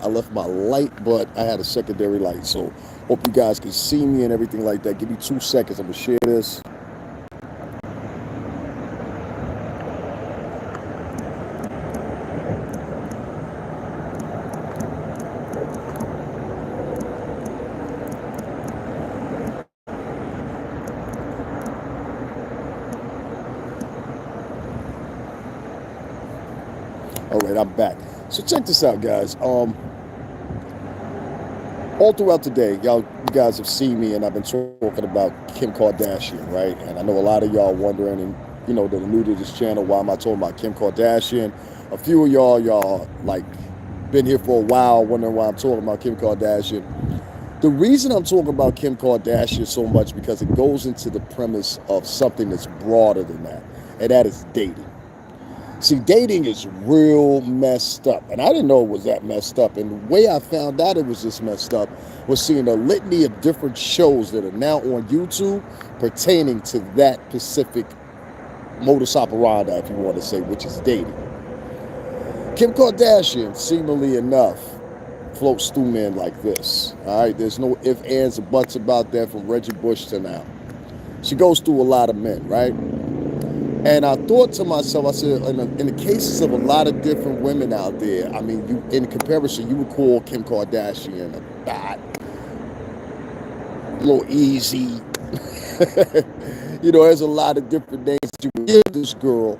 I left my light, but I had a secondary light. So hope you guys can see me and everything like that. Give me 2 seconds. I'm going to share this. All right, I'm back. So check this out, guys. All throughout the day, you guys have seen me, and I've been talking about Kim Kardashian, right? And I know a lot of y'all wondering, and that are new to this channel, why am I talking about Kim Kardashian? A few of y'all like been here for a while, wondering why I'm talking about Kim Kardashian. The reason I'm talking about Kim Kardashian so much because it goes into the premise of something that's broader than that, and that is dating. See, dating is real messed up. And I didn't know it was that messed up. And the way I found out it was this messed up was seeing a litany of different shows that are now on YouTube pertaining to that specific modus operandi, if you want to say, which is dating. Kim Kardashian, seemingly enough, floats through men like this. All right, there's no ifs, ands, or buts about that from Reggie Bush to now. She goes through a lot of men, right? And I thought to myself, I said, in the cases of a lot of different women out there, I mean, in comparison, you would call Kim Kardashian a bat, a little easy. There's a lot of different names that you would give this girl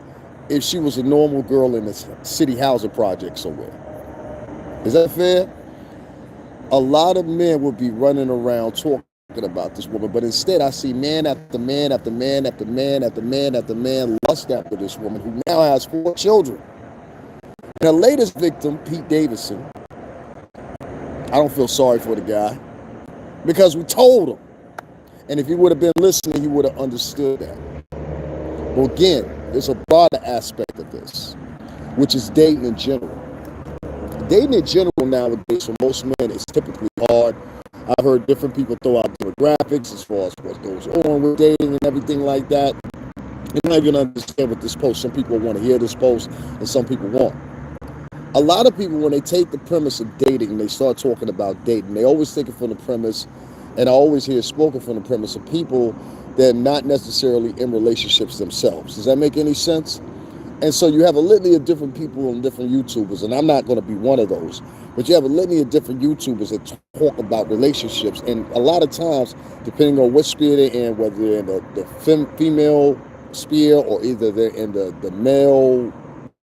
if she was a normal girl in a city housing project somewhere. Is that fair? A lot of men would be running around talking about this woman, but instead I see man after man after man after man after man after man lust after this woman who now has 4 children. And the latest victim, Pete Davidson, I don't feel sorry for the guy because we told him. And if he would have been listening, he would have understood that. Well, again, there's a broader aspect of this, which is dating in general. Dating in general nowadays for most men is typically hard. I've heard different people throw out demographics as far as what goes on with dating and everything like that. You're not even understand what this post. Some people want to hear this post and some people won't. A lot of people, when they take the premise of dating, they start talking about dating. They always take it from the premise, and I always hear it spoken from the premise of people that are not necessarily in relationships themselves. Does that make any sense? And so you have a litany of different people and different YouTubers, and I'm not going to be one of those, but you have a litany of different YouTubers that talk about relationships. And a lot of times, depending on what sphere they're in, whether they're in the female sphere or either they're in the male,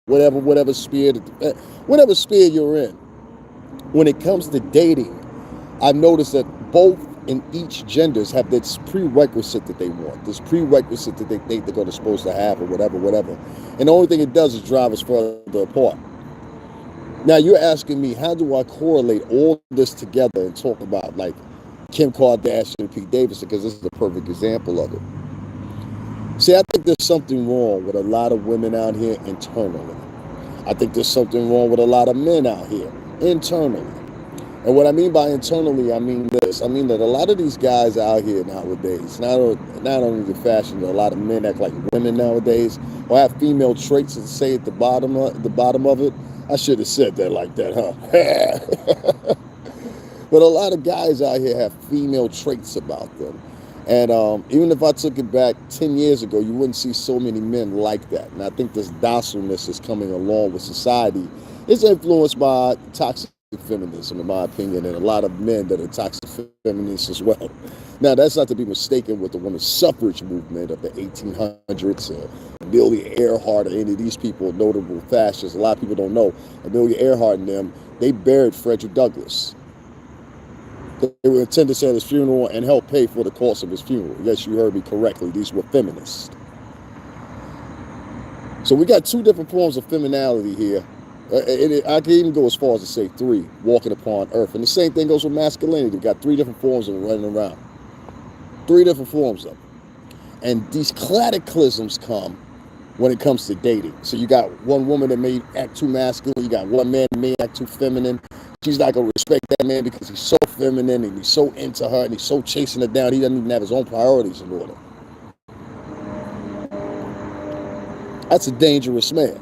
whatever sphere, whatever sphere you're in, when it comes to dating, I've noticed that both in each genders have this prerequisite that they want, this prerequisite that they think they're supposed to have or whatever. And the only thing it does is drive us further apart. Now you're asking me, how do I correlate all this together and talk about like Kim Kardashian and Pete Davidson, because this is a perfect example of it. See, I think there's something wrong with a lot of women out here internally. I think there's something wrong with a lot of men out here internally. And what I mean by internally, I mean this. I mean that a lot of these guys out here nowadays, not only the fashion, but a lot of men act like women nowadays, or have female traits that say at the bottom of it. I should have said that like that, huh? But a lot of guys out here have female traits about them. And even if I took it back 10 years ago, you wouldn't see so many men like that. And I think this docileness is coming along with society. It's influenced by toxic feminism, in my opinion, and a lot of men that are toxic feminists as well. Now, that's not to be mistaken with the women's suffrage movement of the 1800s, Amelia Earhart, or any of these people, notable fascists. A lot of people don't know. Amelia Earhart and them, they buried Frederick Douglass. They were attendants at his funeral and helped pay for the cost of his funeral. Yes, you heard me correctly. These were feminists. So we got 2 different forms of femininity here. I can even go as far as to say 3, walking upon earth. And the same thing goes with masculinity. We got 3 different forms of it running around. 3 different forms of it. And these cataclysms come when it comes to dating. So you got one woman that may act too masculine. You got one man that may act too feminine. She's not going to respect that man because he's so feminine and he's so into her and he's so chasing her down. He doesn't even have his own priorities in order. That's a dangerous man.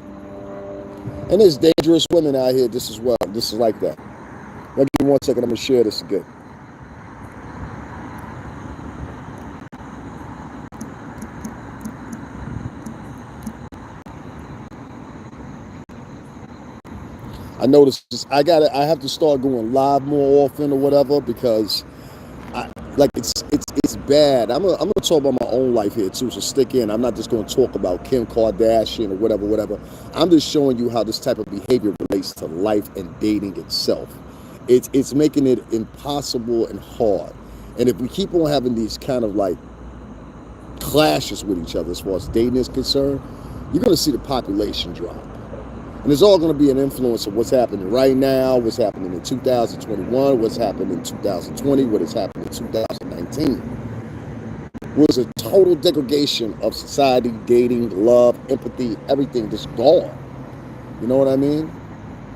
And there's dangerous women out here just as well. This is like that. Now, give me 1 second. I'm going to share this again. I noticed I have to start going live more often or whatever, because it's bad. I'm gonna talk about my own life here too, so stick in. I'm not just gonna talk about Kim Kardashian or whatever. I'm just showing you how this type of behavior relates to life and dating itself. It's making it impossible and hard. And if we keep on having these kind of like clashes with each other as far as dating is concerned, you're gonna see the population drop. And it's all going to be an influence of what's happening right now, what's happening in 2021, what's happening in 2020, what has happened in 2019. Was a total degradation of society, dating, love, empathy, everything just gone. You know what I mean?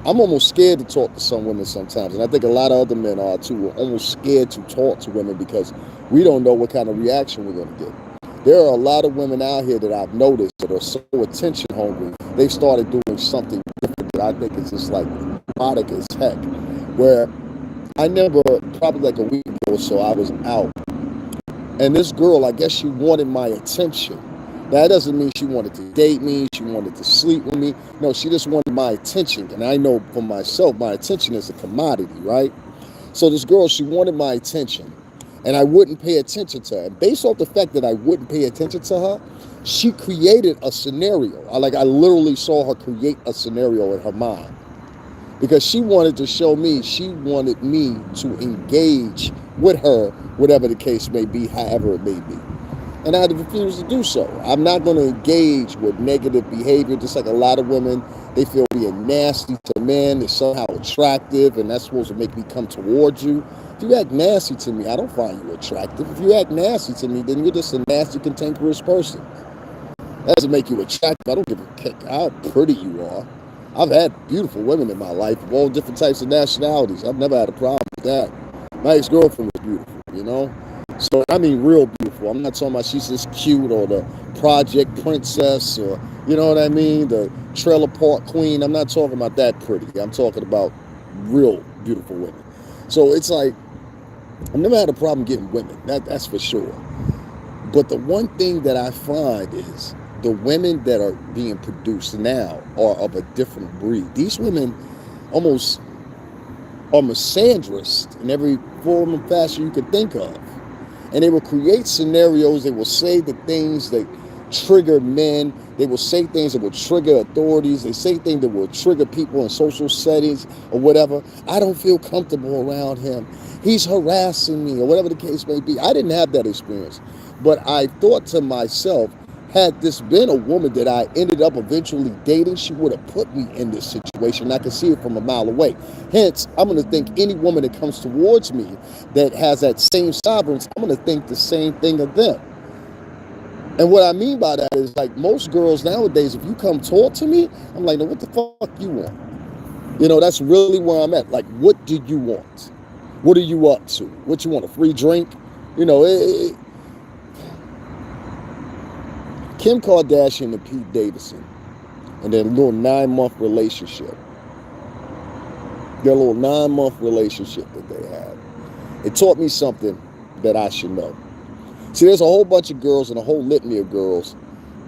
I'm almost scared to talk to some women sometimes, and I think a lot of other men are too. We're almost scared to talk to women because we don't know what kind of reaction we're going to get. There are a lot of women out here that I've noticed that are so attention hungry. They've started doing something different that I think is just like erotic as heck. Where I remember probably like a week ago or so, I was out, and this girl, I guess she wanted my attention. Now, that doesn't mean she wanted to date me, she wanted to sleep with me. No, she just wanted my attention. And I know for myself, my attention is a commodity, right? So this girl, she wanted my attention, and I wouldn't pay attention to her. And based off the fact that I wouldn't pay attention to her, she created a scenario. I literally saw her create a scenario in her mind, because she wanted to show me, she wanted me to engage with her, whatever the case may be, however it may be. And I refuse to do so. I'm not going to engage with negative behavior, just like a lot of women, they feel being nasty to men is somehow attractive, and that's supposed to make me come towards you. If you act nasty to me, I don't find you attractive. If you act nasty to me, then you're just a nasty, cantankerous person. That doesn't make you attractive. I don't give a kick how pretty you are. I've had beautiful women in my life of all different types of nationalities. I've never had a problem with that. My ex-girlfriend was beautiful, you know? So, I mean, real beautiful. I'm not talking about she's just cute or the project princess or, you know what I mean, the trailer park queen. I'm not talking about that pretty. I'm talking about real beautiful women. So it's like, I've never had a problem getting women. That's for sure. But the one thing that I find is the women that are being produced now are of a different breed. These women almost are misandrous in every form and fashion you could think of. And they will create scenarios, they will say the things that trigger men, they will say things that will trigger authorities, they say things that will trigger people in social settings or whatever. I don't feel comfortable around him. He's harassing me, or whatever the case may be. I didn't have that experience. But I thought to myself, had this been a woman that I ended up eventually dating, she would have put me in this situation. I could see it from a mile away. Hence, I'm going to think any woman that comes towards me that has that same sovereignty, I'm going to think the same thing of them. And what I mean by that is, like, most girls nowadays, if you come talk to me, I'm like, no, what the fuck you want? You know, that's really where I'm at. Like, what do you want? What are you up to? What you want, a free drink? You know, Kim Kardashian and Pete Davidson and their little 9-month relationship. Their little 9-month relationship that they had. It taught me something that I should know. See, there's a whole bunch of girls and a whole litany of girls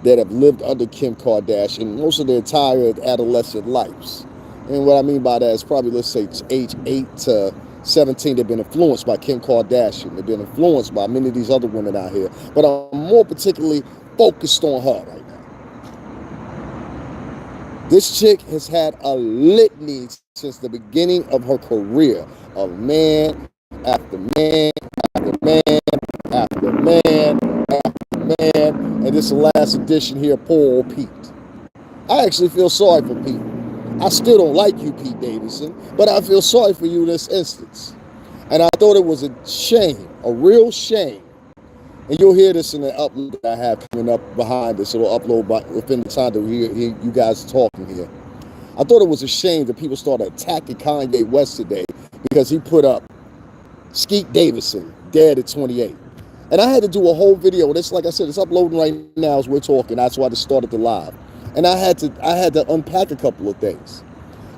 that have lived under Kim Kardashian most of their entire adolescent lives. And what I mean by that is probably, let's say, age 8 to 17, they've been influenced by Kim Kardashian. They've been influenced by many of these other women out here. But I'm more particularly focused on her right now. This chick has had a litany since the beginning of her career of man after man after man after man after man. And this is the last edition here, poor old Pete. I actually feel sorry for Pete. I still don't like you, Pete Davidson, but I feel sorry for you in this instance. And I thought it was a shame, a real shame. And you'll hear this in the upload that I have coming up behind this. It'll upload within the time that we hear you guys talking here. I thought it was a shame that people started attacking Kanye West today because he put up Skeet Davidson dead at 28. And I had to do a whole video. This, like I said, it's uploading right now as we're talking. That's why I just started the live. And I had to unpack a couple of things.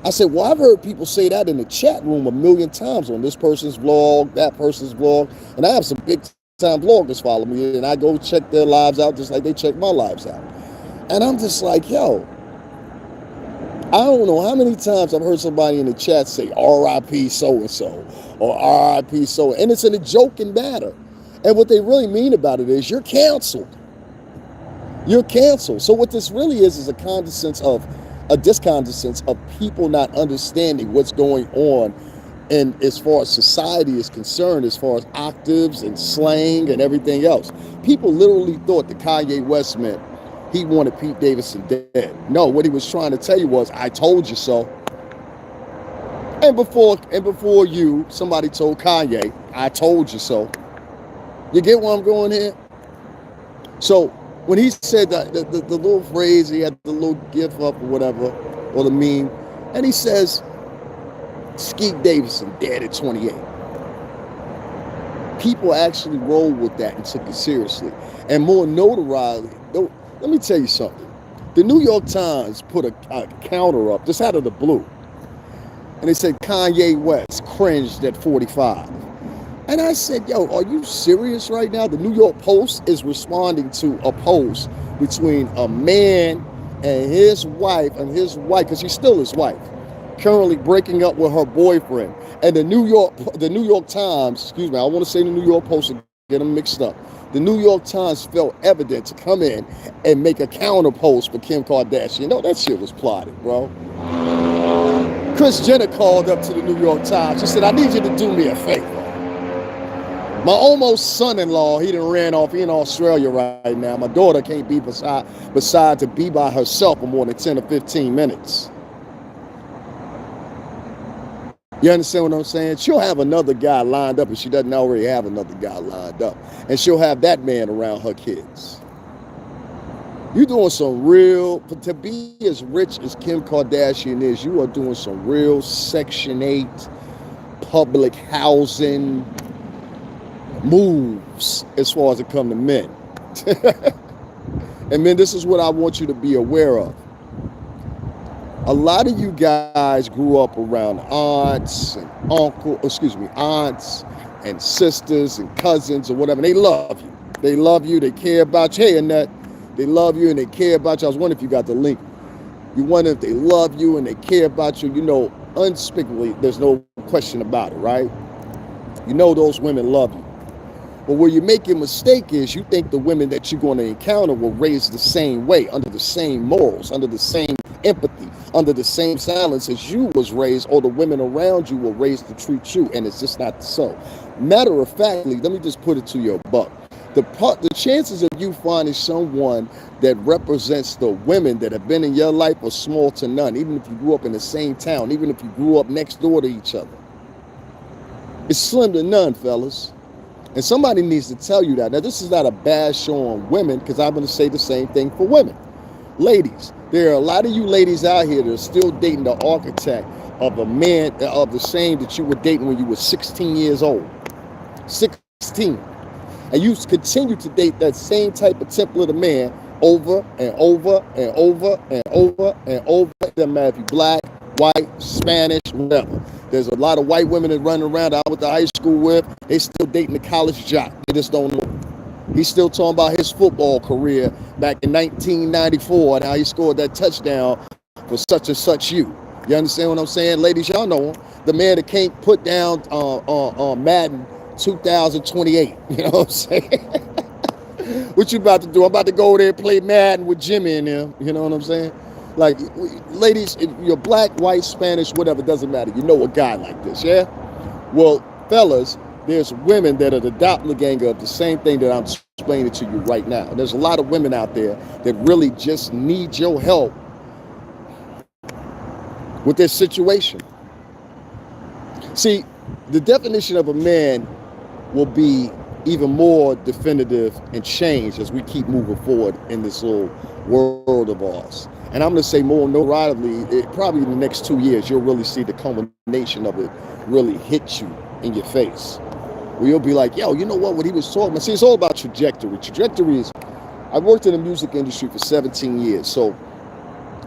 I said, well, I've heard people say that in the chat room a million times on this person's vlog, that person's vlog. And I have some big time vloggers follow me, and I go check their lives out just like they check my lives out. And I'm just like, yo, I don't know how many times I've heard somebody in the chat say RIP so-and-so or RIP so, and it's in a joking manner. And what they really mean about it is you're canceled. You're canceled. So what this really is a discondescence of people not understanding what's going on, and as far as society is concerned, as far as octaves and slang and everything else. People literally thought that Kanye West meant he wanted Pete Davidson dead. No, what he was trying to tell you was, I told you so. And before you, somebody told Kanye, I told you so. You get where I'm going here? So when he said that, the little phrase, he had the little gif up or whatever, or the meme, and he says, Skeet Davidson dead at 28. People actually rolled with that and took it seriously. And more notoriety, let me tell you something. The New York Times put a counter up, just out of the blue. And they said Kanye West cringed at 45. And I said, yo, are you serious right now? The New York Post is responding to a post between a man and his wife, because she's still his wife, currently breaking up with her boyfriend. And the New York Times, excuse me, I want to say the New York Post and get them mixed up. The New York Times felt evident to come in and make a counter post for Kim Kardashian. You know, that shit was plotted, bro. Kris Jenner called up to the New York Times. She said, I need you to do me a favor. My almost son-in-law, he done ran off. He in Australia right now. My daughter can't be beside to be by herself for more than 10 or 15 minutes. You understand what I'm saying? She'll have another guy lined up if she doesn't already have another guy lined up. And she'll have that man around her kids. You're doing some real, to be as rich as Kim Kardashian is, you are doing some real Section 8 public housing moves as far as it comes to men. And men, this is what I want you to be aware of. A lot of you guys grew up around aunts and sisters and cousins or whatever. They love you. They love you. They care about you. Hey, Annette, they love you and they care about you. I was wondering if you got the link. You wonder if they love you and they care about you. You know, unspeakably, there's no question about it, right? You know those women love you. But where you make your mistake is you think the women that you're going to encounter will raise the same way, under the same morals, under the same empathy, under the same silence as you was raised, or the women around you were raised to treat you, and it's just not so. Matter of factly, let me just put it to your buck. The chances of you finding someone that represents the women that have been in your life are small to none, even if you grew up in the same town, even if you grew up next door to each other. It's slim to none, fellas. And somebody needs to tell you that. Now, this is not a bash on women, because I'm going to say the same thing for women. Ladies, there are a lot of you ladies out here that are still dating the archetype of a man of the same that you were dating when you were 16 years old. 16. And you continue to date that same type of template of man over and over and over and over and over. It doesn't matter if you're black, white, Spanish, whatever. There's a lot of white women that run around I went to high school with. They still dating the college jock. They just don't know. He's still talking about his football career back in 1994 and how he scored that touchdown for such and such you. You understand what I'm saying? Ladies, y'all know him. The man that can't put down Madden 2028. You know what I'm saying? What you about to do? I'm about to go there and play Madden with Jimmy and them. You know what I'm saying? Like, ladies, if you're black, white, Spanish, whatever, doesn't matter. You know a guy like this, yeah? Well, fellas, there's women that are the doppelganger of the same thing that I'm explaining to you right now. There's a lot of women out there that really just need your help with their situation. See, the definition of a man will be even more definitive and change as we keep moving forward in this little world of ours. And I'm going to say more notoriety, probably in the next 2 years, you'll really see the culmination of it really hit you in your face. Where you'll be like, yo, you know what he was talking about? See, it's all about trajectory. Trajectory is, I worked in the music industry for 17 years. So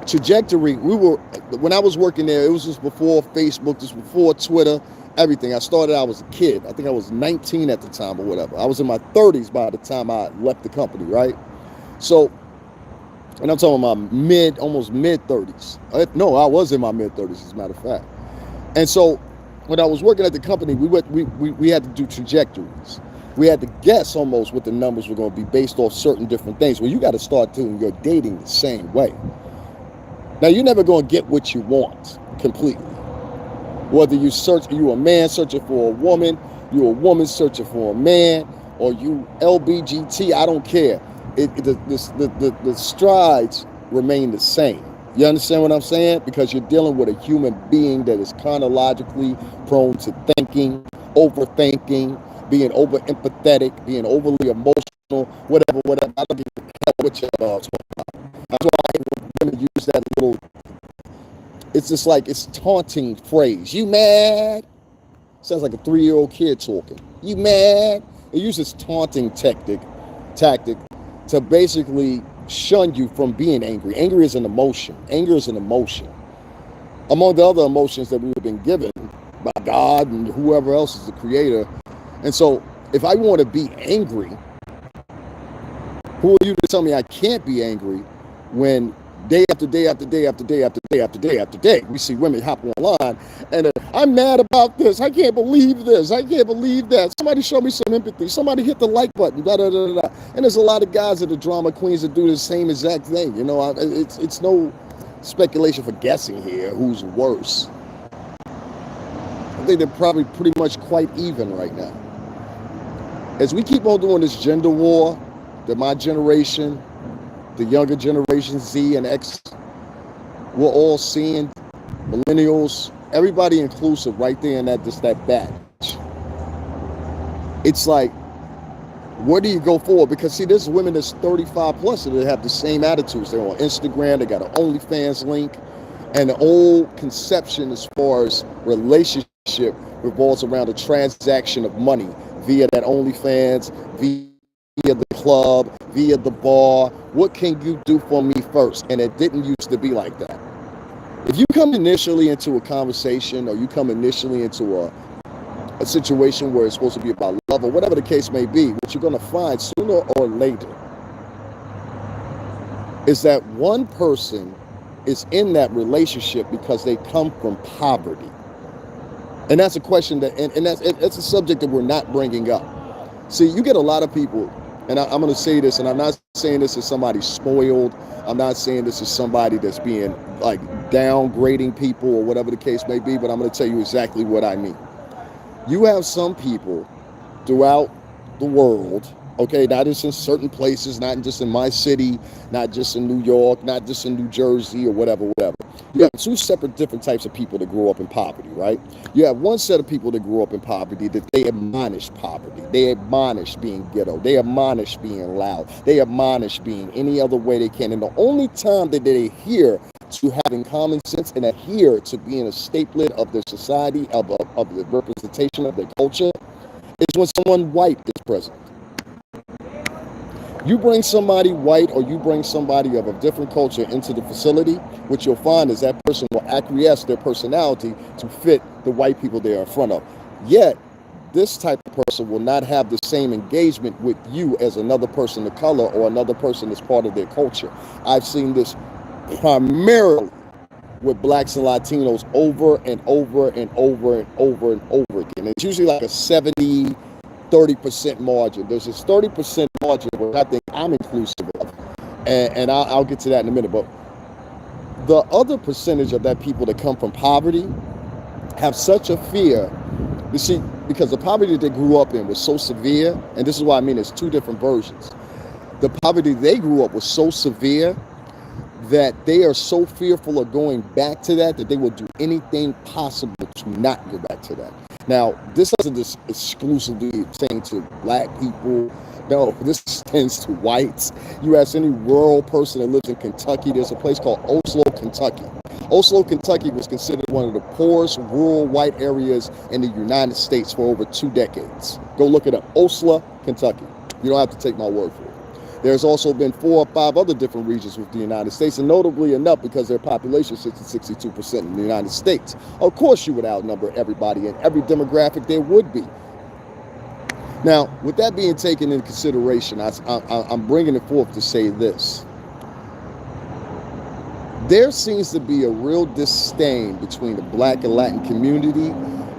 trajectory, when I was working there, it was just before Facebook, just before Twitter, everything. I started, I was a kid. I think I was 19 at the time or whatever. I was in my 30s by the time I left the company, right? So, and I'm talking about almost mid 30s. No, I was in my mid 30s, as a matter of fact. And so, when I was working at the company, we had to do trajectories. We had to guess almost what the numbers were going to be based off certain different things. Well, you got to start doing your dating the same way. Now, you're never going to get what you want completely. Whether you a man searching for a woman, you a woman searching for a man, or you LBGT, I don't care. The strides remain the same. You understand what I'm saying? Because you're dealing with a human being that is chronologically prone to thinking, overthinking, being over empathetic, being overly emotional, whatever. I don't give a hell what you're talking about. That's why I hate when women use that little, it's just like, it's taunting phrase. You mad? Sounds like a 3-year-old kid talking. You mad? It uses taunting tactic to basically shun you from being angry. Anger is an emotion. Among the other emotions that we've been given by God and whoever else is the creator. And so if I want to be angry, who are you to tell me I can't be angry when day after day after day after day after day after day after day, we see women hop online and I'm mad about this. I can't believe this. I can't believe that. Somebody show me some empathy. Somebody hit the like button. Da, da, da, da. And there's a lot of guys that are drama queens that do the same exact thing. You know, it's no speculation for guessing here who's worse. I think they're probably pretty much quite even right now. As we keep on doing this gender war that my generation, the younger generation, Z and X, we're all seeing, millennials, everybody inclusive right there in that batch. It's like, where do you go forward? Because see, there's women that's 35 plus that have the same attitudes. They're on Instagram, they got an OnlyFans link, and the old conception as far as relationship revolves around a transaction of money via that OnlyFans, via the club, via the bar. What can you do for me first? And it didn't used to be like that. If you come initially into a conversation, or you come initially into a situation where it's supposed to be about love or whatever the case may be, what you're going to find sooner or later is that one person is in that relationship because they come from poverty. And that's a question that, and that's a subject that we're not bringing up. See, you get a lot of people, and I'm going to say this, and I'm not saying this as somebody spoiled. I'm not saying this as somebody that's being like downgrading people or whatever the case may be, but I'm going to tell you exactly what I mean. You have some people throughout the world, okay, not just in certain places, not just in my city, not just in New York, not just in New Jersey or whatever. You have two separate different types of people that grew up in poverty, right? You have one set of people that grew up in poverty that they admonish poverty. They admonish being ghetto. They admonish being loud. They admonish being any other way they can. And the only time that they adhere to having common sense and adhere to being a stapler of their society, of the representation of their culture, is when someone white is present. You bring somebody white or you bring somebody of a different culture into the facility, what you'll find is that person will acquiesce their personality to fit the white people they are in front of. Yet, this type of person will not have the same engagement with you as another person of color or another person that's part of their culture. I've seen this primarily with blacks and Latinos over and over and over and over and over again. It's usually like a 70-30% margin. There's this 30% margin where I think I'm inclusive of, and I'll get to that in a minute. But the other percentage of that people that come from poverty have such a fear, you see, because the poverty they grew up in was so severe, and this is why I mean it's two different versions. The poverty they grew up was so severe that they are so fearful of going back to that they will do anything possible to not go back to that. Now, this isn't just exclusively saying to black people. No, this extends to whites. You ask any rural person that lives in Kentucky, there's a place called Oslo, Kentucky. Oslo, Kentucky was considered one of the poorest rural white areas in the United States for over 2 decades. Go look it up. Oslo, Kentucky. You don't have to take my word for it. There's also been 4 or 5 other different regions with the United States, and notably enough, because their population sits at 62% in the United States. Of course, you would outnumber everybody in every demographic there would be. Now, with that being taken into consideration, I'm bringing it forth to say this. There seems to be a real disdain between the Black and Latin community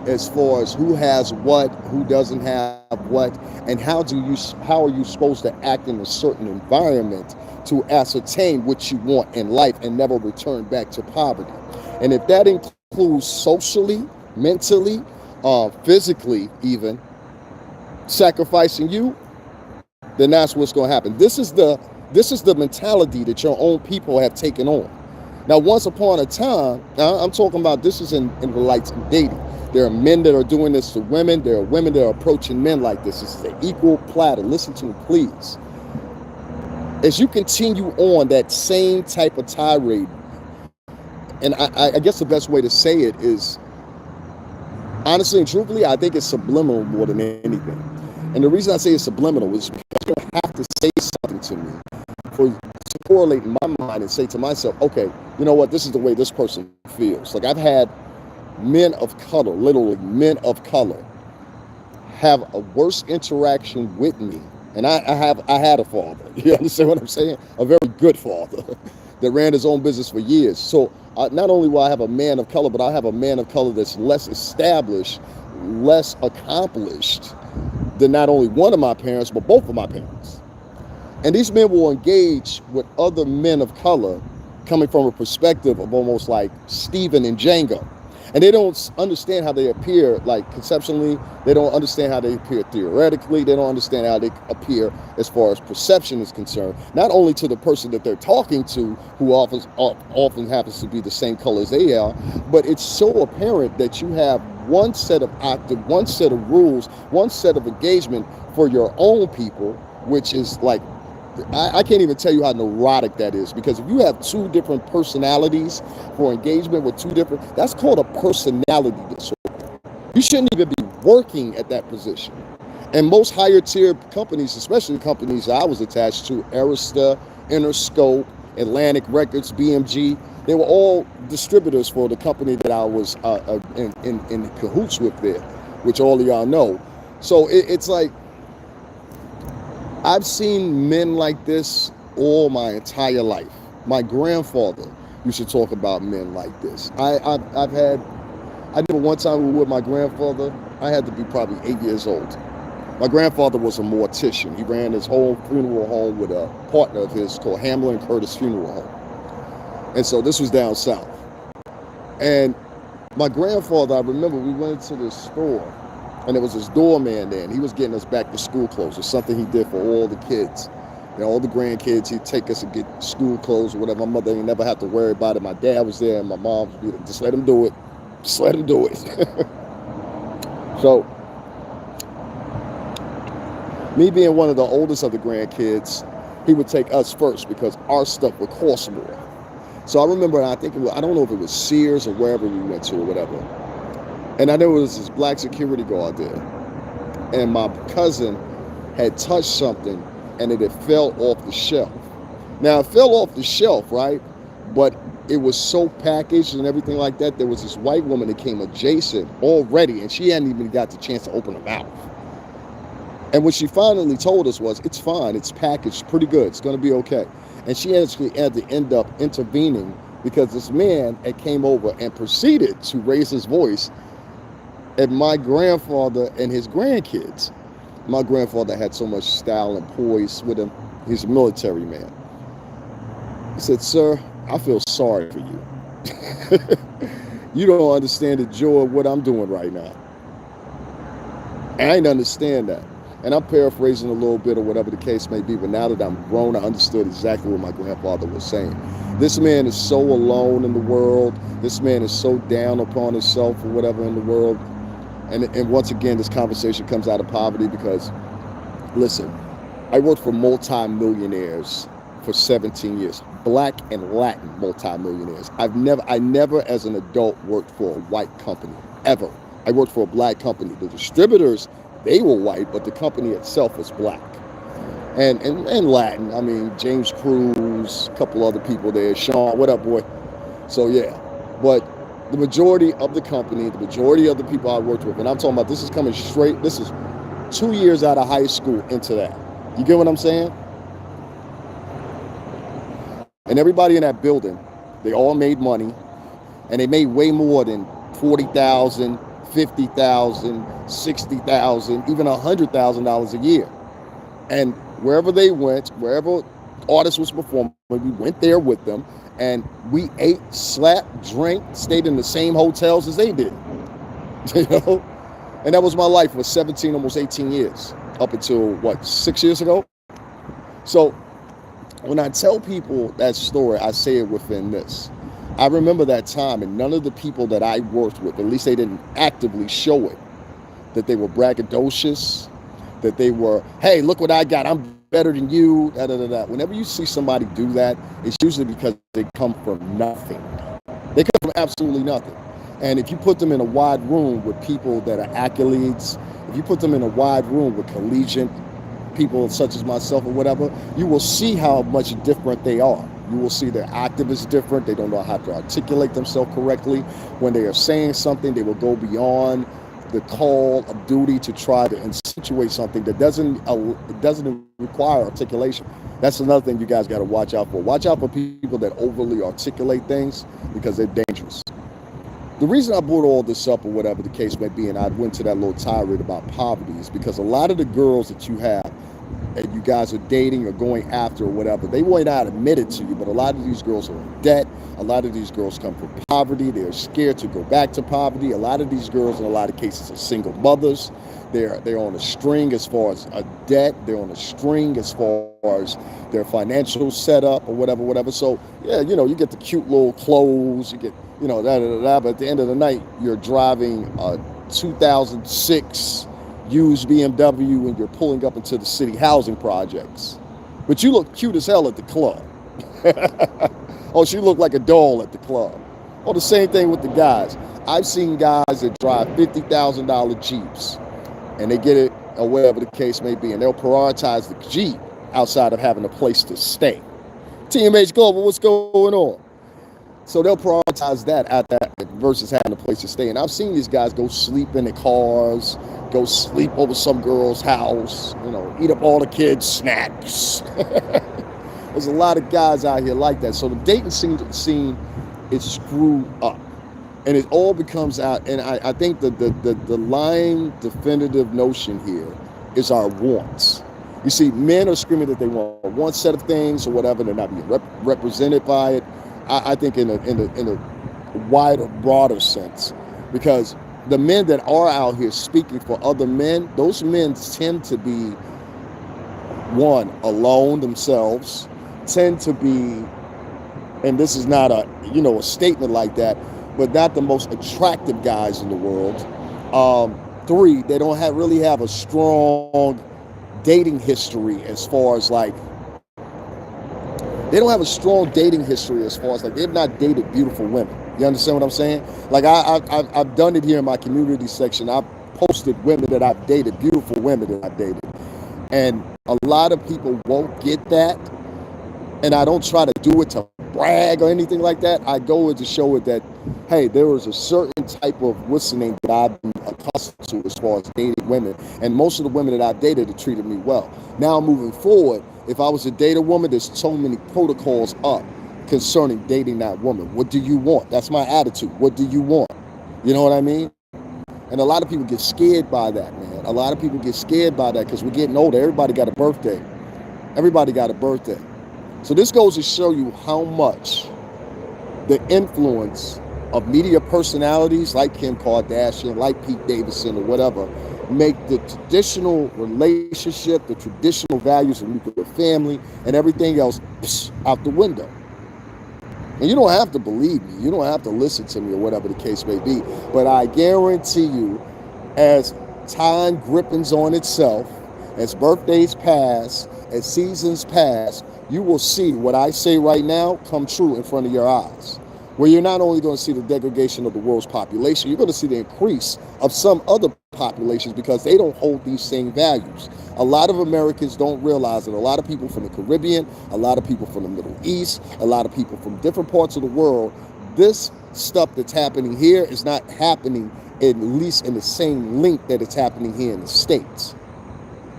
as far as who has what, who doesn't have what, and how are you supposed to act in a certain environment to ascertain what you want in life and never return back to poverty. And if that includes socially, mentally, physically even, sacrificing you, then that's what's going to happen. This is the mentality that your own people have taken on. Now, once upon a time, I'm talking about this is in the lights of dating. There are men that are doing this to women. There are women that are approaching men like this. This is an equal platter. Listen to me, please. As you continue on that same type of tirade, and I guess the best way to say it is, honestly and truthfully, I think it's subliminal more than anything. And the reason I say it's subliminal is because you're going to have to say something to me to correlate in my mind and say to myself, okay, you know what, this is the way this person feels. Like, I've had men of color, literally men of color, have a worse interaction with me. And I had a father, you understand what I'm saying? A very good father that ran his own business for years. So not only will I have a man of color, but I have a man of color that's less established, less accomplished than not only one of my parents, but both of my parents. And these men will engage with other men of color coming from a perspective of almost like Stephen and Django. And they don't understand how they appear, like conceptually. They don't understand how they appear theoretically. They don't understand how they appear as far as perception is concerned. Not only to the person that they're talking to, who often happens to be the same color as they are, but it's so apparent that you have one set of octave, one set of rules, one set of engagement for your own people, which is like, I can't even tell you how neurotic that is, because if you have 2 different personalities for engagement with 2 different, that's called a personality disorder. You shouldn't even be working at that position. And most higher tier companies, especially companies I was attached to, Arista, Interscope, Atlantic Records, BMG, they were all distributors for the company that I was in cahoots with there, which all of y'all know. So it's like, I've seen men like this all my entire life. My grandfather used to talk about men like this. I remember one time we were with my grandfather. I had to be probably 8 years old. My grandfather was a mortician. He ran his whole funeral home with a partner of his called Hamlin Curtis Funeral Home. And so this was down south. And my grandfather, I remember we went to the store, and there was this doorman there, and he was getting us back to school clothes. It's something he did for all the kids. You know, all the grandkids, he'd take us and get school clothes or whatever. My mother ain't never had to worry about it. My dad was there, and my mom would be like, just let him do it. Just let him do it. So, me being one of the oldest of the grandkids, he would take us first because our stuff would cost more. So I remember, I don't know if it was Sears or wherever we went to or whatever. And I know there was this black security guard there. And my cousin had touched something and it had fell off the shelf. Now, it fell off the shelf, right? But it was so packaged and everything like that. There was this white woman that came adjacent already, and she hadn't even got the chance to open her mouth. And what she finally told us was, it's fine, it's packaged pretty good, it's going to be okay. And she actually had to end up intervening because this man had came over and proceeded to raise his voice at my grandfather and his grandkids. My grandfather had so much style and poise with him. He's a military man. He said, "Sir, I feel sorry for you. You don't understand the joy of what I'm doing right now." And I didn't understand that. And I'm paraphrasing a little bit or whatever the case may be, but now that I'm grown, I understood exactly what my grandfather was saying. This man is so alone in the world. This man is so down upon himself or whatever in the world. And once again, this conversation comes out of poverty because, listen, I worked for multi-millionaires for 17 years, black and Latin multi-millionaires. I never as an adult worked for a white company, ever. I worked for a black company. The distributors, they were white, but the company itself was black. and Latin. I mean, James Cruz, a couple other people there. Sean, what up, boy? So yeah, but the majority of the company, the majority of the people I worked with, and I'm talking about this is coming straight. This is 2 years out of high school into that. You get what I'm saying? And everybody in that building, they all made money, and they made way more than 40,000, 50,000, 60,000, even $100,000 a year. And wherever they went, wherever artist was performing, we went there with them, and we ate, slept, drank, stayed in the same hotels as they did. You know, and that was my life for 17, almost 18 years, up until what, 6 years ago. So when I tell people that story, I say it within this. I remember that time, and none of the people that I worked with, at least they didn't actively show it, that they were braggadocious, that they were, hey, look what I got, I'm better than you, da da da da. Whenever you see somebody do that, it's usually because they come from nothing. They come from absolutely nothing. And if you put them in a wide room with people that are accolades, if you put them in a wide room with collegiate people such as myself or whatever, you will see how much different they are. You will see their active is different. They don't know how to articulate themselves correctly. When they are saying something, they will go beyond the call of duty to try to insinuate something that doesn't require articulation. That's another thing you guys got to watch out for. Watch out for people that overly articulate things, because they're dangerous. The reason I brought all this up, or whatever the case may be, and I went to that little tirade about poverty, is because a lot of the girls that you have and you guys are dating or going after or whatever, they might not admit it to you, but a lot of these girls are in debt. A lot of these girls come from poverty. They're scared to go back to poverty. A lot of these girls, in a lot of cases, are single mothers. They're on a string as far as a debt. They're on a string as far as their financial setup or whatever. So yeah, you know, you get the cute little clothes, you get, you know, but at the end of the night, you're driving a 2006 used BMW and you're pulling up into the city housing projects. But you look cute as hell at the club. Oh, she looked like a doll at the club. Oh, the same thing with the guys. I've seen guys that drive $50,000 Jeeps, and they get it, or whatever the case may be, and they'll prioritize the Jeep outside of having a place to stay. TMH Global, what's going on? So they'll prioritize that at that versus having a place to stay. And I've seen these guys go sleep in the cars, go sleep over some girl's house, you know, eat up all the kids' snacks. There's a lot of guys out here like that. So the dating scene is screwed up. And it all becomes out. And I think the lying definitive notion here is our wants. You see, men are screaming that they want one set of things or whatever. They're not being represented by it. I think in a wider, broader sense, because the men that are out here speaking for other men, those men tend to be, one, alone themselves, tend to be, and this is not a statement like that, but not the most attractive guys in the world. Three, they don't really have a strong dating history as far as like, they don't have a strong dating history as far as like, they've not dated beautiful women. You understand what I'm saying? Like I've done it here in my community section. I've posted women that I've dated, beautiful women that I've dated. And a lot of people won't get that. And I don't try to do it to brag or anything like that. I go in to show it that, hey, there was a certain type of listening that I've been accustomed to as far as dating women. And most of the women that I've dated have treated me well. Now moving forward, if I was to date a woman, there's so many protocols up concerning dating that woman. What do you want? That's my attitude. What do you want? You know what I mean? And a lot of people get scared by that, man. A lot of people get scared by that because we're getting older. Everybody got a birthday. Everybody got a birthday. So this goes to show you how much the influence of media personalities like Kim Kardashian, like Pete Davidson or whatever, make the traditional relationship, the traditional values of nuclear family and everything else out the window. And you don't have to believe me. You don't have to listen to me or whatever the case may be. But I guarantee you, as time grippens on itself, as birthdays pass, as seasons pass, you will see what I say right now come true in front of your eyes. Where you're not only going to see the degradation of the world's population, you're going to see the increase of some other populations because they don't hold these same values. A lot of Americans don't realize that a lot of people from the Caribbean, a lot of people from the Middle East, a lot of people from different parts of the world, this stuff that's happening here is not happening at least in the same link that it's happening here in the States.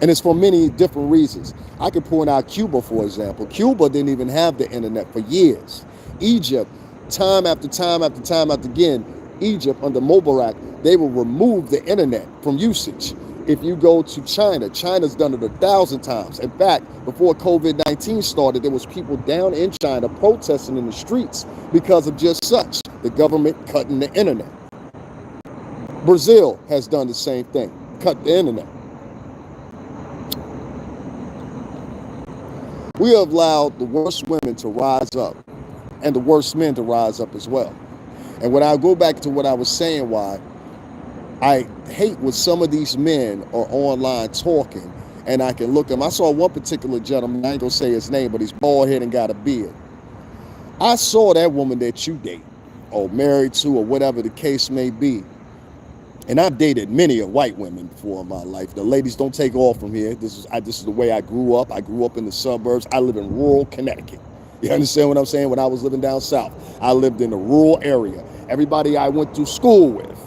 And it's for many different reasons. I could point out Cuba, for example. Cuba didn't even have the internet for years. Egypt, time after time after time after again, Egypt under Mubarak, they will remove the internet from usage. If you go to China, China's done it 1,000 times. In fact, before COVID-19 started, there was people down in China protesting in the streets because of just such, the government cutting the internet. Brazil has done the same thing, cut the internet. We have allowed the worst women to rise up and the worst men to rise up as well. And when I go back to what I was saying, why I hate when some of these men are online talking and I can look at them. I saw one particular gentleman, I ain't gonna say his name, but he's bald head and got a beard. I saw that woman that you date or married to or whatever the case may be. And I've dated many of white women before in my life. The ladies don't take off from here. This is the way I grew up. I grew up in the suburbs. I live in rural Connecticut. You understand what I'm saying? When I was living down south, I lived in a rural area. Everybody I went to school with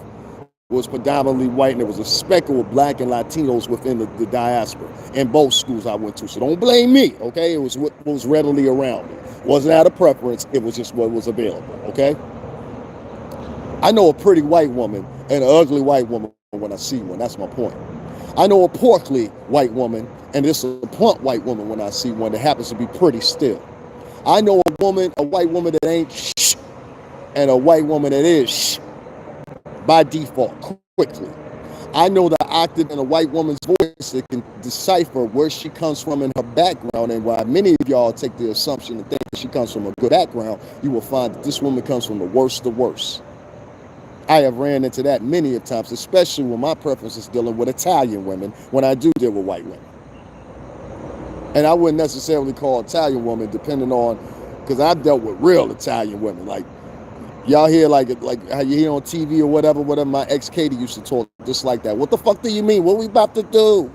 was predominantly white, and there was a speckle of black and Latinos within the diaspora in both schools I went to. So don't blame me, okay? It was what was readily around me. It wasn't out of preference. It was just what was available, okay? I know a pretty white woman and an ugly white woman when I see one. That's my point. I know a portly white woman and this a plump white woman when I see one that happens to be pretty still. I know a white woman that ain't shh, and a white woman that is shh, by default, quickly. I know the octave in a white woman's voice that can decipher where she comes from in her background, and while many of y'all take the assumption and think that she comes from a good background, you will find that this woman comes from the worst of worst. I have ran into that many of times, especially when my preference is dealing with Italian women when I do deal with white women. And I wouldn't necessarily call Italian woman depending on, because I've dealt with real Italian women. Like, y'all hear like how you hear on TV or whatever, my ex Katie used to talk just like that. What the fuck do you mean? What we about to do?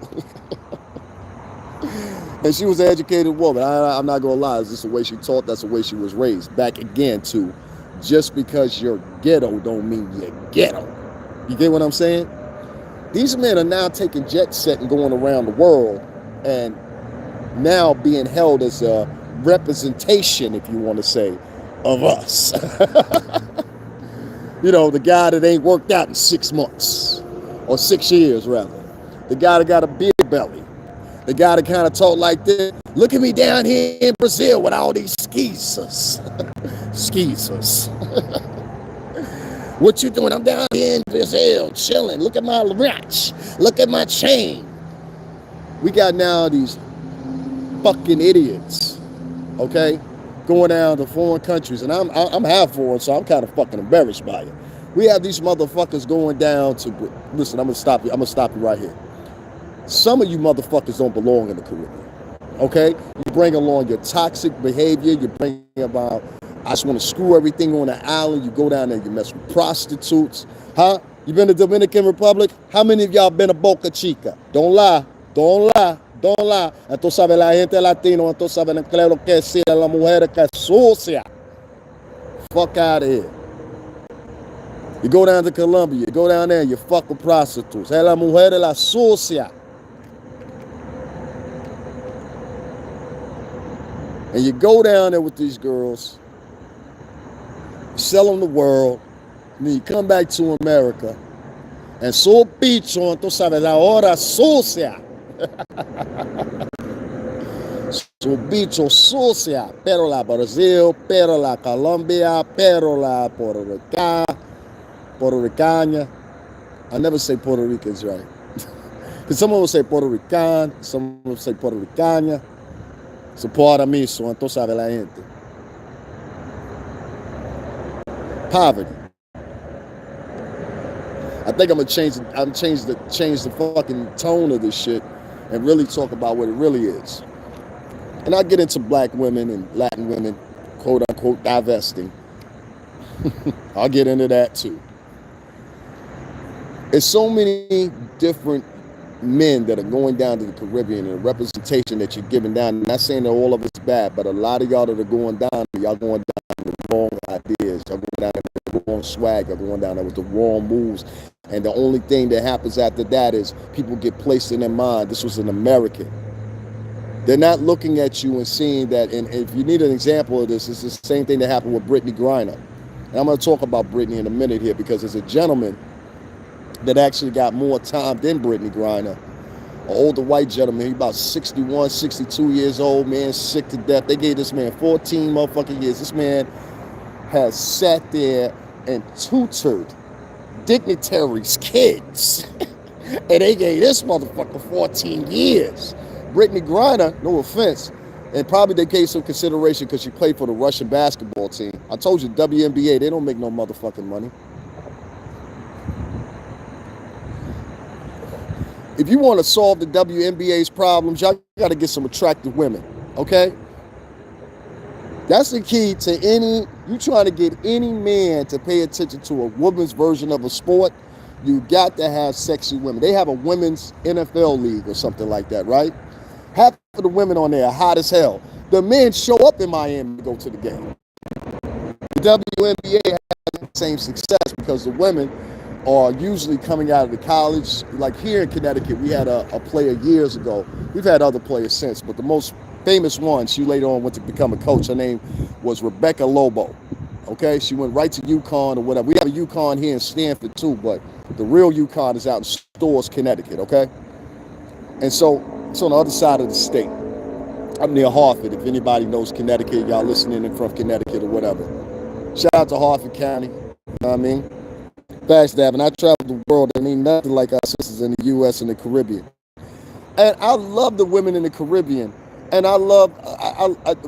And she was an educated woman. I'm not going to lie. It's just the way she taught. That's the way she was raised. Back again to, just because you're ghetto don't mean you're ghetto. You get what I'm saying? These men are now taking jet set and going around the world and now being held as a representation, if you want to say, of us. You know, the guy that ain't worked out in 6 months or 6 years rather. The guy that got a beer belly. The guy that kind of talk like this. Look at me down here in Brazil with all these skeezers. Skeezers. What you doing? I'm down here in Brazil chilling. Look at my watch. Look at my chain. We got now these fucking idiots, okay, going down to foreign countries, and I'm half foreign, so I'm kind of fucking embarrassed by it. We have these motherfuckers going down to, listen, I'm gonna stop you right here. Some of you motherfuckers don't belong in the Caribbean, okay? You bring along your toxic behavior, you bring about, I just want to screw everything on the island. You go down there, you mess with prostitutes, huh? You been to Dominican Republic? How many of y'all been to Boca Chica? Don't lie, don't lie. Don't lie. Entonces sabe la gente latino, entonces saben lo que es la mujer que es sucia. Fuck out of here. You go down to Colombia, you go down there, you fuck with prostitutes. Es la mujer de la sucia. And you go down there with these girls, sell them the world, and then you come back to America, and so bicho, entonces sabes la hora sucia. Su bicho sucia, pero la Brazil, pero la Colombia, pero la Puerto Ricana. I never say Puerto Ricans right. Because someone will say Puerto Rican, someone will say Puerto Ricana. So para mí, so entonces sabe la gente. Poverty. I think I'm gonna change the fucking tone of this shit and really talk about what it really is. And I get into black women and Latin women, quote unquote, divesting. I'll get into that too. It's so many different men that are going down to the Caribbean, and the representation that you're giving down. I'm not saying that all of it's bad, but a lot of y'all that are going down, y'all going down with the wrong ideas. Y'all going down there with the wrong swag. Y'all going down there with the wrong moves. And the only thing that happens after that is people get placed in their mind, this was an American. They're not looking at you and seeing that. And if you need an example of this, it's the same thing that happened with Brittany Griner. And I'm going to talk about Brittany in a minute here, because there's a gentleman that actually got more time than Brittany Griner. An older white gentleman, he about 61, 62 years old, man, sick to death. They gave this man 14 motherfucking years. This man has sat there and tutored dignitaries' kids. And they gave this motherfucker 14 years. Brittany Griner, no offense, and probably they gave some consideration because she played for the Russian basketball team. I told you, WNBA, they don't make no motherfucking money. If you want to solve the WNBA's problems, y'all got to get some attractive women, okay? That's the key to any, you trying to get any man to pay attention to a woman's version of a sport, you got to have sexy women. They have a women's NFL league or something like that, right? Half of the women on there are hot as hell. The men show up in Miami to go to the game. The WNBA has the same success because the women are usually coming out of the college. Like here in Connecticut, we had a player years ago. We've had other players since, but the most famous one, she later on went to become a coach. Her name was Rebecca Lobo. Okay, she went right to UConn or whatever. We have a UConn here in Stanford too, but the real UConn is out in Storrs, Connecticut, okay? And so it's on the other side of the state. I'm near Hartford. If anybody knows Connecticut, y'all listening in from Connecticut or whatever. Shout out to Hartford County, you know what I mean? Fast Dab, and I travel the world, and ain't nothing like our sisters in the U.S. and the Caribbean. And I love the women in the Caribbean. And I love,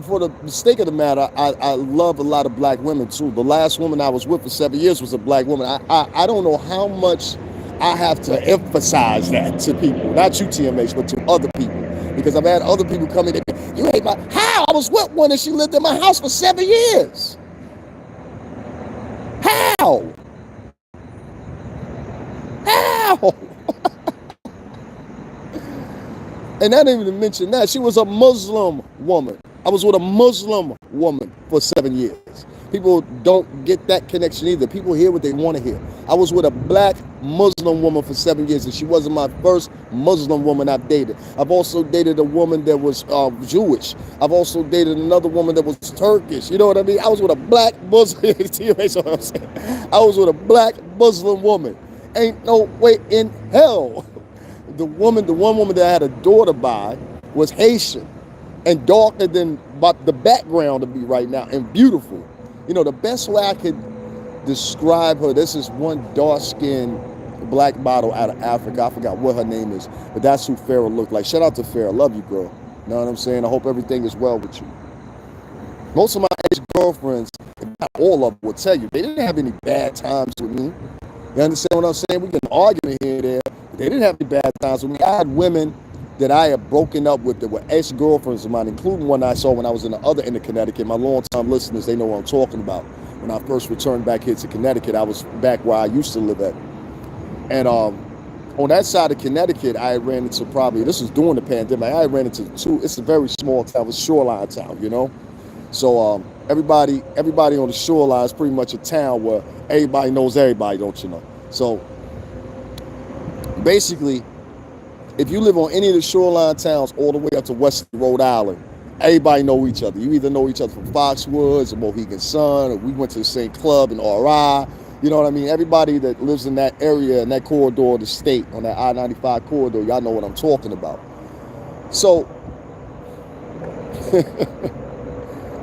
for the sake of the matter, I love a lot of black women too. The last woman I was with for 7 years was a black woman. I don't know how much I have to emphasize that to people, not you TMH, but to other people. Because I've had other people come in and you hate my, how? I was with one and she lived in my house for 7 years. How? How? And I didn't even mention that. She was a Muslim woman. I was with a Muslim woman for 7 years. People don't get that connection either. People hear what they want to hear. I was with a black Muslim woman for 7 years, and she wasn't my first Muslim woman I've dated. I've also dated a woman that was Jewish. I've also dated another woman that was Turkish. You know what I mean? I was with a black Muslim. I was with a black Muslim woman. Ain't no way in hell. The one woman that I had a daughter by was Haitian and darker than the background to me right now and beautiful. You know, the best way I could describe her, this is one dark-skinned black model out of Africa. I forgot what her name is, but that's who Farrah looked like. Shout out to Farrah. Love you, girl. You know what I'm saying? I hope everything is well with you. Most of my ex-girlfriends, not all of them, will tell you, they didn't have any bad times with me. You understand what I'm saying? We get an argument here and there. They didn't have any bad times with me. I had women that I had broken up with that were ex-girlfriends of mine, including one I saw when I was in the other end of Connecticut. My long-time listeners, they know what I'm talking about. When I first returned back here to Connecticut, I was back where I used to live at. And on that side of Connecticut, I ran into probably, this was during the pandemic, I ran into two, it's a very small town, it's a shoreline town, you know? So everybody on the shoreline is pretty much a town where everybody knows everybody, don't you know? So basically, if you live on any of the shoreline towns all the way up to Western Rhode Island, everybody know each other. You either know each other from Foxwoods or Mohegan Sun, or we went to the same club in RI. You know what I mean? Everybody that lives in that area, in that corridor of the state, on that I-95 corridor, y'all know what I'm talking about. So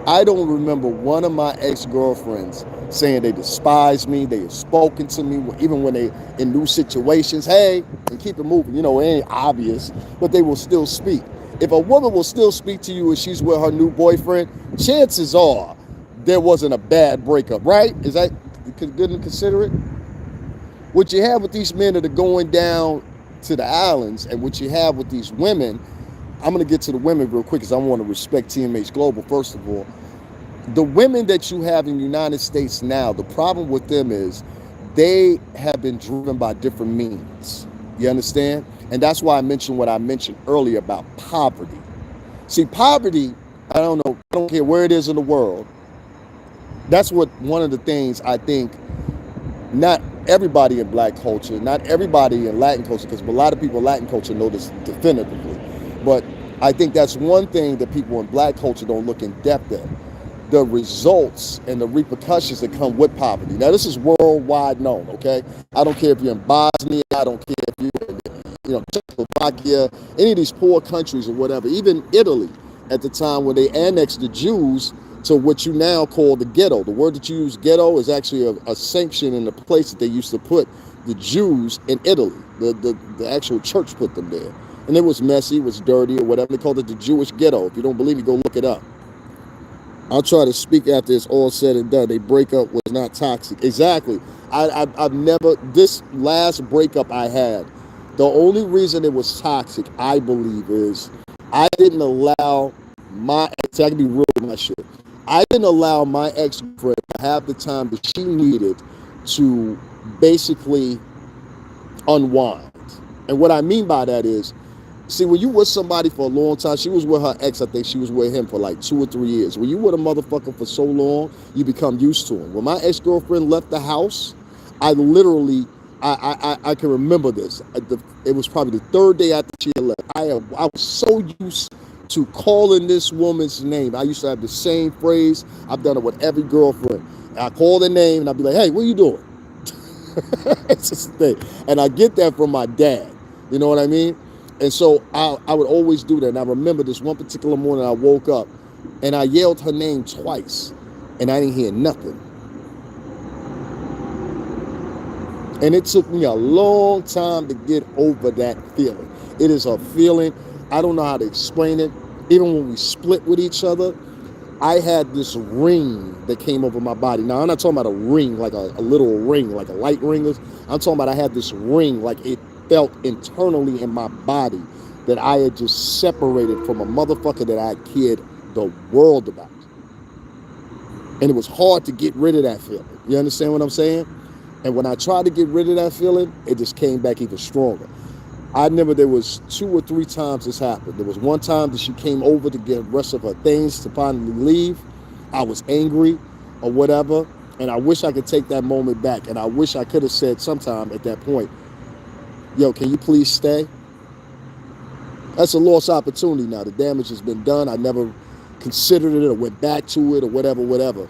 I don't remember one of my ex-girlfriends saying they despise me, they have spoken to me, even when they in new situations, hey, and keep it moving. You know, it ain't obvious, but they will still speak. If a woman will still speak to you and she's with her new boyfriend, chances are there wasn't a bad breakup, right? Is that good and consider it? What you have with these men that are going down to the islands and what you have with these women, I'm going to get to the women real quick because I want to respect TMH Global, first of all. The women that you have in the United States now, the problem with them is they have been driven by different means. You understand? And that's why I mentioned what I mentioned earlier about poverty. See, poverty, I don't know, I don't care where it is in the world. That's what one of the things I think not everybody in black culture, not everybody in Latin culture, because a lot of people in Latin culture know this definitively. But I think that's one thing that people in black culture don't look in depth at. The results and the repercussions that come with poverty. Now, this is worldwide known, okay? I don't care if you're in Bosnia, I don't care if you're in, Czechoslovakia, any of these poor countries or whatever, even Italy at the time when they annexed the Jews to what you now call the ghetto. The word that you use, ghetto, is actually a sanction in the place that they used to put the Jews in Italy. The actual church put them there. And it was messy, it was dirty or whatever. They called it the Jewish ghetto. If you don't believe me, go look it up. I'll try to speak after it's all said and done. They breakup was not toxic. Exactly. I've never, this last breakup I had, the only reason it was toxic, I believe, is I didn't allow my ex, I can be real with my shit. I didn't allow my ex-girlfriend to have the time that she needed to basically unwind. And what I mean by that is, see, when you with somebody for a long time, she was with her ex, I think she was with him for like 2 or 3 years. When you with a motherfucker for so long, you become used to him. When my ex-girlfriend left the house, I literally, I can remember this. It was probably the third day after she had left. I was so used to calling this woman's name. I used to have the same phrase. I've done it with every girlfriend. I call their name and I'd be like, hey, what are you doing? It's just a thing. And I get that from my dad. You know what I mean? And so I would always do that. And I remember this one particular morning I woke up and I yelled her name twice and I didn't hear nothing. And it took me a long time to get over that feeling. It is a feeling, I don't know how to explain it. Even when we split with each other, I had this ring that came over my body. Now, I'm not talking about a ring, like a little ring, like a light ring. I'm talking about I had this ring, like it felt internally in my body that I had just separated from a motherfucker that I cared the world about. And it was hard to get rid of that feeling. You understand what I'm saying? And when I tried to get rid of that feeling, it just came back even stronger. I remember there was 2 or 3 times this happened. There was one time that she came over to get the rest of her things to finally leave. I was angry or whatever, and I wish I could take that moment back. And I wish I could have said sometime at that point, yo, can you please stay? That's a lost opportunity now. The damage has been done. I never considered it or went back to it or whatever.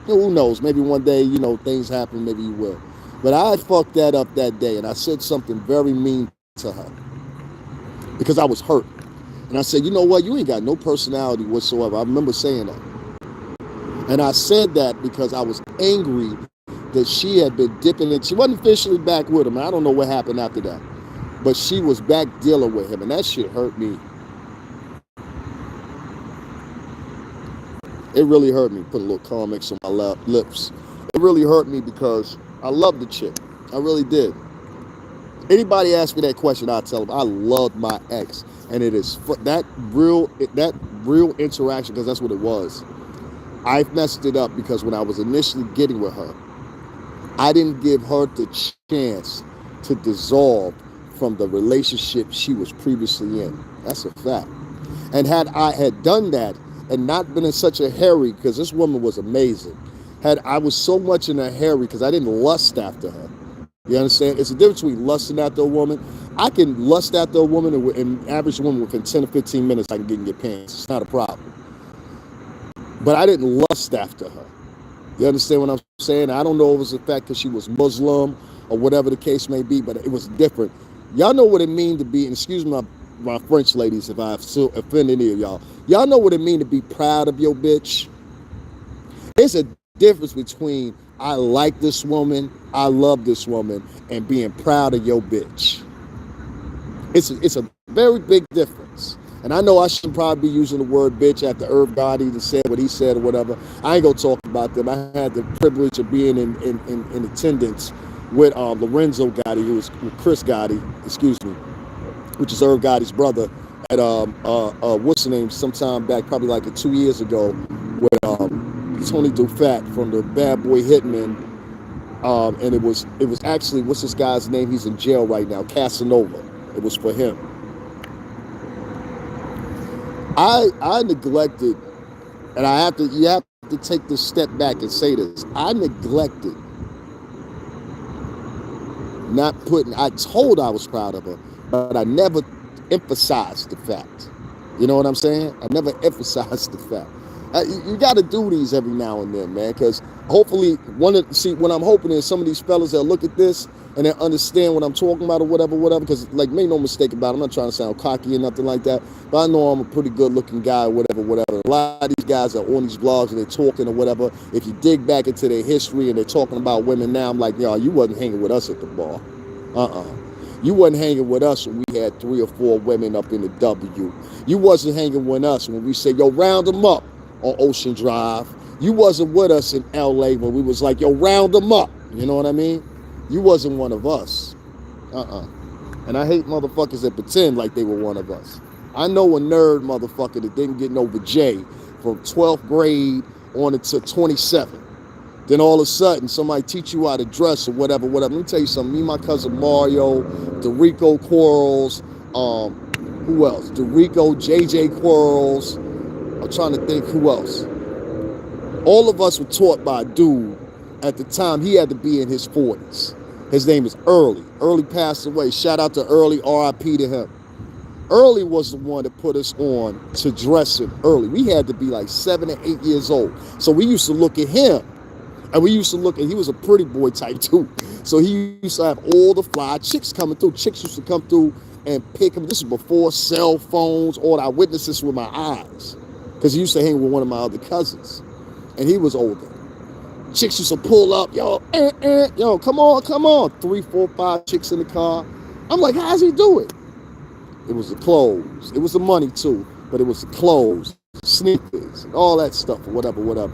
Who knows? Maybe one day, things happen, maybe you will. But I fucked that up that day, and I said something very mean to her because I was hurt. And I said, you know what? You ain't got no personality whatsoever. I remember saying that. And I said that because I was angry that she had been dipping in. She wasn't officially back with him. I don't know what happened after that. But she was back dealing with him, and that shit hurt me. It really hurt me. Put a little comics on my lips. It really hurt me because I love the chick. I really did. Anybody ask me that question, I'll tell them I love my ex. And it is that real interaction, because that's what it was. I messed it up because when I was initially getting with her, I didn't give her the chance to dissolve from the relationship she was previously in. That's a fact. And had I had done that and not been in such a hurry, because this woman was amazing, I was so much in a hurry because I didn't lust after her. You understand? It's a difference between lusting after a woman. I can lust after a woman, and average woman within 10 or 15 minutes I can get in your pants. It's not a problem. But I didn't lust after her. You understand what I'm saying? I don't know if it was the fact that she was Muslim or whatever the case may be, but it was different. Y'all know what it means to be, and excuse my French ladies if I've offended any of y'all. Y'all know what it means to be proud of your bitch? There's a difference between I like this woman, I love this woman, and being proud of your bitch. It's a very big difference. And I know I shouldn't probably be using the word bitch after Irv Gotti to say what he said or whatever. I ain't gonna talk about them. I had the privilege of being in attendance with Lorenzo Gotti, who was Chris Gotti, which is Irv Gotti's brother, at what's the name, sometime back, probably like 2 years ago, with Tony Dufat from the Bad Boy Hitman And it was actually, what's this guy's name? He's in jail right now, Casanova. It was for him. I neglected, and you have to take this step back and say this. I neglected not putting. I told I was proud of her, but I never emphasized the fact. You know what I'm saying? I never emphasized the fact. You got to do these every now and then, man, because hopefully what I'm hoping is some of these fellas that look at this and they understand what I'm talking about or whatever, because like, make no mistake about it, I'm not trying to sound cocky or nothing like that, but I know I'm a pretty good looking guy or whatever. A lot of these guys are on these blogs and they're talking or whatever. If you dig back into their history and they're talking about women now, I'm like, yo, you wasn't hanging with us at the bar. You wasn't hanging with us when we had 3 or 4 women up in the W. You wasn't hanging with us when we said, yo, round them up on Ocean Drive. You wasn't with us in LA when we was like, yo, round them up. You know what I mean? You wasn't one of us. And I hate motherfuckers that pretend like they were one of us. I know a nerd motherfucker that didn't get no J from 12th grade on to 27. Then all of a sudden, somebody teach you how to dress or whatever. Let me tell you something. Me and my cousin Mario, Dorico Quarles, who else? Dorico, JJ Quarles. I'm trying to think who else. All of us were taught by a dude. At the time, he had to be in his 40s. His name is Early. Early passed away. Shout out to Early, RIP to him. Early was the one that put us on to dressing early. We had to be like 7 or 8 years old. So we used to look at him. And we used to look at, he was a pretty boy type too. So he used to have all the fly chicks coming through. Chicks used to come through and pick him. This is before cell phones. All I witnessed this with my eyes. Because he used to hang with one of my other cousins. And he was older. Chicks used to pull up, yo, come on. 3, 4, 5 chicks in the car. I'm like, how's he do it? It was the clothes. It was the money too. But it was the clothes, sneakers, and all that stuff, or whatever.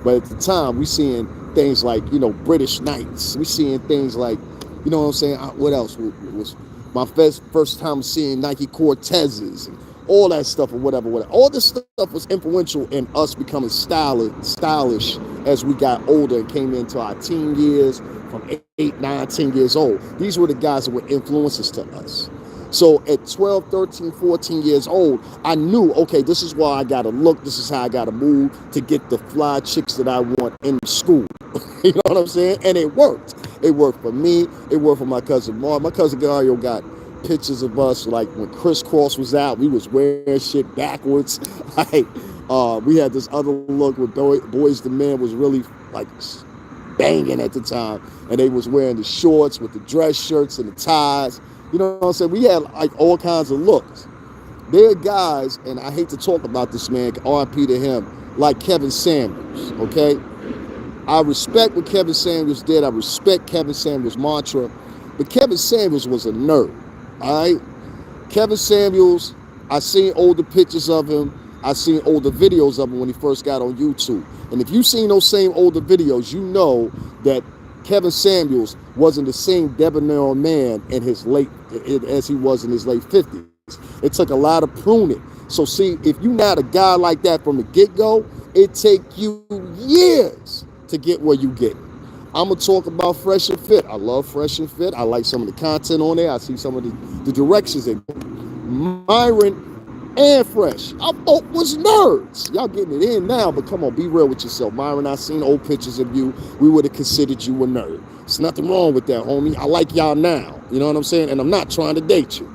But at the time, we seeing things like, British Knights. We seeing things like, you know what I'm saying? What else? It was my first time seeing Nike Cortezes and all that stuff or whatever. All this stuff was influential in us becoming stylish as we got older and came into our teen years from 8, 9, 10 years old. These were the guys that were influences to us. So at 12, 13, 14 years old, I knew, okay, this is why I got to look. This is how I got to move to get the fly chicks that I want in school. You know what I'm saying? And it worked. It worked for me. It worked for my cousin Mark. My cousin Gario got pictures of us like when Crisscross was out. We was wearing shit backwards. Like, we had this other look with Boys the Men was really like banging at the time. And they was wearing the shorts with the dress shirts and the ties. You know what I'm saying? We had like all kinds of looks. There are guys, and I hate to talk about this man, RIP to him, like Kevin Samuels, okay? I respect what Kevin Samuels did. I respect Kevin Samuels' mantra. But Kevin Samuels was a nerd, all right? Kevin Samuels, I seen older pictures of him. I seen older videos of him when he first got on YouTube. And if you've seen those same older videos, you know that Kevin Samuels wasn't the same debonair man in his as he was in his late 50s. It took a lot of pruning. So see, if you're not a guy like that from the get-go, it take you years to get where you get. I'm going to talk about Fresh and Fit. I love Fresh and Fit. I like some of the content on there. I see some of the directions they go. Myron and Fresh, I both was nerds. Y'all getting it in now, but come on, be real with yourself. Myron, I seen old pictures of you. We would have considered you a nerd. There's nothing wrong with that, homie. I like y'all now. You know what I'm saying? And I'm not trying to date you.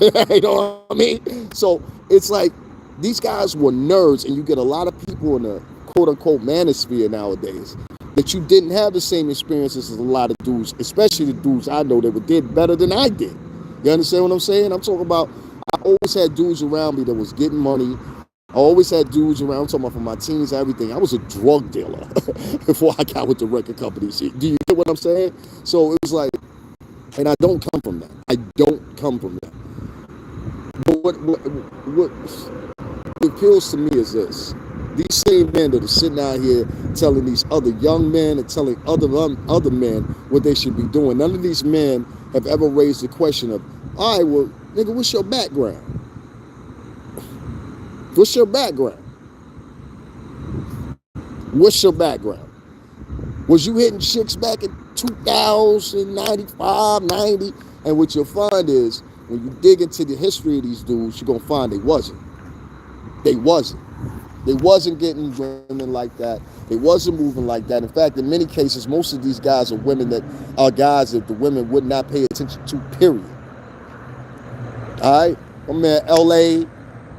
You know what I mean? So it's like these guys were nerds, and you get a lot of people in the quote-unquote manosphere nowadays that you didn't have the same experiences as a lot of dudes, especially the dudes I know that did better than I did. You understand what I'm saying? I'm talking about, I always had dudes around me that was getting money. I always had dudes around, I'm talking about from my teens, everything. I was a drug dealer before I got with the record companies. Do you get what I'm saying? So it was like, and I don't come from that. I don't come from that. But what appeals to me is this. These same men that are sitting out here telling these other young men and telling other men what they should be doing. None of these men have ever raised the question of, all right, well, nigga, what's your background? What's your background? What's your background? Was you hitting chicks back in 2000, 95, 90? And what you'll find is, when you dig into the history of these dudes, you're going to find they wasn't. They wasn't. They wasn't getting women like that. They wasn't moving like that. In fact, in many cases, most of these guys are women that are guys that the women would not pay attention to, period. All right? My man, L.A.,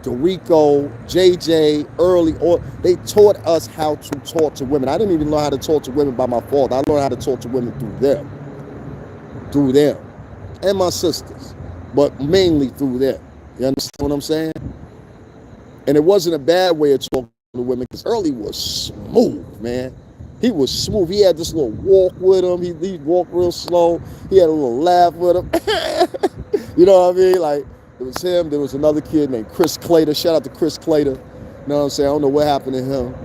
Dorico, JJ, Early, or they taught us how to talk to women. I didn't even know how to talk to women by my fault. I learned how to talk to women through them, and my sisters, but mainly through them. You understand what I'm saying? And it wasn't a bad way of talking to women, because Early was smooth, man. He was smooth. He had this little walk with him. He walked real slow. He had a little laugh with him. You know what I mean? Like, it was him. There was another kid named Chris Clater. Shout out to Chris Clater. You know what I'm saying? I don't know what happened to him.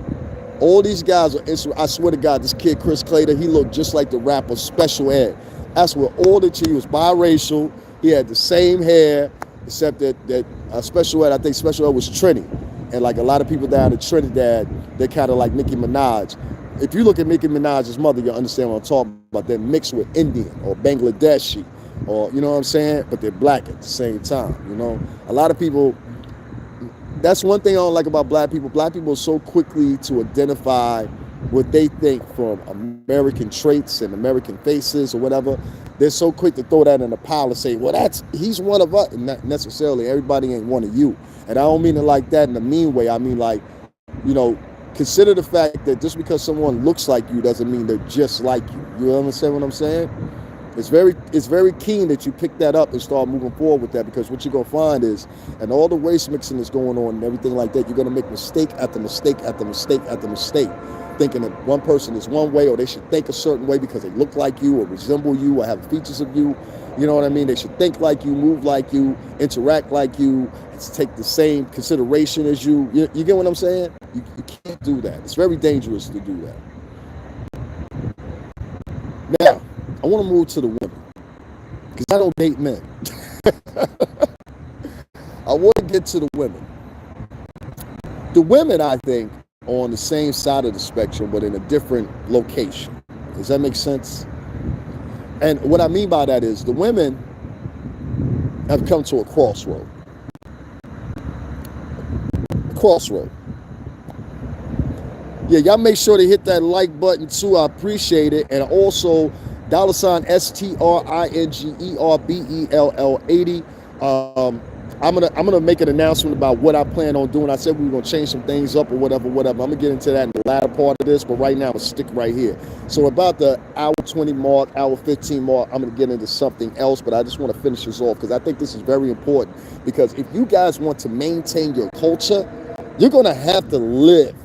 All these guys are, I swear to God, this kid, Chris Clater, he looked just like the rapper Special Ed. That's what all the he was biracial. He had the same hair, except that Special Ed, I think Special Ed was Trini. And like a lot of people down in Trinidad, they're kind of like Nicki Minaj. If you look at Nicki Minaj's mother, you'll understand what I'm talking about. They're mixed with Indian or Bangladeshi, or, you know what I'm saying? But they're black at the same time, you know? A lot of people, that's one thing I don't like about black people. Black people are so quickly to identify what they think from American traits and American faces or whatever. They're so quick to throw that in a pile and say, well, he's one of us. And not necessarily, everybody ain't one of you. And I don't mean it like that in a mean way. I mean, like, you know, consider the fact that just because someone looks like you doesn't mean they're just like you. You understand what I'm saying? It's very keen that you pick that up and start moving forward with that, because what you're going to find is, and all the race mixing is going on and everything like that, you're going to make mistake after mistake after mistake after mistake, thinking that one person is one way, or they should think a certain way because they look like you or resemble you or have features of you. You know what I mean? They should think like you, move like you, interact like you, take the same consideration as you. You get what I'm saying? You can't do that. It's very dangerous to do that. Now, I want to move to the women, because I don't date men. I want to get to the women. The women, I think, are on the same side of the spectrum, but in a different location. Does that make sense? And what I mean by that is the women have come to a crossroad. Yeah, y'all make sure to hit that like button too. I appreciate it. And also, $STRINGERBELL80. I'm gonna make an announcement about what I plan on doing. I said we were gonna change some things up or whatever. I'm gonna get into that in the latter part of this, but right now I'm gonna stick right here. So about the hour 20 mark, hour 15 mark, I'm gonna get into something else, but I just want to finish this off because I think this is very important. Because if you guys want to maintain your culture, you're gonna have to live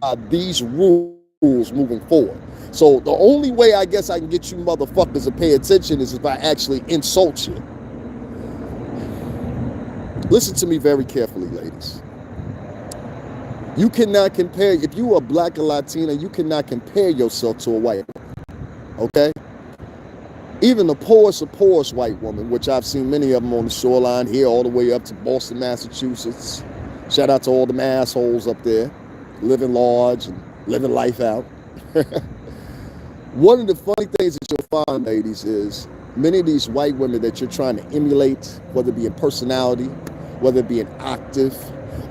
by these rules moving forward. So the only way I guess I can get you motherfuckers to pay attention is if I actually insult you. Listen to me very carefully, ladies. You cannot compare, if you are black or Latina, you cannot compare yourself to a white woman, okay? Even the poorest of poorest white woman, which I've seen many of them on the shoreline here all the way up to Boston, Massachusetts. Shout out to all them assholes up there, living large and living life out. One of the funny things that you'll find, ladies, is many of these white women that you're trying to emulate, whether it be in personality, whether it be in octave,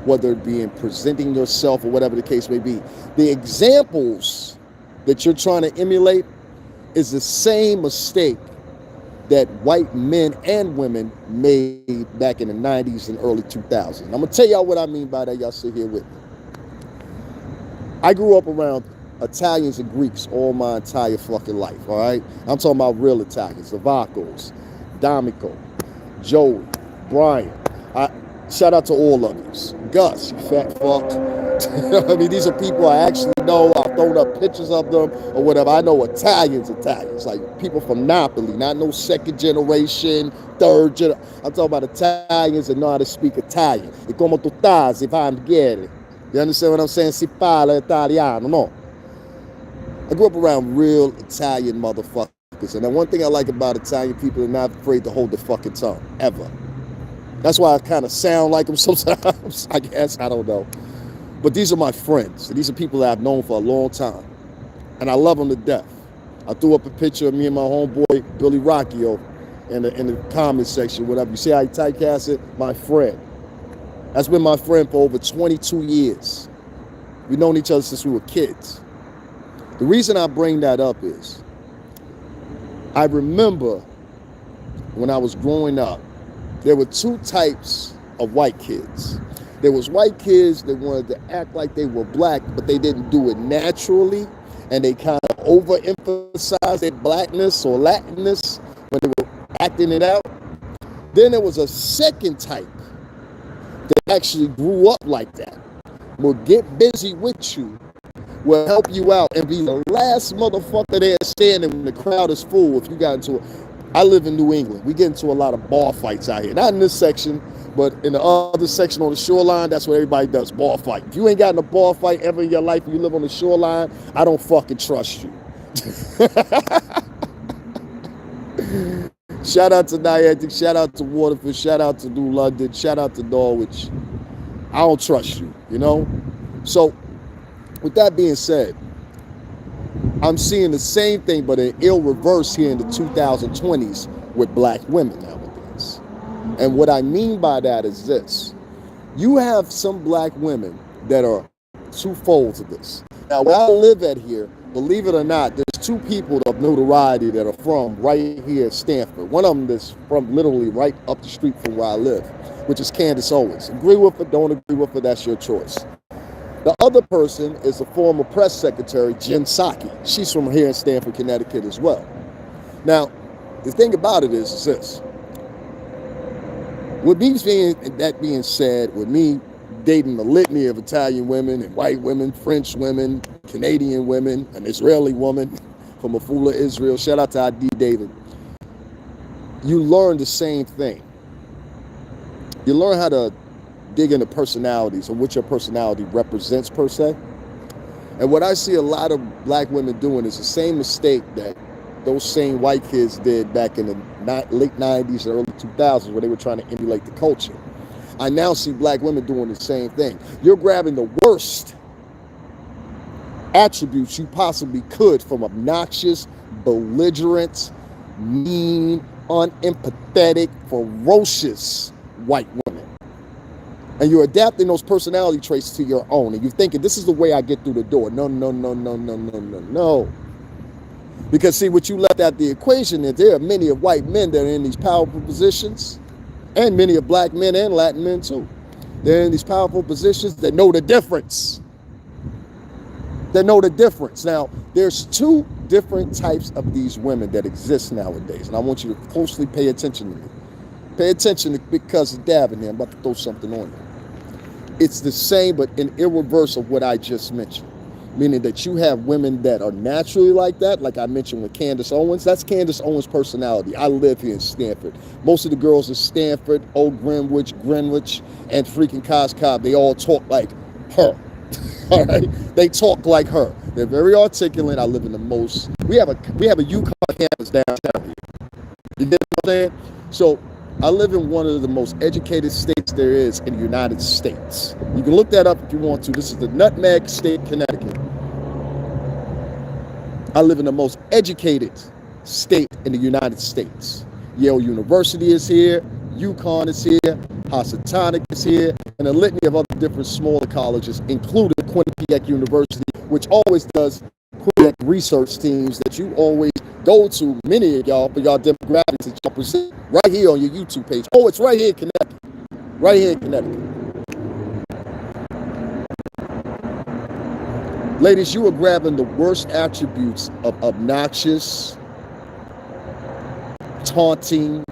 whether it be in presenting yourself or whatever the case may be, the examples that you're trying to emulate is the same mistake that white men and women made back in the 90s and early 2000s. I'm going to tell y'all what I mean by that. Y'all sit here with me. I grew up around Italians and Greeks all my entire fucking life, all right? I'm talking about real Italians, the Vaccos, D'Amico, Joey, Brian. Shout out to all of you. Gus, you fat fuck. I mean, these are people I actually know. I've thrown up pictures of them or whatever. I know Italians, like people from Napoli, not no second generation, third generation. I'm talking about Italians that know how to speak Italian. E come tu stai, si fa andiere. You understand what I'm saying? Si parla italiano, no. I grew up around real Italian motherfuckers. And the one thing I like about Italian people, they're not afraid to hold their fucking tongue, ever. That's why I kind of sound like them sometimes, I guess, I don't know. But these are my friends. These are people that I've known for a long time. and I love him to death. I threw up a picture of me and my homeboy Billy Rocchio in the comment section, whatever. You see how he typecast it? My friend. That's been my friend for over 22 years. We've known each other since we were kids. The reason I bring that up is I remember when I was growing up, there were two types of white kids. There was white kids that wanted to act like they were black, but they didn't do it naturally, and they kind of overemphasized their blackness or Latinness when they were acting it out. Then there was a second type that actually grew up like that, will get busy with you, will help you out, and be the last motherfucker there standing when the crowd is full. If you got into it, I live in New England. We get into a lot of bar fights out here. Not in this section, but in the other section on the shoreline, that's what everybody does, bar fight. If you ain't got in a bar fight ever in your life and you live on the shoreline, I don't fucking trust you. Shout out to Niantic, shout out to Waterford, shout out to New London, shout out to Norwich. I don't trust you, you know? So, with that being said, I'm seeing the same thing, but in ill reverse here in the 2020s with black women nowadays. And what I mean by that is this. You have some black women that are twofold to this. Now, where I live at here, believe it or not, there's two people of notoriety that are from right here at Stanford. One of them is from literally right up the street from where I live, which is Candace Owens. Agree with it, don't agree with it, that's your choice. The other person is the former press secretary, Jen Psaki. She's from here in Stanford, Connecticut as well. Now, the thing about it is this. With me being said, with me dating a litany of Italian women and white women, French women, Canadian women, an Israeli woman from Afula, Israel, shout out to ID David, you learn the same thing. You learn how to dig into personalities and what your personality represents per se. And what I see a lot of black women doing is the same mistake that those same white kids did back in the late 90s and early 2000s where they were trying to emulate the culture. I now see black women doing the same thing. You're grabbing the worst attributes you possibly could from obnoxious, belligerent, mean, unempathetic, ferocious white women. And you're adapting those personality traits to your own. And you're thinking, this is the way I get through the door. No, no, no, no, no, no, no, no. Because see, what you left out the equation is there are many of white men that are in these powerful positions, and many of black men and Latin men too. They're in these powerful positions that know the difference. They know the difference. Now, there's two different types of these women that exist nowadays. And I want you to closely pay attention to me. Pay attention to Big Cousin Dab in there. I'm about to throw something on you. It's the same, but in irreverse of what I just mentioned. Meaning that you have women that are naturally like that, like I mentioned with Candace Owens. That's Candace Owens' personality. I live here in Stanford. Most of the girls in Stanford, Old Greenwich, and freaking Coscob, they all talk like her. All right? They talk like her. They're very articulate. I live in the most, we have a UConn campus downtown here. You get what I'm saying? So I live in one of the most educated states there is in the United States. You can look that up if you want to. This is the Nutmeg State, Connecticut. I live in the most educated state in the United States. Yale University is here, UConn is here, Housatonic is here, and a litany of other different smaller colleges, including Quinnipiac University, which always does Quinnipiac research teams that you always go to, many of y'all, for y'all demographics that y'all present right here on your YouTube page. Oh, it's right here in Connecticut. Right here in Connecticut. Ladies, you are grabbing the worst attributes of obnoxious, taunting,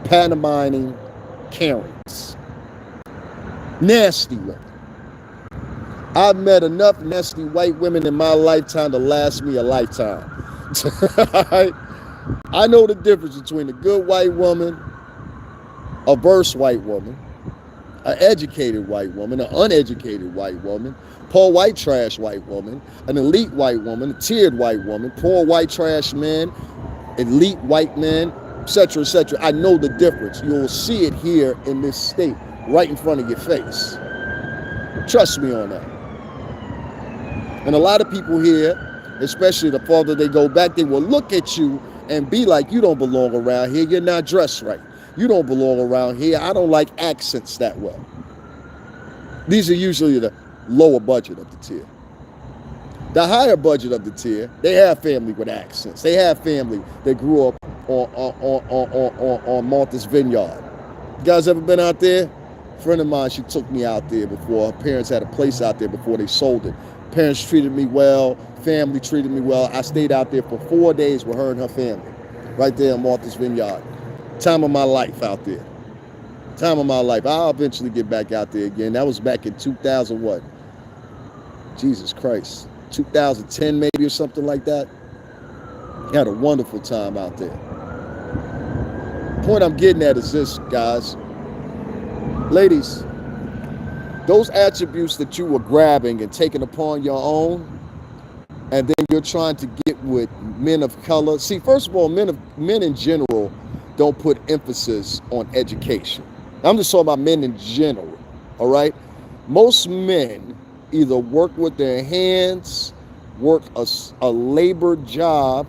pantomiming Karens. Nasty women. I've met enough nasty white women in my lifetime to last me a lifetime. I know the difference between a good white woman, a verse white woman, an educated white woman, an uneducated white woman, poor white trash white woman, an elite white woman, a tiered white woman, poor white trash men, elite white men, etc., etc. I know the difference. You'll see it here in this state, right in front of your face. Trust me on that. And a lot of people here Especially the farther they go back, they will look at you and be like, you don't belong around here. You're not dressed right. You don't belong around here. I don't like accents that well. These are usually the lower budget of the tier. The higher budget of the tier, they have family with accents. They have family that grew up on Martha's Vineyard. You guys ever been out there? A friend of mine, she took me out there before. Her parents had a place out there before they sold it. Parents treated me well. Family treated me well. I stayed out there for 4 days with her and her family, right there in Martha's Vineyard. Time of my life out there. Time of my life. I'll eventually get back out there again. That was back in 2000 what? Jesus Christ. 2010 maybe or something like that. Had a wonderful time out there. Point I'm getting at is this, guys. Ladies, those attributes that you were grabbing and taking upon your own, and then you're trying to get with men of color. See, first of all, men in general don't put emphasis on education. I'm just talking about men in general, all right? Most men either work with their hands, work a labor job,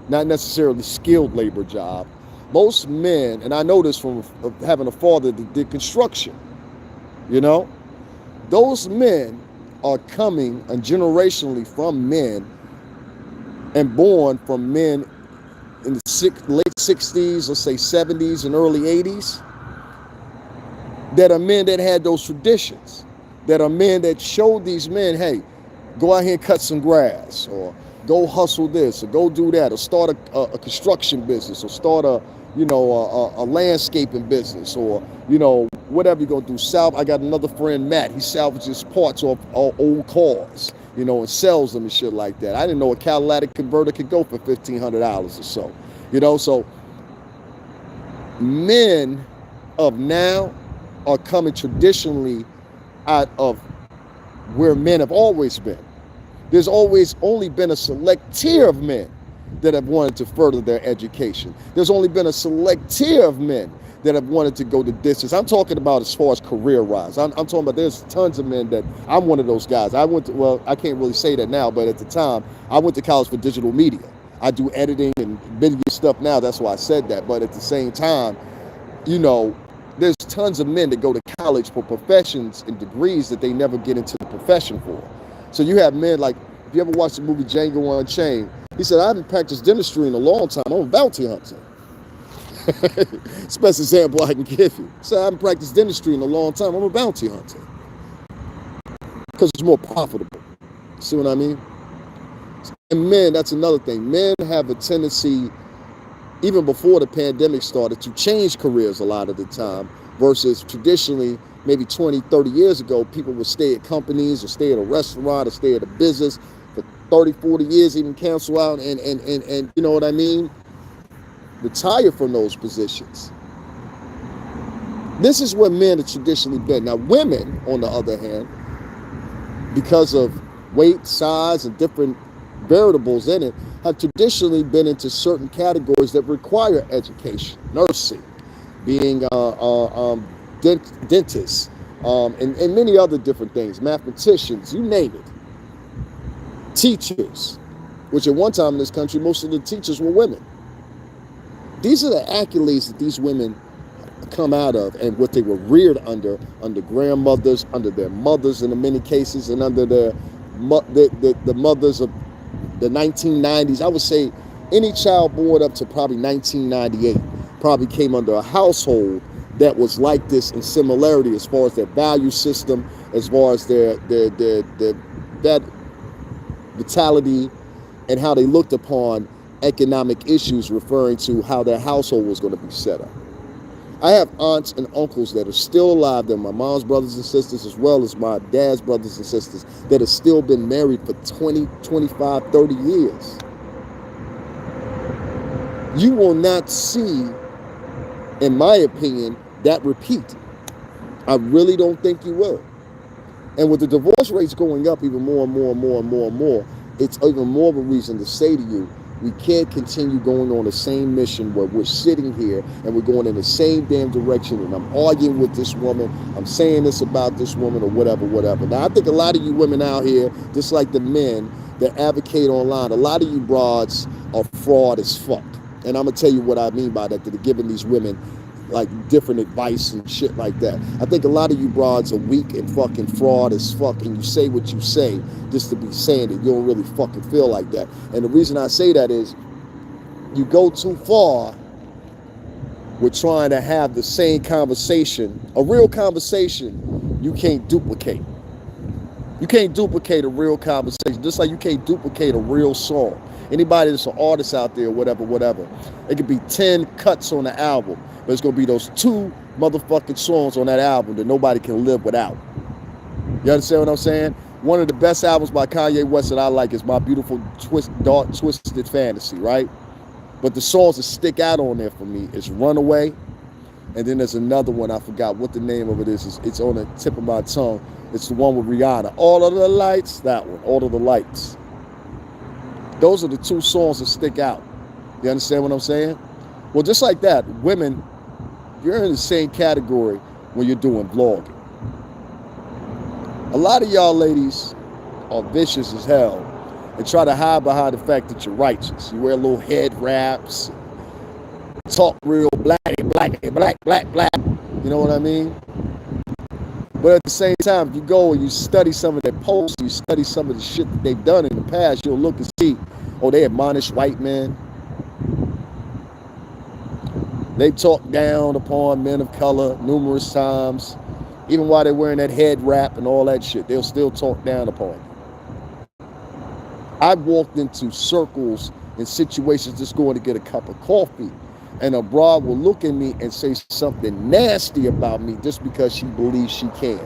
not necessarily skilled labor job. Most men, and I know this from having a father that did construction, you know, those men are coming and generationally from men and born from men in the late 60s, let's say 70s and early 80s, that are men that had those traditions, that are men that showed these men, hey, go out here and cut some grass, or go hustle this, or go do that, or start a construction business, or start a landscaping business, or, whatever you're going to do. I got another friend, Matt, he salvages parts off old cars, and sells them and shit like that. I didn't know a catalytic converter could go for $1,500 or so, so men of now are coming traditionally out of where men have always been. There's always only been a select tier of men that have wanted to further their education. There's only been a select tier of men that have wanted to go the distance. I'm talking about as far as career-wise. I'm talking about there's tons of men that I'm one of those guys. I can't really say that now, but at the time, I went to college for digital media. I do editing and video stuff now. That's why I said that. But at the same time, there's tons of men that go to college for professions and degrees that they never get into the profession for. So you have men like, if you ever watched the movie Django Unchained, he said, I haven't practiced dentistry in a long time. I'm a bounty hunter. It's the best example I can give you. So I haven't practiced dentistry in a long time. I'm a bounty hunter. Because it's more profitable. See what I mean? And men, that's another thing. Men have a tendency, even before the pandemic started, to change careers a lot of the time, versus traditionally, maybe 20, 30 years ago, people would stay at companies or stay at a restaurant or stay at a business for 30, 40 years, even cancel out and you know what I mean? Retire from those positions. This is where men have traditionally been. Now, women, on the other hand, because of weight, size, and different variables in it, have traditionally been into certain categories that require education, nursing, being dentists, and many other different things, mathematicians, you name it. Teachers, which at one time in this country, most of the teachers were women. These are the accolades that these women come out of, and what they were reared under grandmothers, under their mothers in many cases, and under the mothers of the 1990s. I would say any child born up to probably 1998 probably came under a household that was like this in similarity as far as their value system, as far as their that vitality, and how they looked upon economic issues, referring to how their household was going to be set up. I have aunts and uncles that are still alive. They're my mom's brothers and sisters, as well as my dad's brothers and sisters, that have still been married for 20, 25, 30 years. You will not see, in my opinion, that repeat. I really don't think you will. And with the divorce rates going up even more and more and more and more and more, it's even more of a reason to say to you, we can't continue going on the same mission where we're sitting here and we're going in the same damn direction, and I'm arguing with this woman, I'm saying this about this woman, or whatever. Now, I think a lot of you women out here, just like the men, that advocate online, a lot of you broads are fraud as fuck. And I'm going to tell you what I mean by that, that are giving these women like different advice and shit like that. I think a lot of you broads are weak and fucking fraud as fuck, and you say what you say just to be saying it. You don't really fucking feel like that. And the reason I say that is you go too far with trying to have the same conversation, a real conversation you can't duplicate. You can't duplicate a real conversation, just like you can't duplicate a real song. Anybody that's an artist out there, whatever. It could be 10 cuts on the album, but it's going to be those 2 motherfucking songs on that album that nobody can live without. You understand what I'm saying? One of the best albums by Kanye West that I like is My Beautiful Dark Twisted Fantasy, right? But the songs that stick out on there for me is Runaway, and then there's another one, I forgot what the name of it is. It's on the tip of my tongue. It's the one with Rihanna. All of the Lights, that one, All of the Lights. Those are the 2 songs that stick out. You understand what I'm saying? Well, just like that, women, you're in the same category when you're doing vlogging. A lot of y'all ladies are vicious as hell and try to hide behind the fact that you're righteous. You wear little head wraps, talk real black. You know what I mean? But at the same time, if you go and you study some of their posts, you study some of the shit that they've done in the past, you'll look and see, oh, they admonish white men. They talk down upon men of color numerous times. Even while they're wearing that head wrap and all that shit, they'll still talk down upon you. I've walked into circles and situations just going to get a cup of coffee, and a broad will look at me and say something nasty about me just because she believes she can.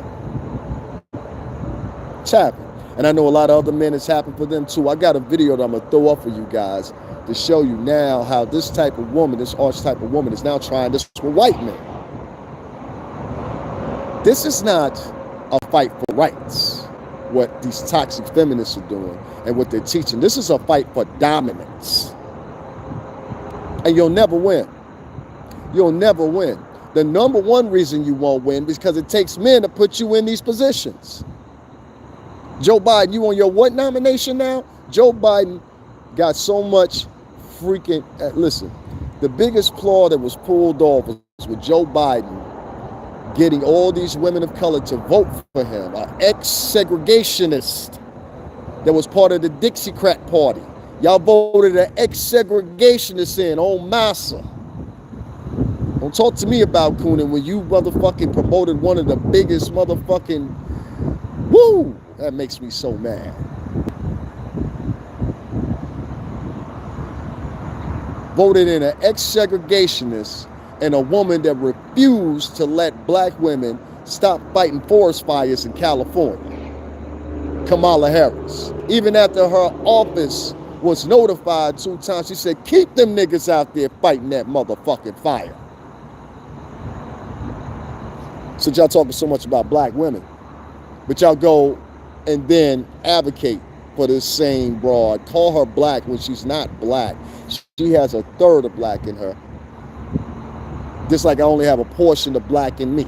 It's happened. And I know a lot of other men, it's happened for them too. I got a video that I'm going to throw up for you guys to show you now how this type of woman, this archetype of woman, is now trying this with white men. This is not a fight for rights, what these toxic feminists are doing and what they're teaching. This is a fight for dominance. And you'll never win. You'll never win. The number one reason you won't win is because it takes men to put you in these positions. Joe Biden, you on your what nomination now? Joe Biden got so much freaking... listen, the biggest flaw that was pulled off was with Joe Biden getting all these women of color to vote for him, an ex-segregationist that was part of the Dixiecrat Party. Y'all voted an ex-segregationist in, en masse. Don't talk to me about Coonan when you motherfucking promoted one of the biggest motherfucking... Woo! That makes me so mad. Voted in an ex-segregationist and a woman that refused to let black women stop fighting forest fires in California. Kamala Harris. Even after her office was notified 2 times, she said, keep them niggas out there fighting that motherfucking fire. Since y'all talking so much about black women, but y'all go and then advocate for this same broad, call her black when she's not black. She has a third of black in her. Just like I only have a portion of black in me.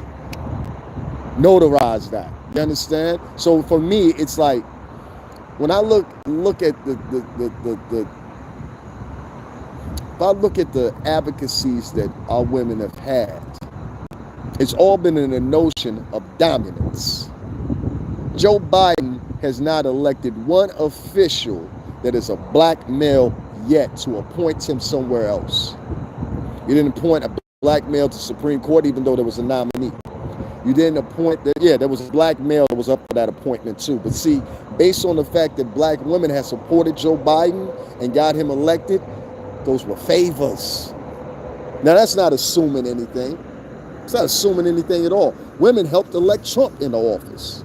Notarize that. You understand? So for me, it's like, when I look at if I look at the advocacies that our women have had, it's all been in the notion of dominance. Joe Biden has not elected one official that is a black male yet to appoint him somewhere else. You didn't appoint a black male to Supreme Court, even though there was a nominee. You didn't appoint that. Yeah, there was a black male that was up for that appointment too. But see, based on the fact that black women have supported Joe Biden and got him elected, those were favors. Now that's not assuming anything. It's not assuming anything at all. Women helped elect Trump into office.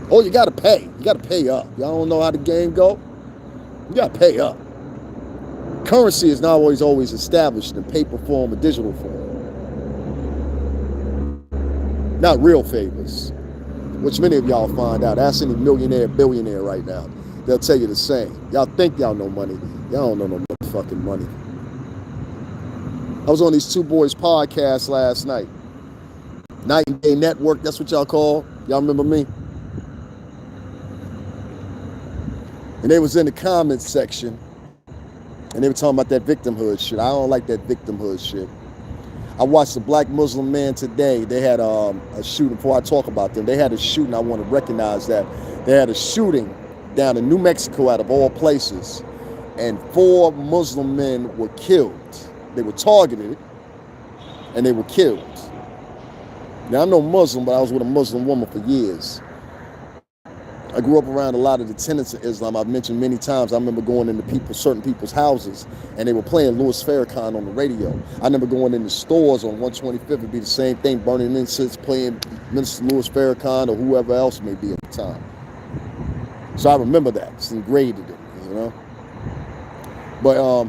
Oh, you gotta pay. You gotta pay up. Y'all don't know how the game go? You gotta pay up. Currency is not always established in paper form or digital form. Not real favors, which many of y'all find out. Ask any millionaire, billionaire right now. They'll tell you the same. Y'all think y'all know money. Y'all don't know no motherfucking money. I was on these 2 boys podcasts last night. Night and Day Network, that's what y'all call. Y'all remember me? And they was in the comments section, and they were talking about that victimhood shit. I don't like that victimhood shit. I watched a black Muslim man today. They had a shooting. Before I talk about them, they had a shooting. I want to recognize that. They had a shooting down in New Mexico, out of all places, and 4 Muslim men were killed. They were targeted, and they were killed. Now, I'm no Muslim, but I was with a Muslim woman for years. I grew up around a lot of the tenets of Islam. I've mentioned many times. I remember going into certain people's houses, and they were playing Louis Farrakhan on the radio. I remember going into stores on 125th. It'd be the same thing, burning incense, playing Minister Louis Farrakhan or whoever else may be at the time. So I remember that. It's engraved in me, you know. But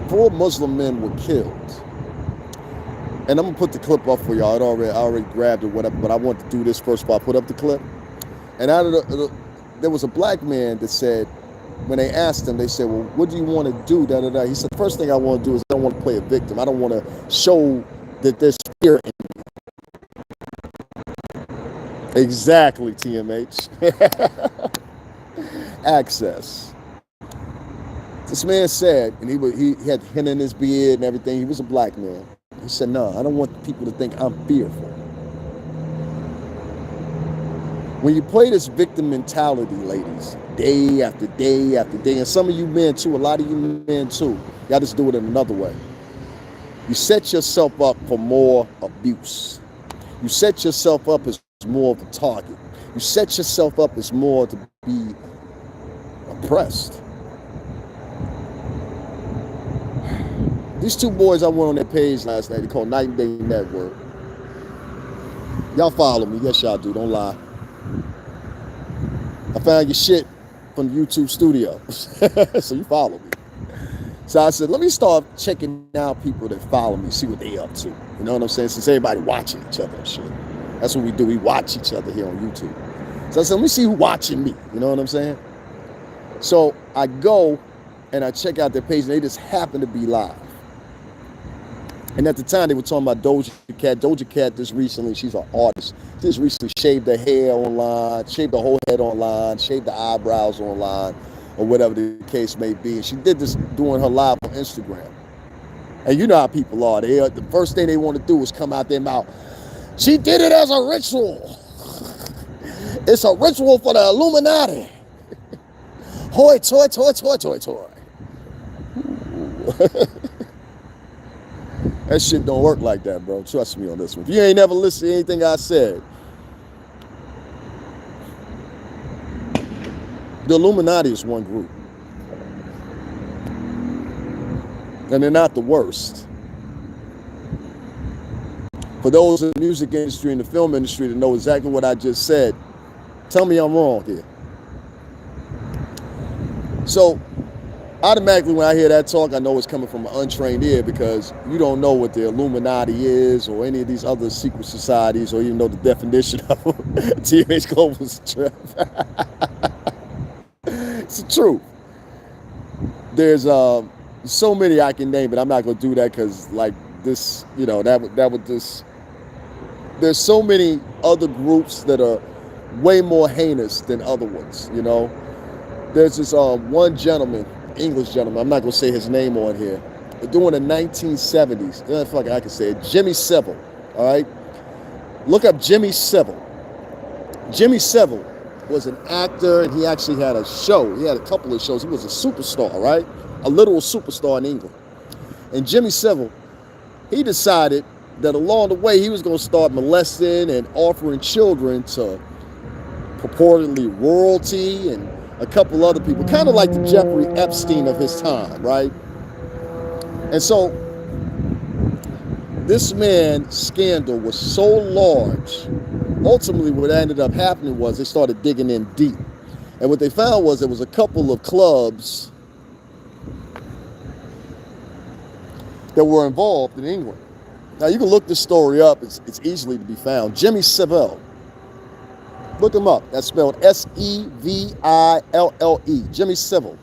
4 Muslim men were killed. And I'm gonna put the clip up for y'all. I already grabbed it, whatever. But I want to do this first before I put up the clip. And there was a black man that said, when they asked him, they said, well, what do you want to do? Da, da, da. He said, the first thing I want to do is I don't want to play a victim. I don't want to show that there's fear in me. Exactly, TMH. Access. This man said, and he had henna in his beard and everything. He was a black man. He said, no, I don't want people to think I'm fearful. When you play this victim mentality, ladies, day after day after day, and some of you men too, a lot of you men too, y'all just do it in another way. You set yourself up for more abuse. You set yourself up as more of a target. You set yourself up as more to be oppressed. These 2 boys I went on their page last night, they called Night and Day Network. Y'all follow me, yes y'all do, don't lie. I found your shit from the YouTube studio, so you follow me. So I said, let me start checking out people that follow me, see what they up to. You know what I'm saying? Since everybody watching each other and shit. That's what we do. We watch each other here on YouTube. So I said, let me see who's watching me. You know what I'm saying? So I go and I check out their page, and they just happen to be live. And at the time, they were talking about Doja Cat. Doja Cat just recently, she's an artist, just recently shaved her hair online, shaved the whole head online, shaved the eyebrows online, or whatever the case may be. And she did this doing her live on Instagram. And you know how people are. The first thing they want to do is come out their mouth. She did it as a ritual. It's a ritual for the Illuminati. Hoi, toi, toi, toi, toi, toi. That shit don't work like that, bro. Trust me on this one. If you ain't never listened to anything I said, the Illuminati is one group. And they're not the worst. For those in the music industry and the film industry that know exactly what I just said, tell me I'm wrong here. So, automatically when I hear that talk, I know it's coming from an untrained ear, because you don't know what the Illuminati is or any of these other secret societies, or even know the definition of TMH Global's trip. It's the truth. There's so many I can name, but I'm not going to do that, because like this, you know, that would just. There's so many other groups that are way more heinous than other ones, you know. There's this one gentleman, English gentleman, I'm not going to say his name on here, but during the 1970s, I can say it, Jimmy Savile, all right? Look up Jimmy Savile. Jimmy Savile was an actor, and he actually had a show. He had a couple of shows. He was a superstar, right? A literal superstar in England. And Jimmy Savile, he decided that along the way, he was going to start molesting and offering children to purportedly royalty and a couple other people, kind of like the Jeffrey Epstein of his time, right? And so this man's scandal was so large, ultimately what ended up happening was they started digging in deep. And what they found was there was a couple of clubs that were involved in England. Now you can look this story up, it's easily to be found. Jimmy Savile. Look him up. That's spelled Seville. Jimmy Savile.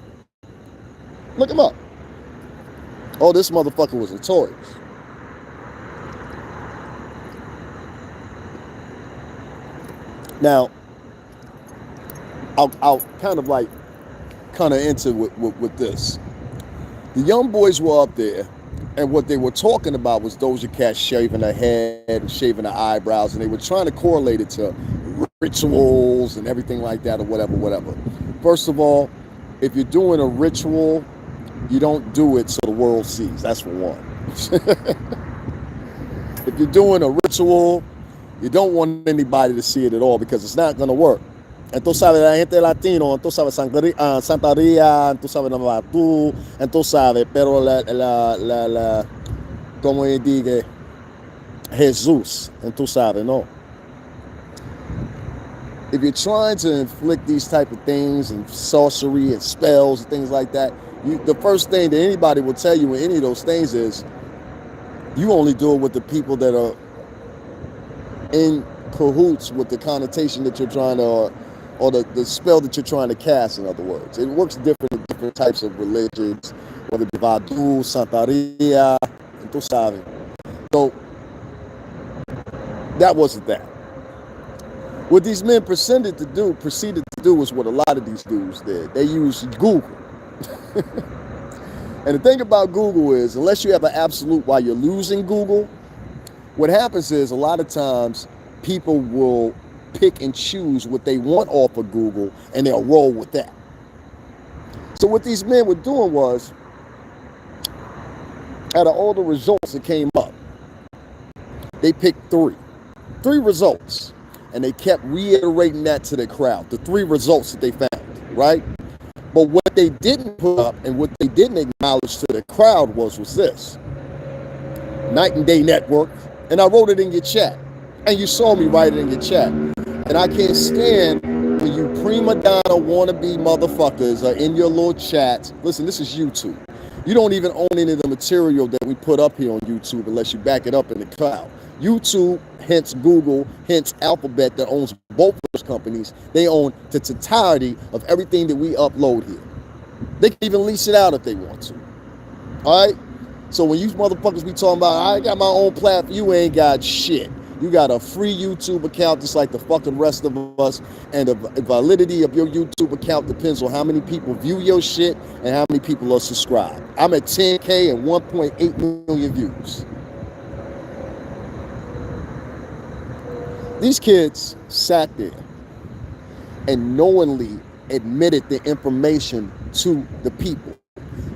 Look him up. Oh, this motherfucker was notorious. Now, I'll kind of like kind of into with this. The young boys were up there, and what they were talking about was Doja Cat shaving her head and shaving her eyebrows, and they were trying to correlate it to rituals and everything like that, or whatever. First of all, if you're doing a ritual, you don't do it so the world sees. That's for one. If you're doing a ritual, you don't want anybody to see it at all, because it's not going to work. Entonces, sabes, la gente latino, entonces, sabes, Santería, entonces, sabes, Navatú, entonces, sabes, pero como diga, Jesús, entonces, sabes, no. If you're trying to inflict these type of things and sorcery and spells and things like that, the first thing that anybody will tell you in any of those things is you only do it with the people that are in cahoots with the connotation that you're trying to, or the spell that you're trying to cast, in other words. It works different in different types of religions, whether it be Vadu, Santeria, and tú sabes. So that wasn't that. What these men proceeded to do was what a lot of these dudes did. They used Google. And the thing about Google is, unless you have an absolute while you're losing Google, what happens is a lot of times people will pick and choose what they want off of Google, and they'll roll with that. So what these men were doing was, out of all the results that came up, they picked three results, and they kept reiterating that to the crowd, the three results that they found, right? But what they didn't put up and what they didn't acknowledge to the crowd was this: Night and Day Network. And I wrote it in your chat, and you saw me write it in your chat. And I can't stand when you prima donna wannabe motherfuckers are in your little chats. Listen, this is YouTube. You don't even own any of the material that we put up here on YouTube unless you back it up in the cloud. YouTube, hence Google, hence Alphabet, that owns both of those companies, they own the totality of everything that we upload here. They can even lease it out if they want to. All right? So when you motherfuckers be talking about, I got my own platform, you ain't got shit. You got a free YouTube account just like the fucking rest of us, and the validity of your YouTube account depends on how many people view your shit and how many people are subscribed. I'm at 10K and 1.8 million views. These kids sat there and knowingly admitted the information to the people.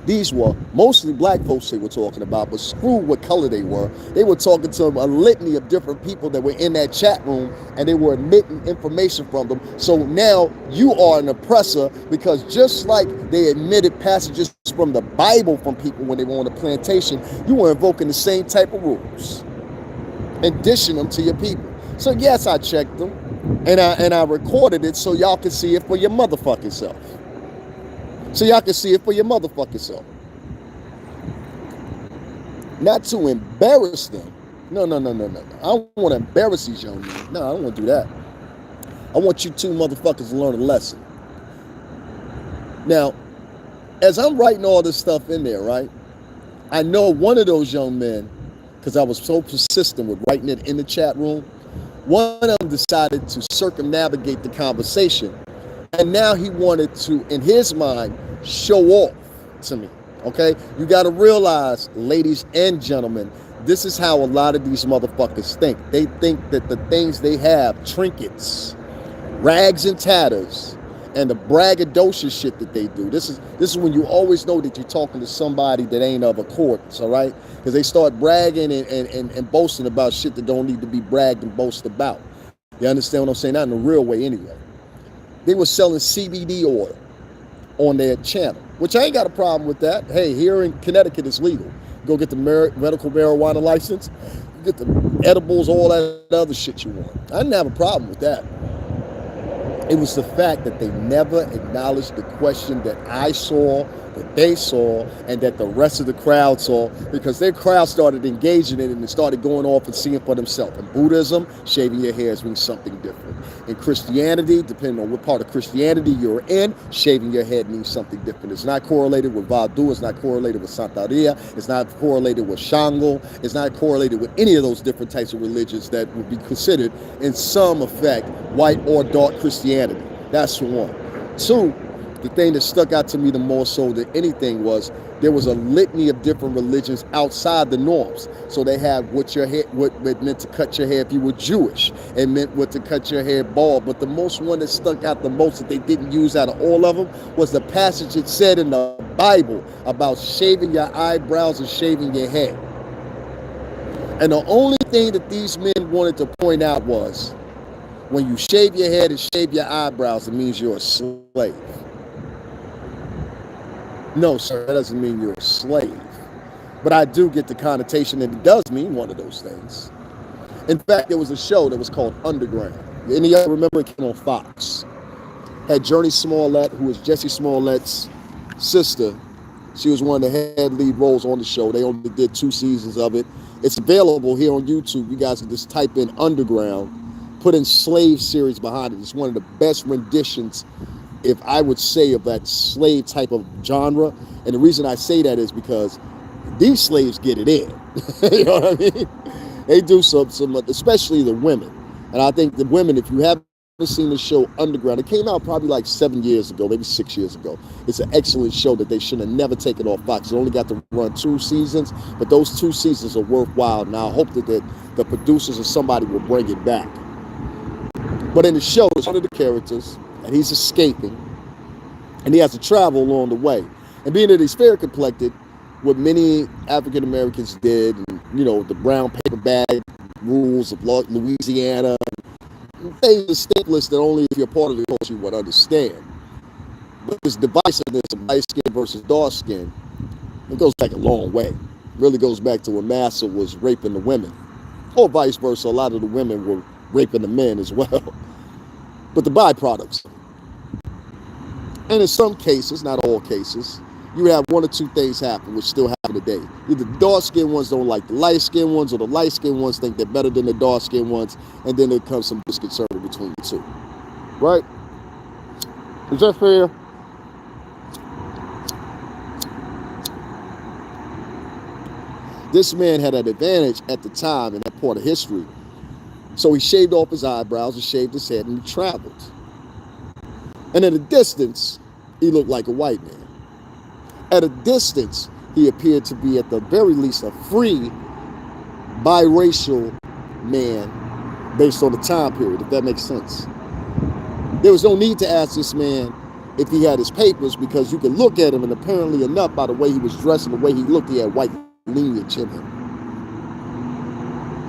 These were mostly black folks they were talking about, but screw what color they were. They were talking to a litany of different people that were in that chat room, and they were admitting information from them. So now you are an oppressor, because just like they admitted passages from the Bible from people when they were on the plantation, you were invoking the same type of rules and dishing them to your people. So yes, I checked them, and I recorded it so y'all can see it for your motherfucking self. So y'all can see it for your motherfucking self. Not to embarrass them. No. I don't want to embarrass these young men. No, I don't want to do that. I want you two motherfuckers to learn a lesson. Now, as I'm writing all this stuff in there, right, I know one of those young men, because I was so persistent with writing it in the chat room, one of them decided to circumnavigate the conversation. And now he wanted to, in his mind, show off to me, okay? You got to realize, ladies and gentlemen, this is how a lot of these motherfuckers think. They think that the things they have, trinkets, rags and tatters, and the braggadocious shit that they do. This is when you always know that you're talking to somebody that ain't of accordance, all right? Because they start bragging and boasting about shit that don't need to be bragged and boasted about. You understand what I'm saying? Not in a real way anyway. They were selling CBD oil on their channel, which I ain't got a problem with that. Hey, here in Connecticut, it's legal. Go get the medical marijuana license, get the edibles, all that other shit you want. I didn't have a problem with that. It was the fact that they never acknowledged the question that I saw, that they saw, and that the rest of the crowd saw, because their crowd started engaging in it and started going off and seeing for themselves. In Buddhism, shaving your hair means something different. In Christianity, depending on what part of Christianity you're in, shaving your head means something different. It's not correlated with Vadu, it's not correlated with Santeria, it's not correlated with Shango, it's not correlated with any of those different types of religions that would be considered, in some effect, white or dark Christianity. That's one. Two, the thing that stuck out to me the more so than anything was there was a litany of different religions outside the norms. So they had what it meant to cut your hair if you were Jewish. It meant what to cut your hair bald. But the most one that stuck out the most that they didn't use out of all of them was the passage it said in the Bible about shaving your eyebrows and shaving your head. And the only thing that these men wanted to point out was when you shave your head and shave your eyebrows, it means you're a slave. No, sir, that doesn't mean you're a slave. But I do get the connotation that it does mean one of those things. In fact, there was a show that was called Underground. Any other remember it came on Fox? Had Journey Smollett, who was Jesse Smollett's sister. She was one of the head lead roles on the show. They only did 2 seasons of it. It's available here on YouTube. You guys can just type in Underground, put in slave series behind it. It's one of the best renditions, if I would say, of that slave type of genre. And the reason I say that is because these slaves get it in. You know what I mean? They do some, especially the women. And I think the women, if you haven't seen the show Underground, it came out probably like 7 years ago, maybe 6 years ago. It's an excellent show that they should have never taken off Fox. It only got to run 2 seasons, but those 2 seasons are worthwhile. Now I hope that the producers or somebody will bring it back. But in the show, it's one of the characters, and he's escaping, and he has to travel along the way. And being that he's fair complected, what many African Americans did, and, you know, the brown paper bag rules of Louisiana, things are staples that only if you're part of the culture you would understand. But this divisiveness of light skin versus dark skin, it goes back a long way. It really goes back to when Massa was raping the women. Or vice versa, a lot of the women were raping the men as well. But the byproducts. And in some cases, not all cases, you have 1 or 2 things happen, which still happen today. Either the dark-skinned ones don't like the light-skinned ones, or the light-skinned ones think they're better than the dark-skinned ones, and then there comes some disconcert between the two. Right? Is that fair? This man had an advantage at the time in that part of history. So he shaved off his eyebrows and shaved his head, and he traveled. And at a distance, he looked like a white man. At a distance, he appeared to be at the very least a free biracial man based on the time period, if that makes sense. There was no need to ask this man if he had his papers, because you could look at him, and apparently enough, by the way he was dressed and the way he looked, he had white lineage in him.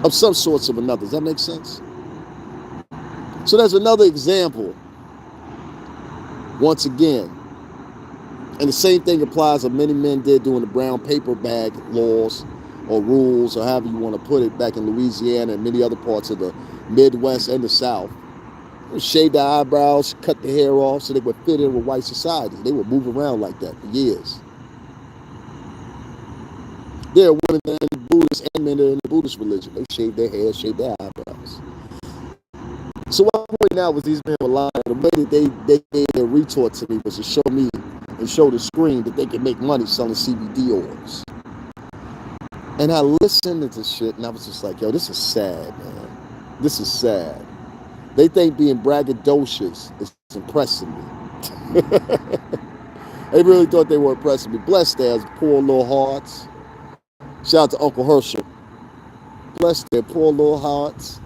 Of some sorts of another. Does that make sense? So there's another example, once again. And the same thing applies that many men did during the brown paper bag laws or rules, or however you want to put it, back in Louisiana and many other parts of the Midwest and the South. They shave their eyebrows, cut the hair off so they would fit in with white society. They would move around like that for years. There are women that are in the Buddhist and men that are in the Buddhist religion. They shave their hair, shave their eyebrows. So what I'm pointing out was these men were lying. The way that they gave their retort to me was to show me and show the screen that they can make money selling CBD oils. And I listened to this shit, and I was just like, yo, this is sad, man. This is sad. They think being braggadocious is impressing me. They really thought they were impressing me. Bless their poor little hearts. Shout out to Uncle Herschel. Bless their poor little hearts.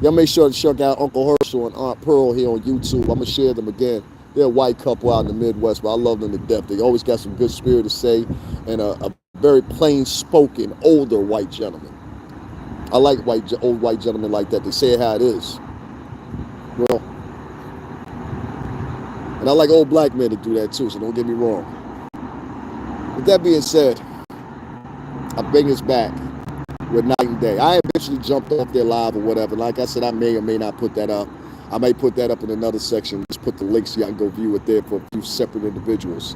Y'all make sure to check out Uncle Herschel and Aunt Pearl here on YouTube. I'm going to share them again. They're a white couple out in the Midwest, but I love them to death. They always got some good spirit to say, and a very plain-spoken, older white gentleman. I like old white gentlemen like that. They say it how it is. Well, and I like old black men to do that too, so don't get me wrong. With that being said, I bring us back with Night and Day. I eventually jumped off there live or whatever. Like I said, I may or may not put that up. I might put that up in another section. Just put the links so y'all can go view it there for a few separate individuals.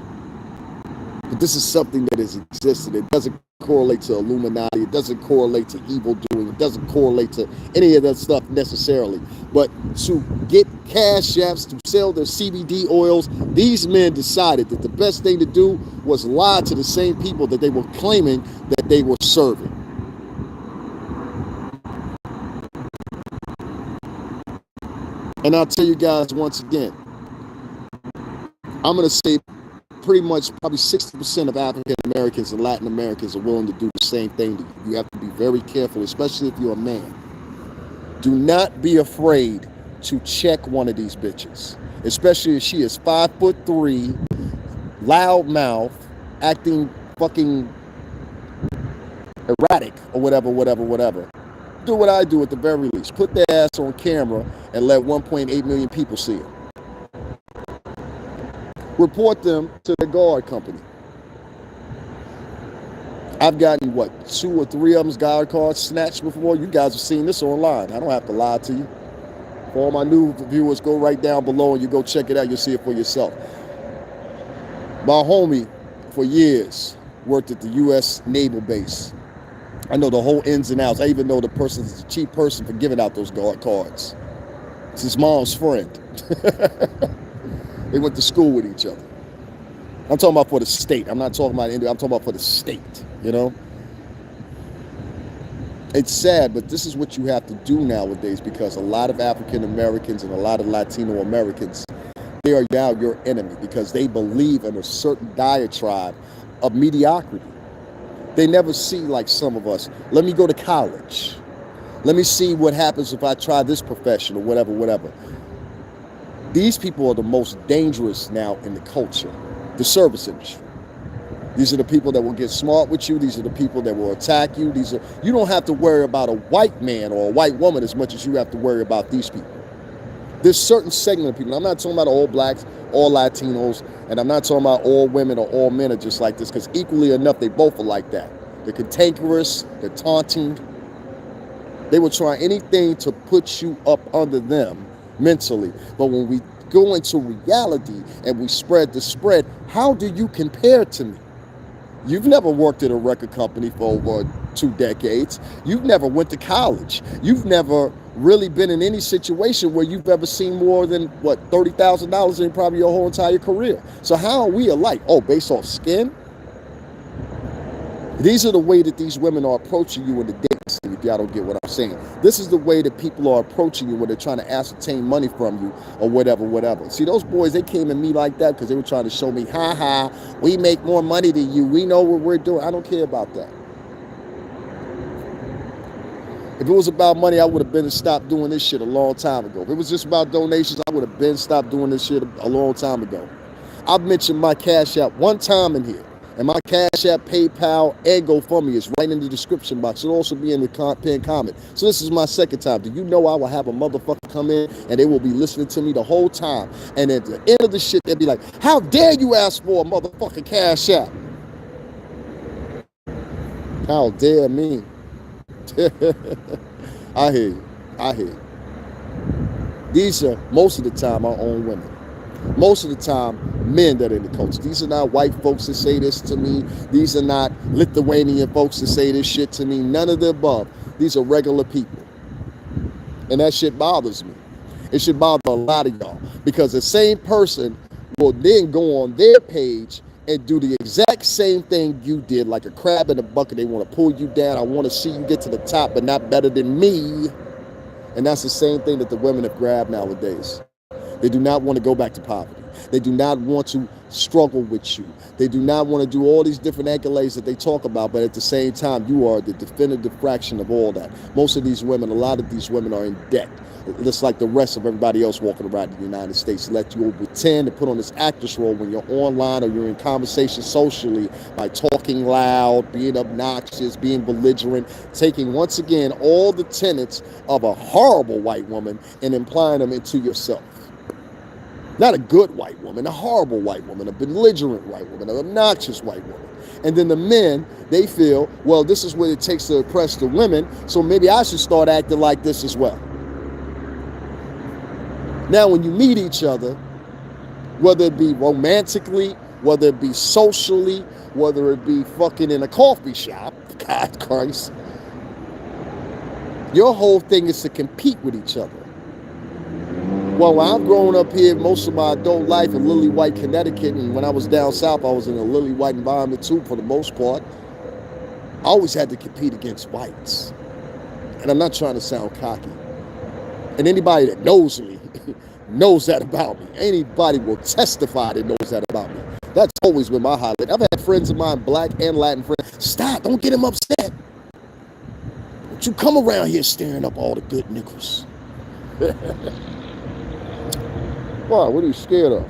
But this is something that has existed. It doesn't correlate to Illuminati. It doesn't correlate to evil doing. It doesn't correlate to any of that stuff necessarily. But to get cash apps to sell their CBD oils, these men decided that the best thing to do was lie to the same people that they were claiming that they were serving. And I'll tell you guys once again, I'm going to say pretty much probably 60% of African Americans and Latin Americans are willing to do the same thing to you. You have to be very careful, especially if you're a man. Do not be afraid to check one of these bitches, especially if she is 5'3", loud mouth, acting fucking erratic or whatever. Do what I do at the very least. Put their ass on camera and let 1.8 million people see it. Report them to the guard company. I've gotten, 2 or 3 of them's guard cards snatched before. You guys have seen this online. I don't have to lie to you. For all my new viewers, go right down below and you go check it out. You'll see it for yourself. My homie, for years, worked at the U.S. Naval Base. I know the whole ins and outs. I even know the person's the chief person for giving out those guard cards. It's his mom's friend. They went to school with each other. I'm talking about for the state. I'm not talking about India. I'm talking about for the state, you know? It's sad, but this is what you have to do nowadays, because a lot of African Americans and a lot of Latino Americans, they are now your enemy because they believe in a certain diatribe of mediocrity. They never see, like some of us, let me go to college. Let me see what happens if I try this profession or whatever. These people are the most dangerous now in the culture, the service industry. These are the people that will get smart with you. These are the people that will attack you. You don't have to worry about a white man or a white woman as much as you have to worry about these people. There's certain segment of people. I'm not talking about all blacks, all Latinos, and I'm not talking about all women or all men are just like this, because equally enough, they both are like that. They're cantankerous, they're taunting. They will try anything to put you up under them mentally. But when we go into reality and we spread the spread, how do you compare to me? You've never worked at a record company for over 2 decades. You've never went to college. You've never really been in any situation where you've ever seen more than, $30,000 in probably your whole entire career. So how are we alike? Oh, based off skin? These are the way that these women are approaching you in the dating scene, if y'all don't get what I'm saying. This is the way that people are approaching you when they're trying to ascertain money from you or whatever. See, those boys, they came at me like that because they were trying to show me, we make more money than you. We know what we're doing. I don't care about that. If it was about money, I would have been stopped doing this shit a long time ago. If it was just about donations, I would have been stopped doing this shit a long time ago. I've mentioned my Cash App one time in here. And my Cash App, PayPal, and GoFundMe is right in the description box. It'll also be in the pinned comment. So this is my second time. Do you know I will have a motherfucker come in and they will be listening to me the whole time. And at the end of the shit, they'll be like, how dare you ask for a motherfucking Cash App? How dare me? I hear you. These are, most of the time, our own women. Most of the time, men that are in the culture. These are not white folks that say this to me. These are not Lithuanian folks that say this shit to me. None of the above. These are regular people. And that shit bothers me. It should bother a lot of y'all. Because the same person will then go on their page and do the exact same thing you did, like a crab in a bucket. They want to pull you down. I want to see you get to the top, but not better than me. And that's the same thing that the women have grabbed nowadays. They do not want to go back to poverty. They do not want to struggle with you. They do not want to do all these different accolades that they talk about, but at the same time, you are the definitive fraction of all that. Most of these women, a lot of these women are in debt, just like the rest of everybody else walking around the United States. Let you pretend to put on this actress role when you're online or you're in conversation socially by talking loud, being obnoxious, being belligerent, taking, once again, all the tenets of a horrible white woman and implying them into yourself. Not a good white woman, a horrible white woman, a belligerent white woman, an obnoxious white woman. And then the men, they feel, well, this is what it takes to oppress the women, so maybe I should start acting like this as well. Now, when you meet each other, whether it be romantically, whether it be socially, whether it be fucking in a coffee shop, God Christ, your whole thing is to compete with each other. Well, I've grown up here most of my adult life in Lily White, Connecticut, and when I was down south, I was in a Lily White environment too, for the most part. I always had to compete against whites. And I'm not trying to sound cocky. And anybody that knows me knows that about me. Anybody will testify that knows that about me. That's always been my highlight. I've had friends of mine, black and Latin friends, stop, don't get him upset. Don't you come around here stirring up all the good niggas. Why? What are you scared of?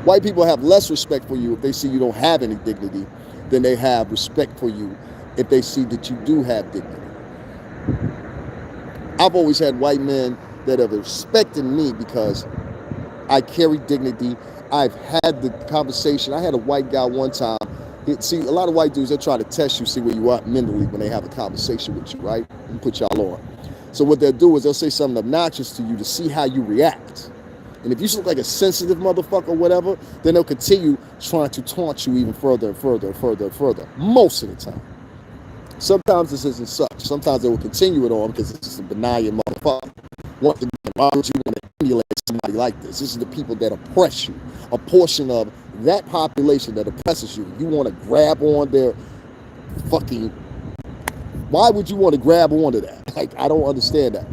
White people have less respect for you if they see you don't have any dignity than they have respect for you if they see that you do have dignity. I've always had white men that have respected me because I carry dignity. I've had the conversation. I had a white guy one time. See, a lot of white dudes, they're trying to test you, see where you are mentally when they have a conversation with you, right? And put y'all on. So what they'll do is they'll say something obnoxious to you to see how you react. And if you look like a sensitive motherfucker or whatever, then they'll continue trying to taunt you even further and further and further and further, most of the time. Sometimes this isn't such. Sometimes they will continue it on because it's just a benign motherfucker. Why would you want to emulate somebody like this? This is the people that oppress you. A portion of that population that oppresses you. You want to grab on their fucking... Why would you want to grab onto that? Like, I don't understand that.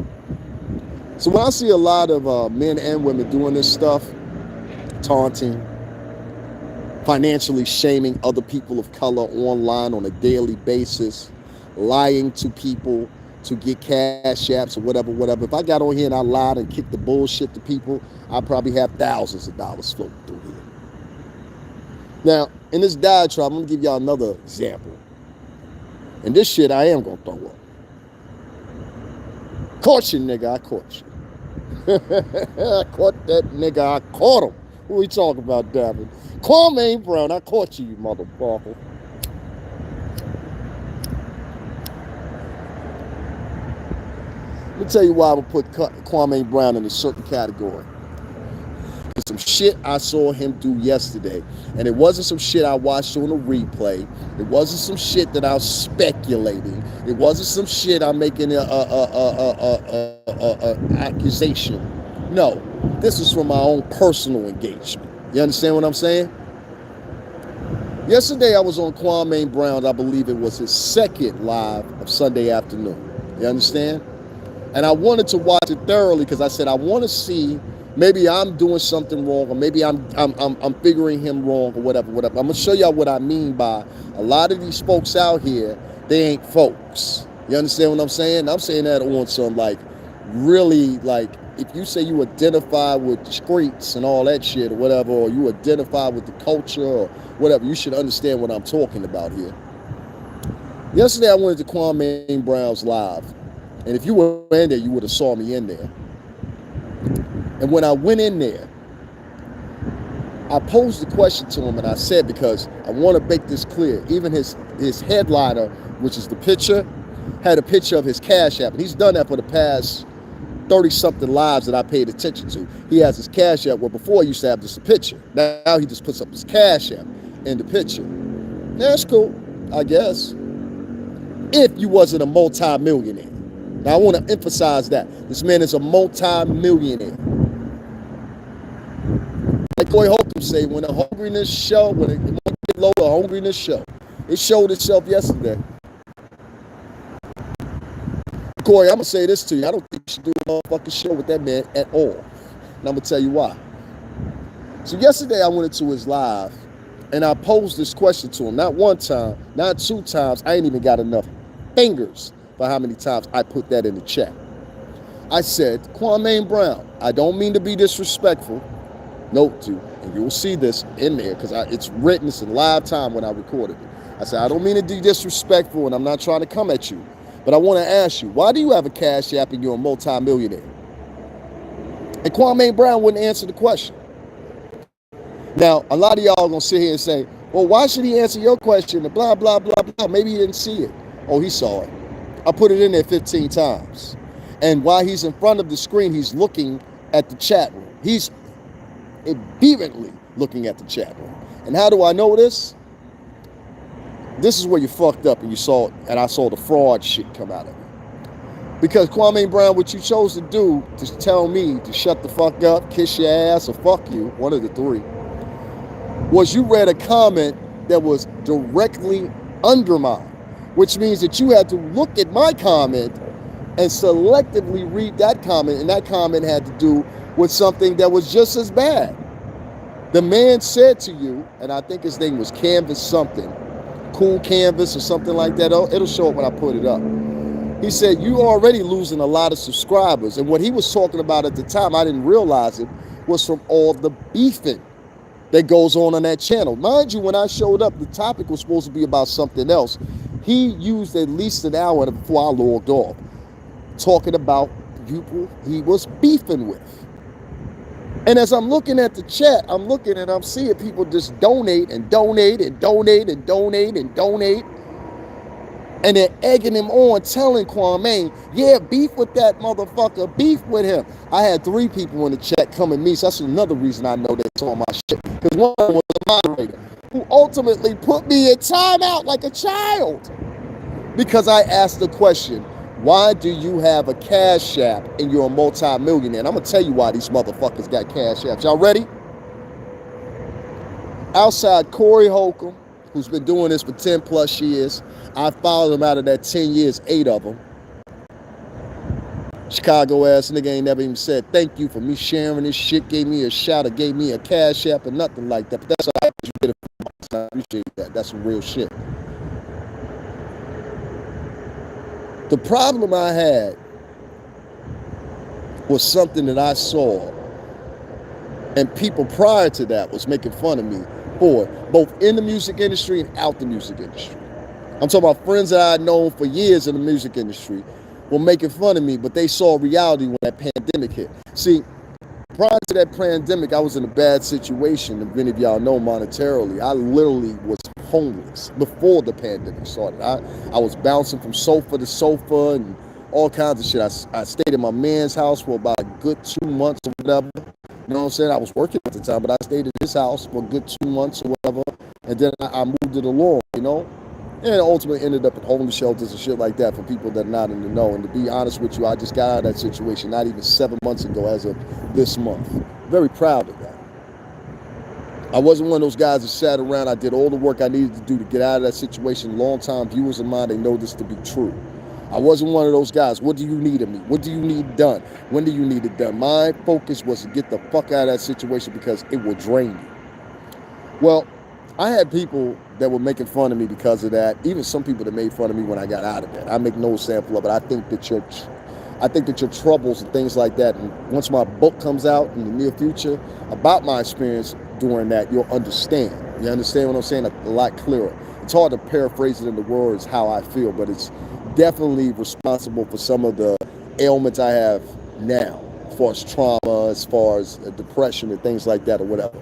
So when I see a lot of men and women doing this stuff, taunting, financially shaming other people of color online on a daily basis, lying to people to get cash apps or whatever. If I got on here and I lied and kicked the bullshit to people, I'd probably have thousands of dollars floating through here. Now, in this diatribe, I'm going to give y'all another example. And this shit I am going to throw up. Caught you, nigga, I caught you. I caught that nigga, I caught him. Who we talking about, David? Kwame Brown, I caught you, you motherfucker. Let me tell you why I would put Kwame Brown in a certain category. It's some shit I saw him do yesterday. And it wasn't some shit I watched on a replay. It wasn't some shit that I was speculating. It wasn't some shit I'm making an accusation. No, this is from my own personal engagement. You understand what I'm saying? Yesterday I was on Kwame Brown. I believe it was his second live of Sunday afternoon. You understand? And I wanted to watch it thoroughly because I said I want to see maybe I'm doing something wrong or maybe I'm figuring him wrong or whatever. I'm going to show y'all what I mean by a lot of these folks out here, they ain't folks. You understand what I'm saying? I'm saying that on some like really like if you say you identify with the streets and all that shit or whatever, or you identify with the culture or whatever, you should understand what I'm talking about here. Yesterday I went to Kwame Brown's live. And if you were in there, you would have saw me in there. And when I went in there, I posed the question to him and I said, because I want to make this clear, even his headliner, which is the picture, had a picture of his Cash App. And he's done that for the past 30-something lives that I paid attention to. He has his Cash App, where before he used to have just a picture. Now he just puts up his Cash App in the picture. That's cool, I guess. If you wasn't a multi-millionaire. Now, I want to emphasize that. This man is a multi-millionaire. Like Corey Holcomb say, when the hungriness show, when it won't get low, the hungriness show. It showed itself yesterday. Corey, I'm going to say this to you. I don't think you should do a motherfucking show with that man at all. And I'm going to tell you why. So yesterday I went into his live, and I posed this question to him. Not one time, not two times. I ain't even got enough fingers for how many times I put that in the chat. I said, Kwame Brown, I don't mean to be disrespectful. Note to, and you will see this in there because it's written, it's in live time when I recorded it. I said, I don't mean to be disrespectful and I'm not trying to come at you, but I want to ask you, why do you have a Cash App and you're a multi-millionaire? And Kwame Brown wouldn't answer the question. Now, a lot of y'all are going to sit here and say, well, why should he answer your question? And blah, blah, blah, blah. Maybe he didn't see it. Oh, he saw it. I put it in there 15 times. And while he's in front of the screen, he's looking at the chat room. He's vehemently looking at the chat room. And how do I know this? This is where you fucked up and you saw it, and I saw the fraud shit come out of it. Because Kwame Brown, what you chose to do to tell me to shut the fuck up, kiss your ass, or fuck you, one of the three, was you read a comment that was directly under mine, which means that you had to look at my comment and selectively read that comment, and that comment had to do with something that was just as bad. The man said to you, and I think his name was Canvas something, Cool Canvas or something like that. It'll show up when I put it up. He said, you already losing a lot of subscribers. And what he was talking about at the time, I didn't realize it, was from all the beefing that goes on that channel. Mind you, when I showed up, the topic was supposed to be about something else. He used at least an hour before I logged off, talking about people he was beefing with. And as I'm looking at the chat, I'm seeing people just donate and donate and donate and donate and donate. And they're egging him on, telling Kwame, yeah, beef with that motherfucker, beef with him. I had 3 people in the chat come at me, so that's another reason I know they saw my shit. Because one of them was a moderator who ultimately put me in timeout like a child. Because I asked the question, why do you have a cash app and you're a multi-millionaire? And I'm going to tell you why these motherfuckers got cash apps. Y'all ready? Outside Corey Holcomb, who's been doing this for 10 plus years. I followed him out of that 10 years, 8 of them. Chicago ass nigga ain't never even said thank you for me sharing this shit, gave me a shout or gave me a cash app or nothing like that. But that's all right. You did it for months. I appreciate that. That's some real shit. The problem I had was something that I saw, and people prior to that was making fun of me for, both in the music industry and out the music industry. I'm talking about friends that I had known for years in the music industry were making fun of me, but they saw reality when that pandemic hit. See, prior to that pandemic, I was in a bad situation, if many of y'all know, monetarily. I literally was homeless before the pandemic started. I was bouncing from sofa to sofa and all kinds of shit. I stayed in my man's house for about a good 2 months or whatever. You know what I'm saying? I was working at the time, but I stayed at his house for a good 2 months or whatever. And then I moved it along, you know? And it ultimately ended up at homeless shelters and shit like that for people that are not in the know. And to be honest with you, I just got out of that situation not even 7 months ago as of this month. Very proud of that. I wasn't one of those guys that sat around. I did all the work I needed to do to get out of that situation. Long-time viewers of mine, they know this to be true. I wasn't one of those guys. What do you need of me? What do you need done? When do you need it done? My focus was to get the fuck out of that situation because it will drain you. Well, I had people that were making fun of me because of that. Even some people that made fun of me when I got out of that. I make no sample of it. I think that your troubles and things like that, and once my book comes out in the near future about my experience during that, you'll understand. You understand what I'm saying? A lot clearer. It's hard to paraphrase it in the words how I feel, but it's definitely responsible for some of the ailments I have now, as far as trauma, as far as depression and things like that or whatever.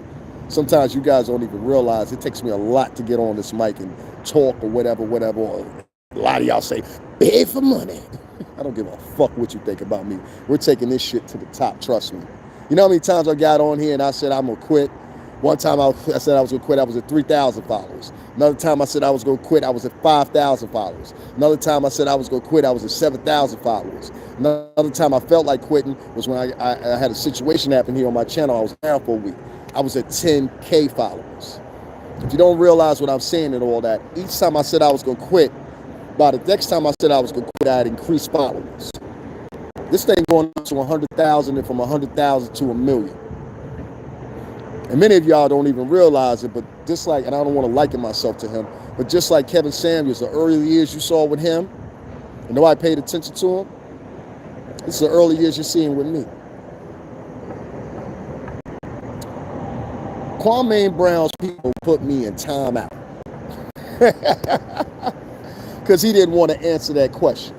Sometimes you guys don't even realize it takes me a lot to get on this mic and talk or whatever. Or a lot of y'all say, beg for money. I don't give a fuck what you think about me. We're taking this shit to the top, trust me. You know how many times I got on here and I said I'm gonna quit? One time I said I was gonna quit, I was at 3,000 followers. Another time I said I was gonna quit, I was at 5,000 followers. Another time I said I was gonna quit, I was at 7,000 followers. Another time I felt like quitting was when I had a situation happen here on my channel. I was down for a week. I was at 10K followers. If you don't realize what I'm saying and all that, each time I said I was gonna quit, by the next time I said I was gonna quit, I had increased followers. This thing going up to 100,000 and from 100,000 to 1 million. And many of y'all don't even realize it, but just like, and I don't want to liken myself to him, but just like Kevin Samuels, the early years you saw with him, and nobody paid attention to him, it's the early years you're seeing with me. Kwame Brown's people put me in timeout because he didn't want to answer that question.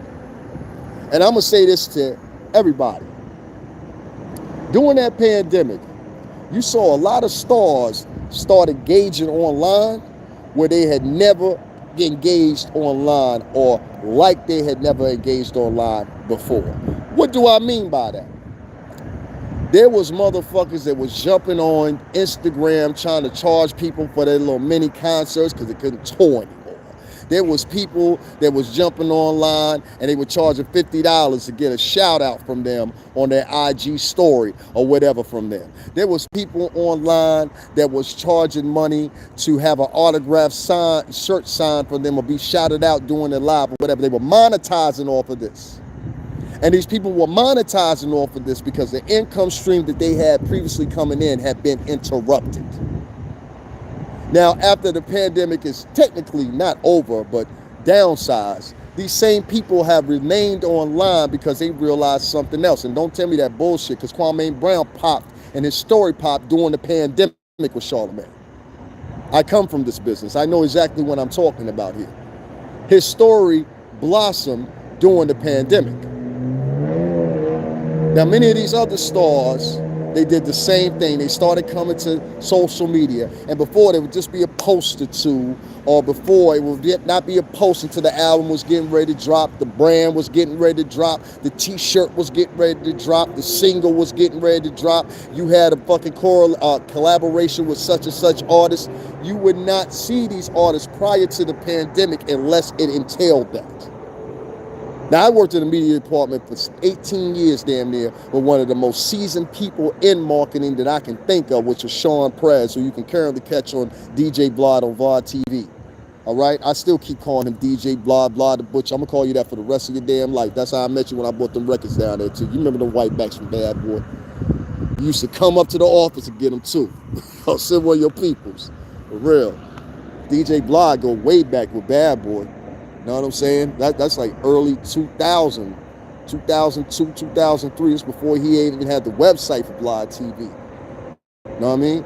And I'm going to say this to everybody. During that pandemic, you saw a lot of stars start engaging online where they had never engaged online or like they had never engaged online before. What do I mean by that? There was motherfuckers that was jumping on Instagram trying to charge people for their little mini concerts because they couldn't tour anymore. There was people that was jumping online and they were charging $50 to get a shout out from them on their IG story or whatever from them. There was people online that was charging money to have an autographed shirt signed for them or be shouted out during their live or whatever. They were monetizing off of this. And these people were monetizing off of this because the income stream that they had previously coming in had been interrupted. Now, after the pandemic is technically not over, but downsized, these same people have remained online because they realized something else. And don't tell me that bullshit, because Kwame Brown popped and his story popped during the pandemic with Charlamagne. I come from this business. I know exactly what I'm talking about here. His story blossomed during the pandemic. Now, many of these other stars, they did the same thing. They started coming to social media, and before they would just be a post or two, or before it would not be a post until the album was getting ready to drop, the brand was getting ready to drop, the t-shirt was getting ready to drop, the single was getting ready to drop, you had a fucking collaboration with such and such artists. You would not see these artists prior to the pandemic unless it entailed that. Now, I worked in the media department for 18 years, damn near, with one of the most seasoned people in marketing that I can think of, which is Sean Prez, who you can currently catch on DJ Blood on VOD TV. All right? I still keep calling him DJ Blood the Butcher. I'm going to call you that for the rest of your damn life. That's how I met you when I bought them records down there, too. You remember the white backs from Bad Boy? You used to come up to the office and get them, too. I'll send one of your peoples. For real. DJ Blood go way back with Bad Boy. You know what I'm saying? That's like early 2000, 2002, 2003. It's before he even had the website for Blood TV. You know what I mean?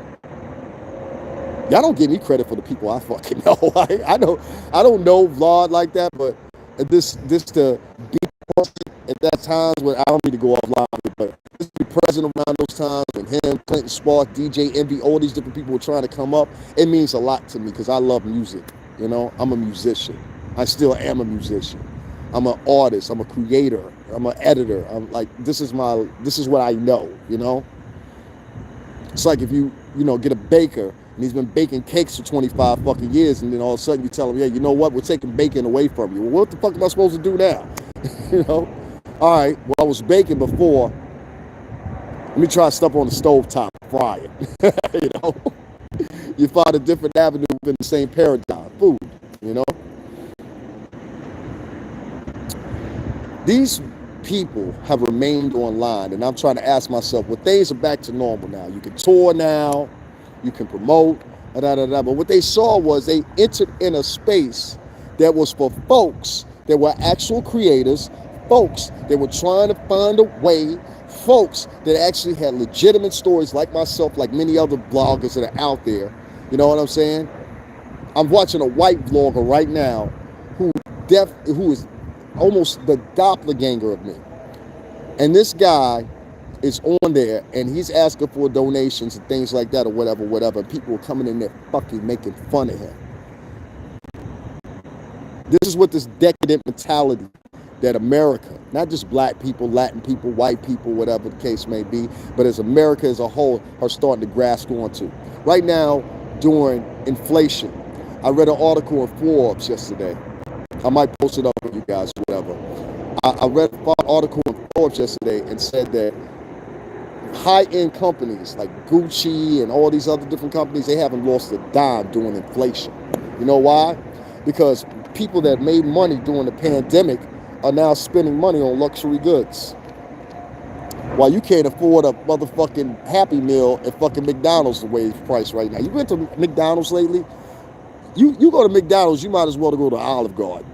Y'all don't give me credit for the people I fucking know. I don't know Vlad like that, but this to be present at that times when I don't need to go offline, but just be present around those times when him, Clinton Spark, DJ Envy, all these different people were trying to come up, it means a lot to me because I love music. You know, I'm a musician. I still am a musician. I'm an artist. I'm a creator. I'm an editor. I'm like, this is what I know, you know? It's like if you get a baker and he's been baking cakes for 25 fucking years, and then all of a sudden you tell him, yeah, you know what? We're taking baking away from you. Well, what the fuck am I supposed to do now? You know? All right, well, I was baking before. Let me try stuff on the stove top, fry it. You know? You find a different avenue within the same paradigm. Food, you know? These people have remained online, and I'm trying to ask myself, well, things are back to normal now. You can tour now, you can promote, but what they saw was they entered in a space that was for folks that were actual creators, folks that were trying to find a way, folks that actually had legitimate stories like myself, like many other bloggers that are out there. You know what I'm saying? I'm watching a white vlogger right now who is almost the doppelganger of me. And this guy is on there and he's asking for donations and things like that or whatever. And people are coming in there fucking making fun of him. This is what this decadent mentality that America, not just black people, Latin people, white people, whatever the case may be, but as America as a whole are starting to grasp onto. Right now, during inflation, I read an article in Forbes yesterday. I might post it up with you guys, whatever. I read an article in Forbes yesterday and said that high-end companies like Gucci and all these other different companies, they haven't lost a dime during inflation. You know why? Because people that made money during the pandemic are now spending money on luxury goods. While you can't afford a motherfucking Happy Meal at fucking McDonald's the way it's priced right now. You went to McDonald's lately? You go to McDonald's, you might as well go to Olive Garden.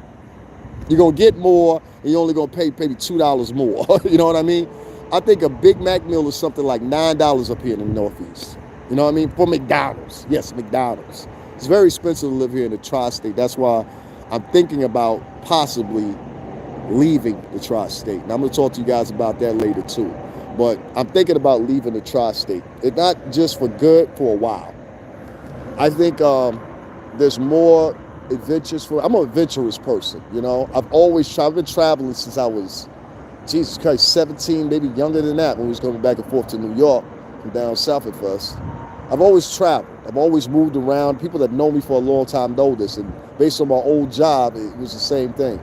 You're going to get more, and you're only going to pay maybe $2 more. You know what I mean? I think a Big Mac meal is something like $9 up here in the Northeast. You know what I mean? For McDonald's. Yes, McDonald's. It's very expensive to live here in the tri-state. That's why I'm thinking about possibly leaving the tri-state. And I'm going to talk to you guys about that later too. But I'm thinking about leaving the tri-state. It's not just for good, for a while. I think there's more adventures I'm an adventurous person, you know. I've been traveling since I was, Jesus Christ, 17, maybe younger than that, when we was coming back and forth to New York from down south at first. I've always traveled. I've always moved around. People that know me for a long time know this, and based on my old job, it was the same thing.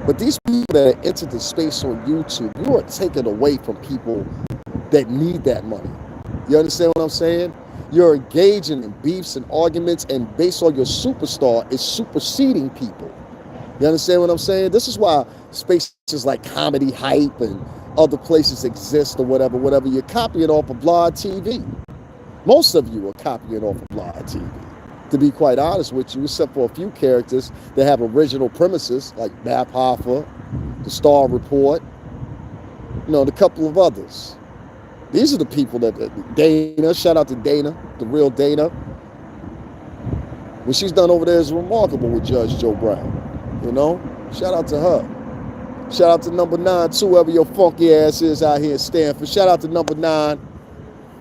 But these people that are entered the space on YouTube, you are taken away from people that need that money. You understand what I'm saying? You're engaging in beefs and arguments, and based on your superstar, is superseding people. You understand what I'm saying? This is why spaces like Comedy Hype and other places exist or whatever. You're copying off of Blog TV. Most of you are copying off of Blog TV. To be quite honest with you, except for a few characters that have original premises, like Bap Hoffa, the Star Report, and a couple of others. These are the people that Dana, shout out to Dana, the real Dana. What she's done over there is remarkable with Judge Joe Brown. Shout out to her. Shout out to number 9, too, whoever your funky ass is out here in Stanford. Shout out to number 9.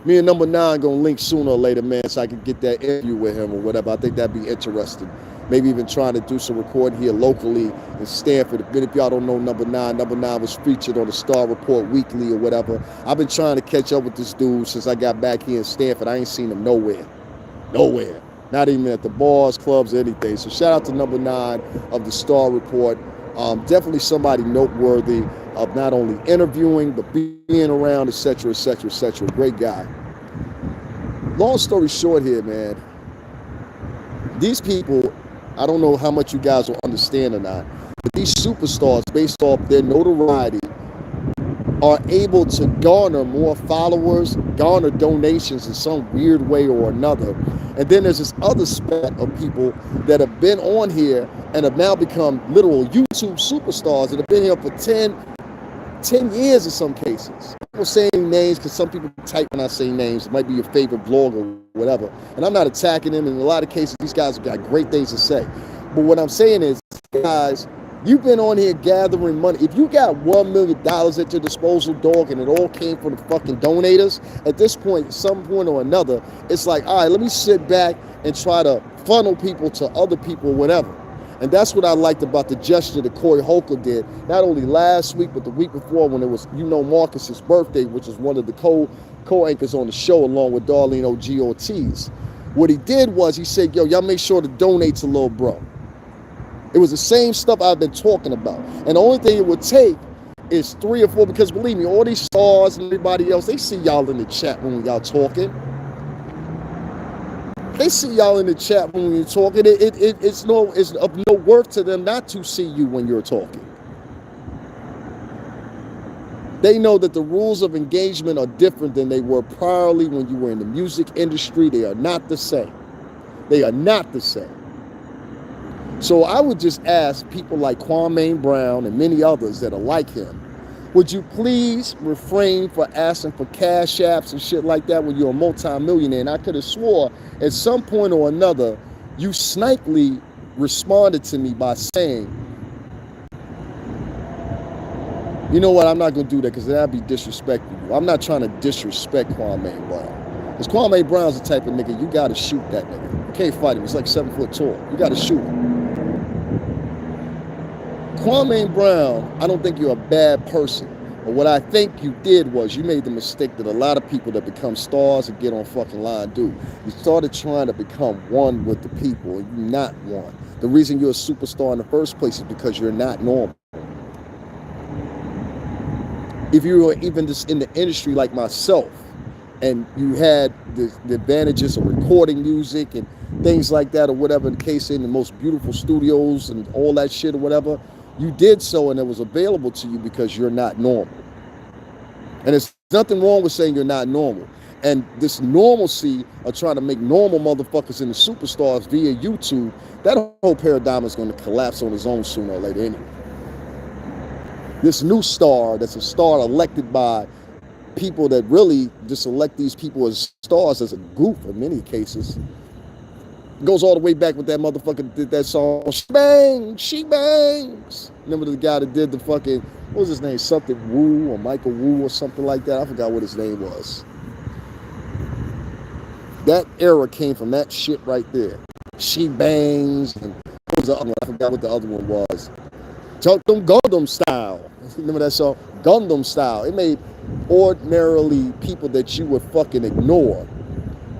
Me and number 9 gonna link sooner or later, man, so I can get that interview with him or whatever. I think that'd be interesting. Maybe even trying to do some recording here locally in Stanford. If y'all don't know number 9 was featured on the Star Report Weekly or whatever. I've been trying to catch up with this dude since I got back here in Stanford. I ain't seen him nowhere. Not even at the bars, clubs, or anything. So shout out to number 9 of the Star Report. Definitely somebody noteworthy of not only interviewing, but being around, etc., etc., etc. Great guy. Long story short here, man. These people, I don't know how much you guys will understand or not, but these superstars, based off their notoriety, are able to garner more followers, garner donations in some weird way or another. And then there's this other set of people that have been on here and have now become literal YouTube superstars that have been here for 10 years in some cases. People saying names because some people type when I say names. It might be your favorite blog or whatever. And I'm not attacking them. In a lot of cases, these guys have got great things to say. But what I'm saying is, guys, you've been on here gathering money. If you got $1 million at your disposal, dog, and it all came from the fucking donators, at this point, some point or another, it's like, all right, let me sit back and try to funnel people to other people or whatever. And that's what I liked about the gesture that Corey Holcomb did, not only last week, but the week before when it was, Marcus's birthday, which is one of the co-anchors on the show, along with Darlene O.G. Ortiz. What he did was he said, yo, y'all make sure to donate to Lil Bro. It was the same stuff I've been talking about. And the only thing it would take is 3 or 4, because believe me, all these stars and everybody else, they see y'all in the chat room when y'all talking. They see y'all in the chat room when you're talking. It's of no worth to them not to see you when you're talking. They know that the rules of engagement are different than they were priorly when you were in the music industry. They are not the same. They are not the same. So I would just ask people like Kwame Brown and many others that are like him, would you please refrain for asking for cash apps and shit like that when you're a multi-millionaire? And I could have swore at some point or another, you snidely responded to me by saying, you know what, I'm not going to do that because that'd be disrespectful. I'm not trying to disrespect Kwame Brown. Because Kwame Brown's the type of nigga, you got to shoot that nigga. You can't fight him. He's like 7 foot tall. You got to shoot him. Kwame Brown, I don't think you're a bad person. But what I think you did was you made the mistake that a lot of people that become stars and get on fucking line do. You started trying to become one with the people, and you're not one. The reason you're a superstar in the first place is because you're not normal. If you were even just in the industry like myself, and you had the advantages of recording music and things like that or whatever the case in the most beautiful studios and all that shit or whatever, you did so and it was available to you because you're not normal. And there's nothing wrong with saying you're not normal. And this normalcy of trying to make normal motherfuckers into superstars via YouTube, that whole paradigm is going to collapse on its own sooner or later anyway. This new star that's a star elected by people that really just elect these people as stars as a goof in many cases. Goes all the way back with that motherfucker that did that song, She Bangs. Remember the guy that did the fucking, what was his name? Something Wu or Michael Wu or something like that. I forgot what his name was. That era came from that shit right there. She Bangs. And what was the other one? I forgot what the other one was. Talk them Gundam Style. Remember that song? Gundam Style. It made ordinarily people that you would fucking ignore.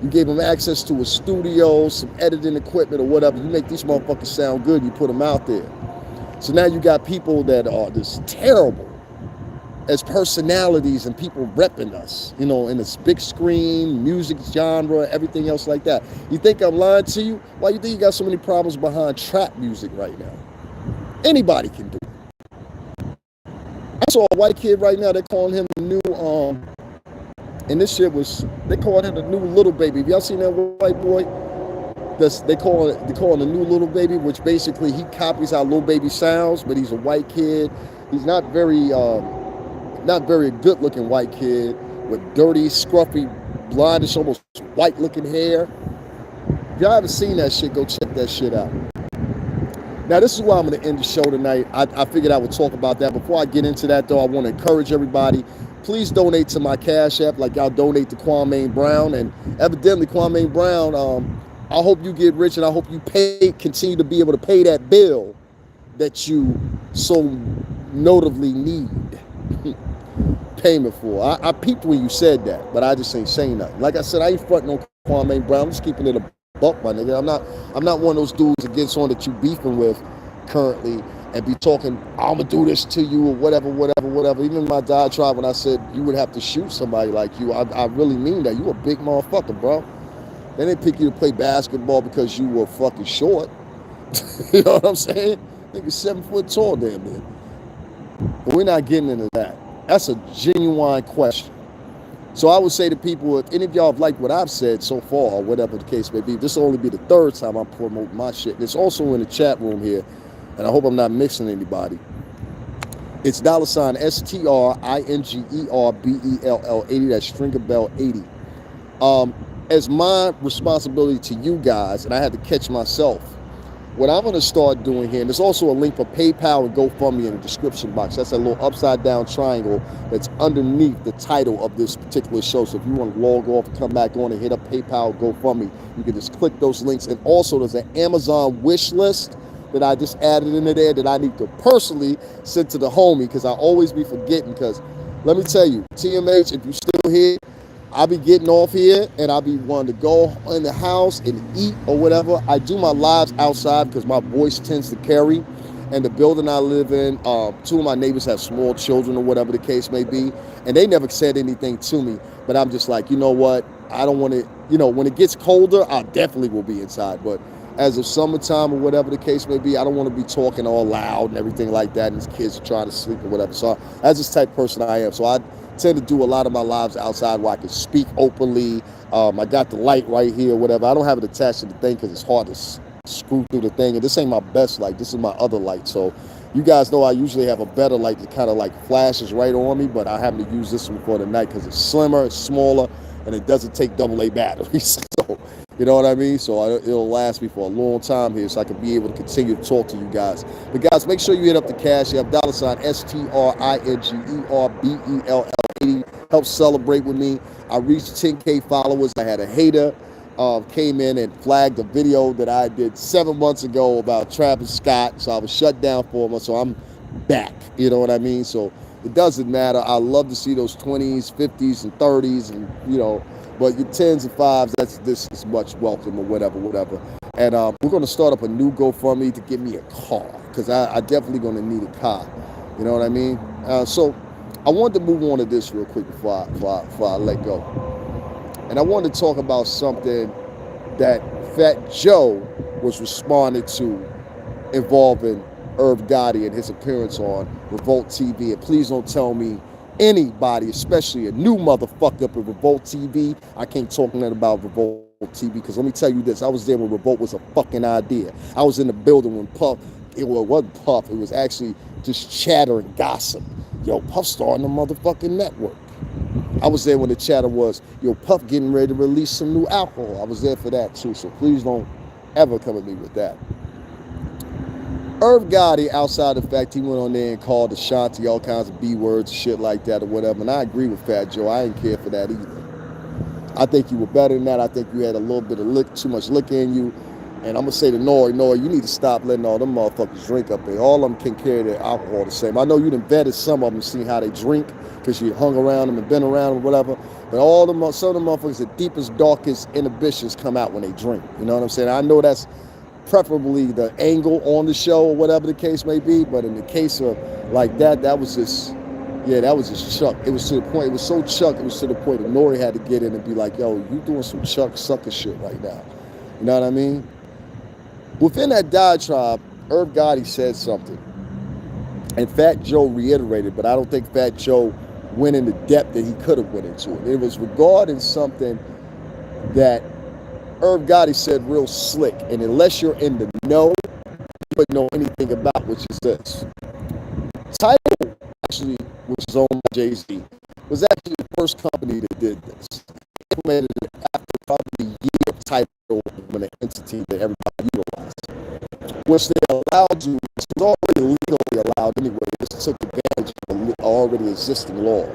You gave them access to a studio, some editing equipment or whatever. You make these motherfuckers sound good. You put them out there. So now you got people that are just terrible as personalities and people repping us, in this big screen, music genre, everything else like that. You think I'm lying to you? Why you think you got so many problems behind trap music right now? Anybody can do it. I saw a white kid right now. They're calling him the new and this shit was, they called him the new little baby. Have y'all seen that white boy? They call him the new little baby, which basically he copies how little baby sounds, but he's a white kid. He's not very good looking white kid with dirty, scruffy, blondish, almost white looking hair. If y'all haven't seen that shit, go check that shit out. Now, this is why I'm going to end the show tonight. I figured I would talk about that. Before I get into that, though, I want to encourage everybody. Please donate to my Cash App like y'all donate to Kwame Brown. And evidently, Kwame Brown, I hope you get rich, and I hope you continue to be able to pay that bill that you so notably need payment for. I peeped when you said that, but I just ain't saying nothing. Like I said, I ain't fronting on Kwame Brown. I'm just keeping it a buck, my nigga. I'm not one of those dudes that gets on that you beefing with currently and be talking, I'm gonna do this to you or whatever. Even my diatribe when I said you would have to shoot somebody like you, I really mean that. You a big motherfucker, bro. They didn't pick you to play basketball because you were fucking short. You know what I'm saying? Nigga 7 foot tall damn near. But we're not getting into that. That's a genuine question. So I would say to people, if any of y'all have liked what I've said so far, or whatever the case may be, this will only be the third time I'm promoting my shit. And it's also in the chat room here, and I hope I'm not mixing anybody. It's $ STRINGERBELL 80. That's Stringer Bell 80. As my responsibility to you guys, and I had to catch myself, what I'm going to start doing here, and there's also a link for PayPal and GoFundMe in the description box. That's a little upside down triangle that's underneath the title of this particular show. So if you want to log off and come back on and hit up PayPal, GoFundMe, you can just click those links. And also there's an Amazon wish list that I just added into there that I need to personally send to the homie, because I always be forgetting. Because let me tell you, TMH, if you're still here, I'll be getting off here and I'll be wanting to go in the house and eat or whatever. I do my lives outside because my voice tends to carry. And the building I live in, 2 of my neighbors have small children or whatever the case may be. And they never said anything to me. But I'm just like, you know what? I don't want to, when it gets colder, I definitely will be inside. But as of summertime or whatever the case may be, I don't want to be talking all loud and everything like that. And these kids are trying to sleep or whatever. So that's this type of person I am. So I tend to do a lot of my lives outside where I can speak openly. I got the light right here, whatever. I don't have it attached to the thing because it's hard to screw through the thing. And this ain't my best light. This is my other light. So you guys know I usually have a better light that kind of like flashes right on me, but I happen to use this one for the night because it's slimmer, it's smaller, and it doesn't take AA batteries. So, you know what I mean? So it'll last me for a long time here so I can be able to continue to talk to you guys. But guys, make sure you hit up the Cash App, $ STRINGERBELL 80. Help celebrate with me. I reached 10K followers. I had a hater came in and flagged a video that I did 7 months ago about Travis Scott. So I was shut down for a month. So I'm back. You know what I mean? So it doesn't matter. I love to see those 20s, 50s, and 30s, and but your 10s and 5s, this is much welcome or whatever. And we're going to start up a new GoFundMe to get me a car, because I definitely going to need a car. You know what I mean? So I wanted to move on to this real quick before I let go. And I wanted to talk about something that Fat Joe was responding to involving Irv Gotti and his appearance on Revolt TV. And please don't tell me anybody, especially a new motherfucker up at Revolt TV, I can't talk nothing about Revolt TV, because let me tell you this, I was there when Revolt was a fucking idea. I was in the building when Puff, it wasn't Puff, it was actually just chatter and gossip. Yo, Puff starting a motherfucking network. I was there when the chatter was, yo, Puff getting ready to release some new alcohol. I was there for that too, so please don't ever come at me with that. Irv Gotti, outside the fact he went on there and called Ashanti all kinds of B words, shit like that or whatever, and I agree with Fat Joe, I didn't care for that either. I think you were better than that. I think you had a little bit of too much liquor in you. And I'm going to say to Nori, you need to stop letting all them motherfuckers drink up there. All of them can carry their alcohol the same. I know you done vetted some of them and seen how they drink because you hung around them and been around them or whatever. But some of them motherfuckers, the deepest, darkest inhibitions come out when they drink. You know what I'm saying? I know that's preferably the angle on the show or whatever the case may be. But in the case of like that was just, that was just Chuck. It was to the point, it was so Chuck, it was to the point that Nori had to get in and be like, yo, you doing some Chuck sucker shit right now. You know what I mean? Within that diatribe, Irv Gotti said something And Fat Joe reiterated, but I don't think Fat Joe went into depth that he could have went into it. It was regarding something that Irv Gotti said real slick, and unless you're in the know, you wouldn't know anything about, which is this. Tidal, actually, which is owned by Jay-Z, was actually the first company that did this. They implemented it after probably a year of Tidal when an entity that everybody utilized, which they allowed to, which was already legally allowed anyway, just took advantage of an already existing law,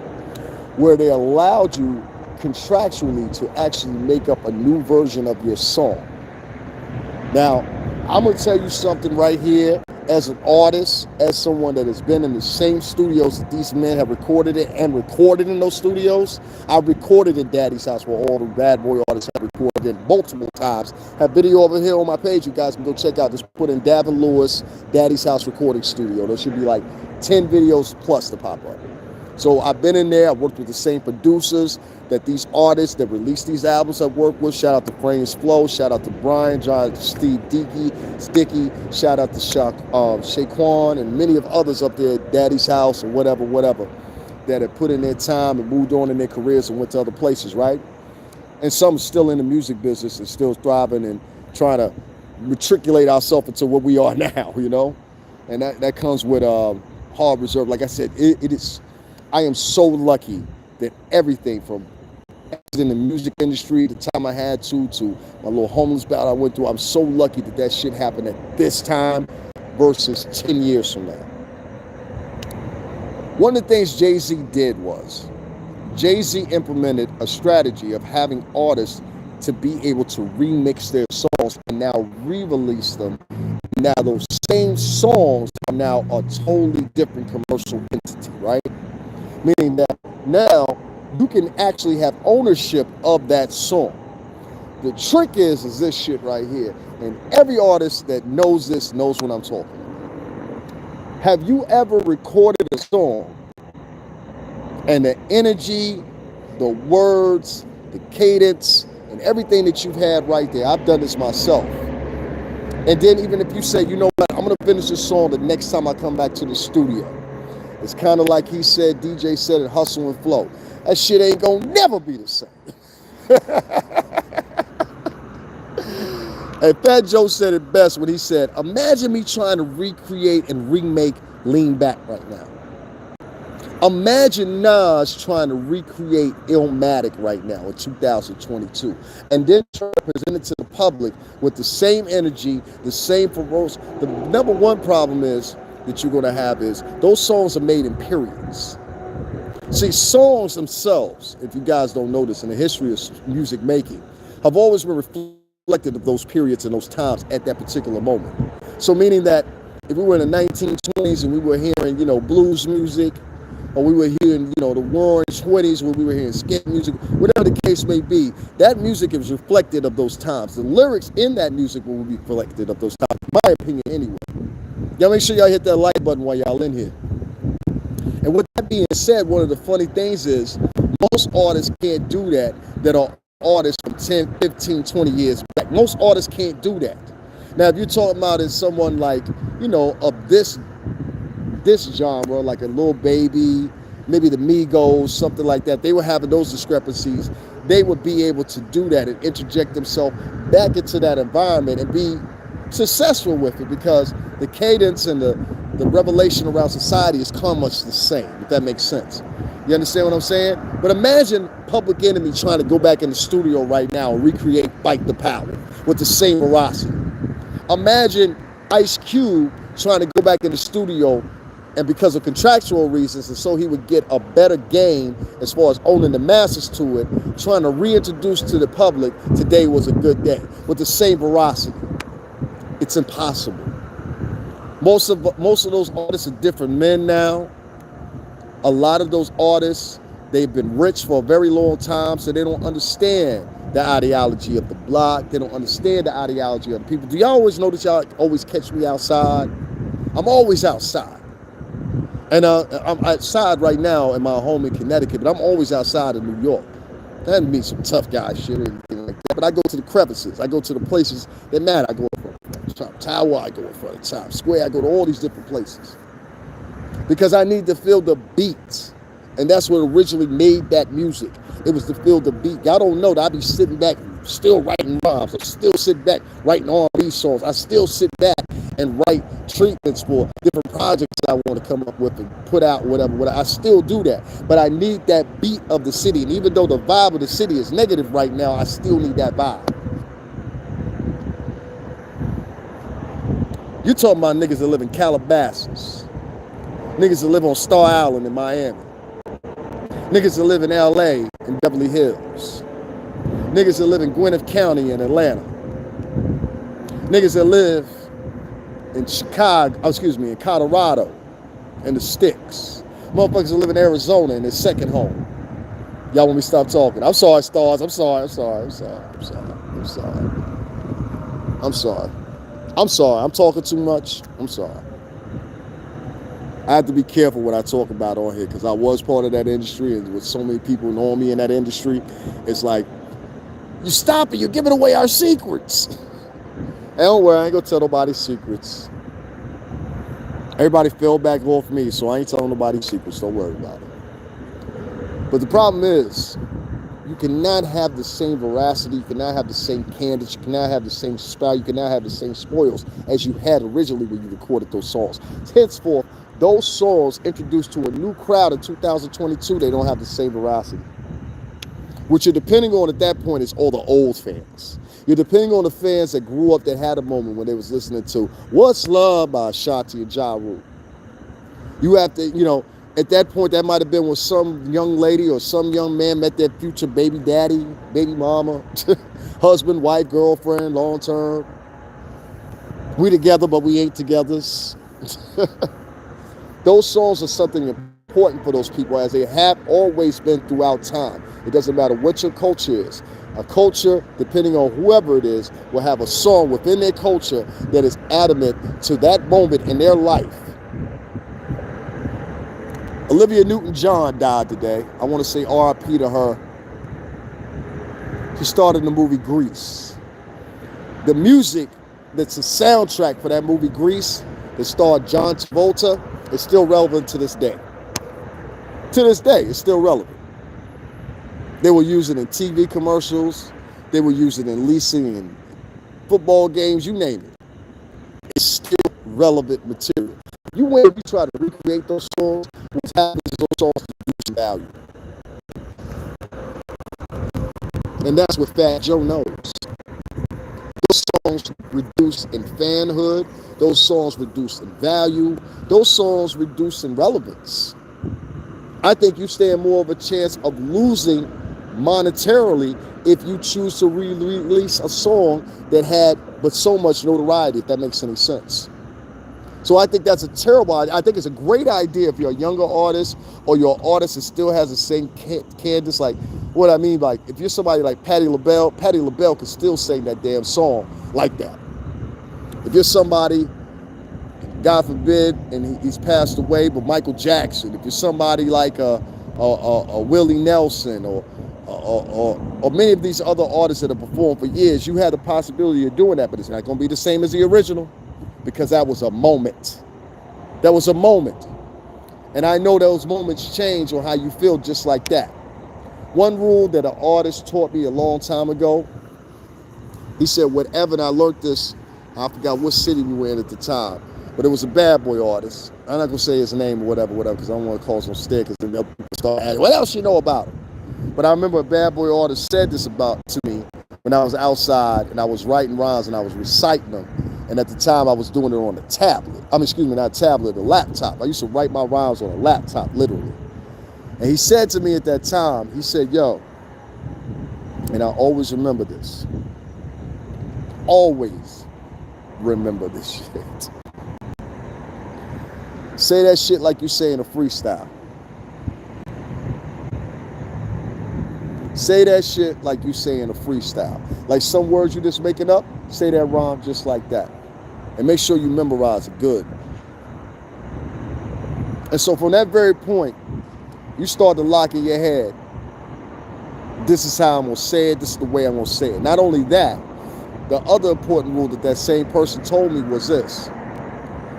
where they allowed you contractually to actually make up a new version of your song. Now, I'm going to tell you something right here. As an artist, as someone that has been in the same studios that these men have recorded it and recorded in those studios, I recorded in Daddy's house where all the bad boy artists have recorded it multiple times. Have video over here on my page. You guys can go check out. Just put in Davin Lewis, Daddy's house recording studio. There should be like 10 videos plus to pop up. So I've been in there. I've worked with the same producers that these artists that release these albums I've worked with. Shout out to Frames Flow. Shout out to Brian, John, Steve Sticky. Shout out to Shaquan and many of others up there at Daddy's house or whatever, that have put in their time and moved on in their careers and went to other places, right? And some still in the music business and still thriving and trying to matriculate ourselves into what we are now, you know? And that comes with hard reserve. Like I said, it is... I am so lucky that everything from in the music industry, the time I had to my little homeless battle I went through, I'm so lucky that that shit happened at this time versus 10 years from now. One of the things Jay-Z did was, Jay-Z implemented a strategy of having artists to be able to remix their songs and now re-release them. Now those same songs are now a totally different commercial entity, right? Meaning that now you can actually have ownership of that song. The trick is this shit right here. And every artist that knows this knows what I'm talking about. Have you ever recorded a song and the energy, the words, the cadence, and everything that you've had right there? I've done this myself. And then even if you say, you know what, I'm going to finish this song the next time I come back to the studio. It's kind of like he said, DJ said it, Hustle and Flow. That shit ain't gonna never be the same. And Fat Joe said it best when he said, imagine me trying to recreate and remake Lean Back right now. Imagine Nas trying to recreate Illmatic right now in 2022. And then try to present it to the public with the same energy, the same ferocious. The number one problem is that you're going to have is those songs are made in periods. See, songs themselves, if you guys don't know this, in the history of music making, have always been reflected of those periods and those times at that particular moment. So meaning that if we were in the 1920s and we were hearing, blues music, or we were hearing, the Roaring 20s when we were hearing skate music, whatever the case may be, that music is reflected of those times. The lyrics in that music will be reflected of those times, in my opinion anyway. Y'all make sure y'all hit that like button while y'all in here. And with that being said, one of the funny things is most artists can't do that are artists from 10, 15, 20 years back. Most artists can't do that. Now, if you're talking about is someone like, of this genre, like a Lil Baby, maybe the Migos, something like that, they were having those discrepancies. They would be able to do that and interject themselves back into that environment and be successful with it because the cadence and the revelation around society is come much the same, if that makes sense. You understand what I'm saying? But imagine Public Enemy trying to go back in the studio right now and recreate Fight the Power with the same veracity. Imagine Ice Cube trying to go back in the studio and because of contractual reasons, and so he would get a better game as far as owning the masters to it, trying to reintroduce to the public, today was a good day, with the same veracity. It's impossible. Most of those artists are different men now. A lot of those artists, they've been rich for a very long time, so they don't understand the ideology of the block. They don't understand the ideology of the people. Do y'all always notice y'all always catch me outside? I'm always outside. And I'm outside right now in my home in Connecticut, but I'm always outside in New York. That doesn't mean some tough guy shit or anything like that, but I go to the crevices. I go to the places that matter. I go in front of Trump Tower, I go in front of Times Square, I go to all these different places. because I need to feel the beat. And that's what originally made that music. It was to feel the beat. Y'all don't know that I be sitting back, still writing rhymes. I still sit back writing R&B songs. I still sit back and write treatments for different projects that I want to come up with and put out, whatever. I still do that. But I need that beat of the city. And even though the vibe of the city is negative right now, I still need that vibe. You talking about niggas that live in Calabasas. Niggas that live on Star Island in Miami. Niggas that live in LA and Beverly Hills. Niggas that live in Gwinnett County in Atlanta. Niggas that live in in Colorado and the sticks. Motherfuckers that live in Arizona in their second home. Y'all want me to stop talking? I'm sorry, stars. I'm sorry. I'm talking too much. I'm sorry. I have to be careful what I talk about on here because I was part of that industry, and with so many people knowing me in that industry, it's like, you stop it, you're giving away our secrets. Hey, don't worry, I ain't gonna tell nobody's secrets. Everybody fell back off me, so I ain't telling nobody's secrets, don't worry about it. But the problem is, you cannot have the same veracity, you cannot have the same candor, you cannot have the same style, you cannot have the same spoils as you had originally when you recorded those songs. Henceforth, those songs introduced to a new crowd in 2022, they don't have the same veracity. What you're depending on at that point is all the old fans. You're depending on the fans that grew up, that had a moment when they was listening to What's Love by Ashanti and Ja Rule. You have to, at that point, that might have been when some young lady or some young man met their future baby daddy, baby mama, husband, wife, girlfriend, long term. We together, but we ain't togethers. Those songs are something important for those people, as they have always been throughout time. It doesn't matter what your culture is. A culture, depending on whoever it is, will have a song within their culture that is adamant to that moment in their life. Olivia Newton-John died today. I want to say R.I.P. to her. She starred in the movie Grease. The music that's a soundtrack for that movie Grease that starred John Travolta is still relevant to this day. To this day, it's still relevant. They were using it in TV commercials. They were using it in leasing and football games, you name it. It's still relevant material. You try to recreate those songs, what happens is those songs lose value. And that's what Fat Joe knows. Those songs reduce in fanhood. Those songs reduce in value. Those songs reduce in relevance. I think you stand more of a chance of losing monetarily if you choose to release a song that had but so much notoriety, if that makes any sense. So I think that's a terrible idea. I think it's a great idea if you're a younger artist or you're an artist that still has the same cadence. Like, what I mean, like, if you're somebody like Patti LaBelle can still sing that damn song like that. If you're somebody, God forbid, and he's passed away, but Michael Jackson, if you're somebody like a Willie Nelson or many of these other artists that have performed for years, you had the possibility of doing that, but it's not going to be the same as the original. Because that was a moment. That was a moment. And I know those moments change on how you feel just like that. One rule that an artist taught me a long time ago, he said, whatever, and I learned this, I forgot what city we were in at the time, but it was a bad boy artist. I'm not going to say his name or whatever, because I don't want to cause no stare, because then people start asking, what else you know about him? But I remember a bad boy artist said this to me when I was outside, and I was writing rhymes, and I was reciting them. And at the time, I was doing it on a tablet. Not tablet, a laptop. I used to write my rhymes on a laptop, literally. And he said to me at that time, he said, yo, and I always remember this. Always remember this shit. Say that shit like you say in a freestyle. Say that shit like you say in a freestyle. Like some words you just making up, say that rhyme just like that. And make sure you memorize it good. And so from that very point, you start to lock in your head, this is how I'm going to say it, this is the way I'm going to say it. Not only that, the other important rule that same person told me was this.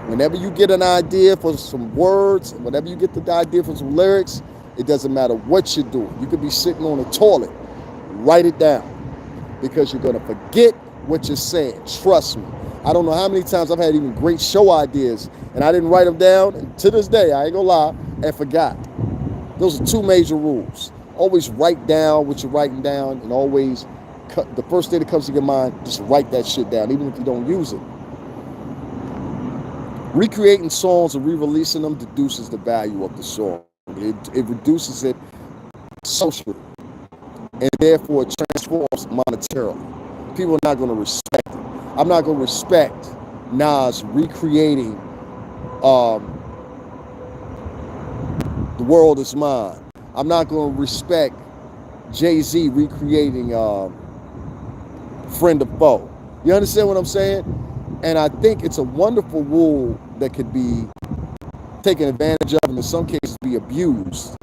Whenever you get an idea for some words, whenever you get the idea for some lyrics, it doesn't matter what you're doing. You could be sitting on a toilet. Write it down, because you're going to forget what you're saying. Trust me. I don't know how many times I've had even great show ideas and I didn't write them down. And to this day, I ain't gonna lie, and forgot. Those are two major rules. Always write down what you're writing down, and always the first thing that comes to your mind, just write that shit down, even if you don't use it. Recreating songs and re-releasing them reduces the value of the song. It reduces it socially, and therefore it transforms monetarily. People are not going to respect it. I'm not going to respect Nas recreating The World Is Mine. I'm not going to respect Jay-Z recreating Friend of Foe. You understand what I'm saying? And I think it's a wonderful rule that could be taken advantage of and in some cases be abused,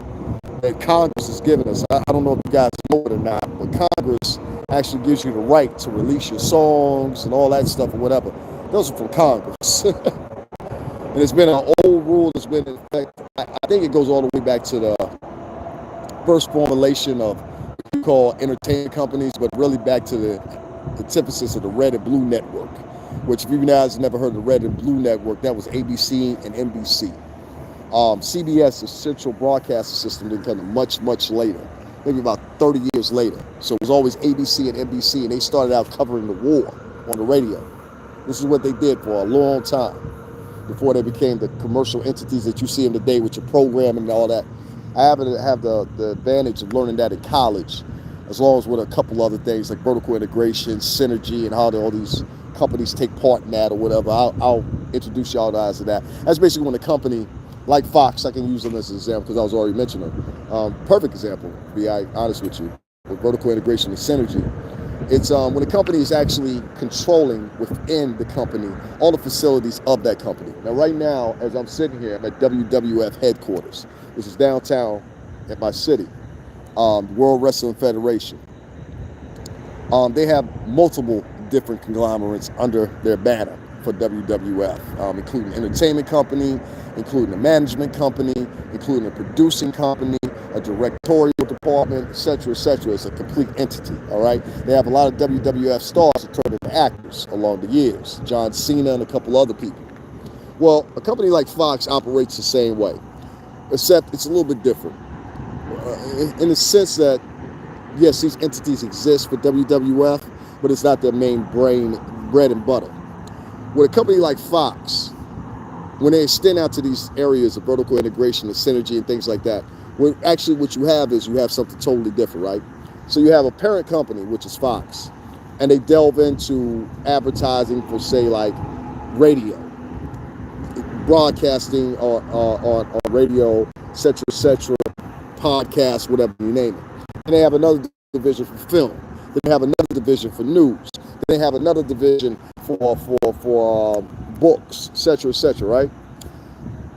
that Congress has given us. I don't know if you guys know it or not, but Congress actually gives you the right to release your songs and all that stuff or whatever. Those are from Congress. And it's been an old rule that's been in effect. I think it goes all the way back to the first formulation of what you call entertainment companies, but really back to the antithesis of the Red and Blue Network, which if you guys never heard of the Red and Blue Network, that was ABC and NBC. CBS, the Central Broadcasting System, didn't come much, much later, maybe about 30 years later. So it was always ABC and NBC, and they started out covering the war on the radio. This is what they did for a long time before they became the commercial entities that you see them today with your programming and all that. I happen to have the advantage of learning that in college, as well as with a couple other things like vertical integration, synergy, and how all these companies take part in that or whatever. I'll introduce y'all guys to that. That's basically when a company like Fox, I can use them as an example because I was already mentioning them. Perfect example, to be honest with you, with vertical integration and synergy. It's when a company is actually controlling within the company all the facilities of that company. Now, right now, as I'm sitting here, I'm at WWF headquarters, which is downtown at my city, World Wrestling Federation. They have multiple different conglomerates under their banner for WWF, including an entertainment company, including a management company, including a producing company, a directorial department, etc., etc. It's a complete entity, all right? They have a lot of WWF stars that turned into actors along the years, John Cena and a couple other people. Well, a company like Fox operates the same way, except it's a little bit different. In the sense that, yes, these entities exist for WWF, but it's not their main bread and butter. With a company like Fox, when they extend out to these areas of vertical integration and synergy and things like that, actually what you have is you have something totally different, right? So you have a parent company, which is Fox, and they delve into advertising for, say, like radio, broadcasting on radio, etc., podcasts, whatever you name it. And they have another division for film. Then they have another division for news. Then they have another division for books, etc., right?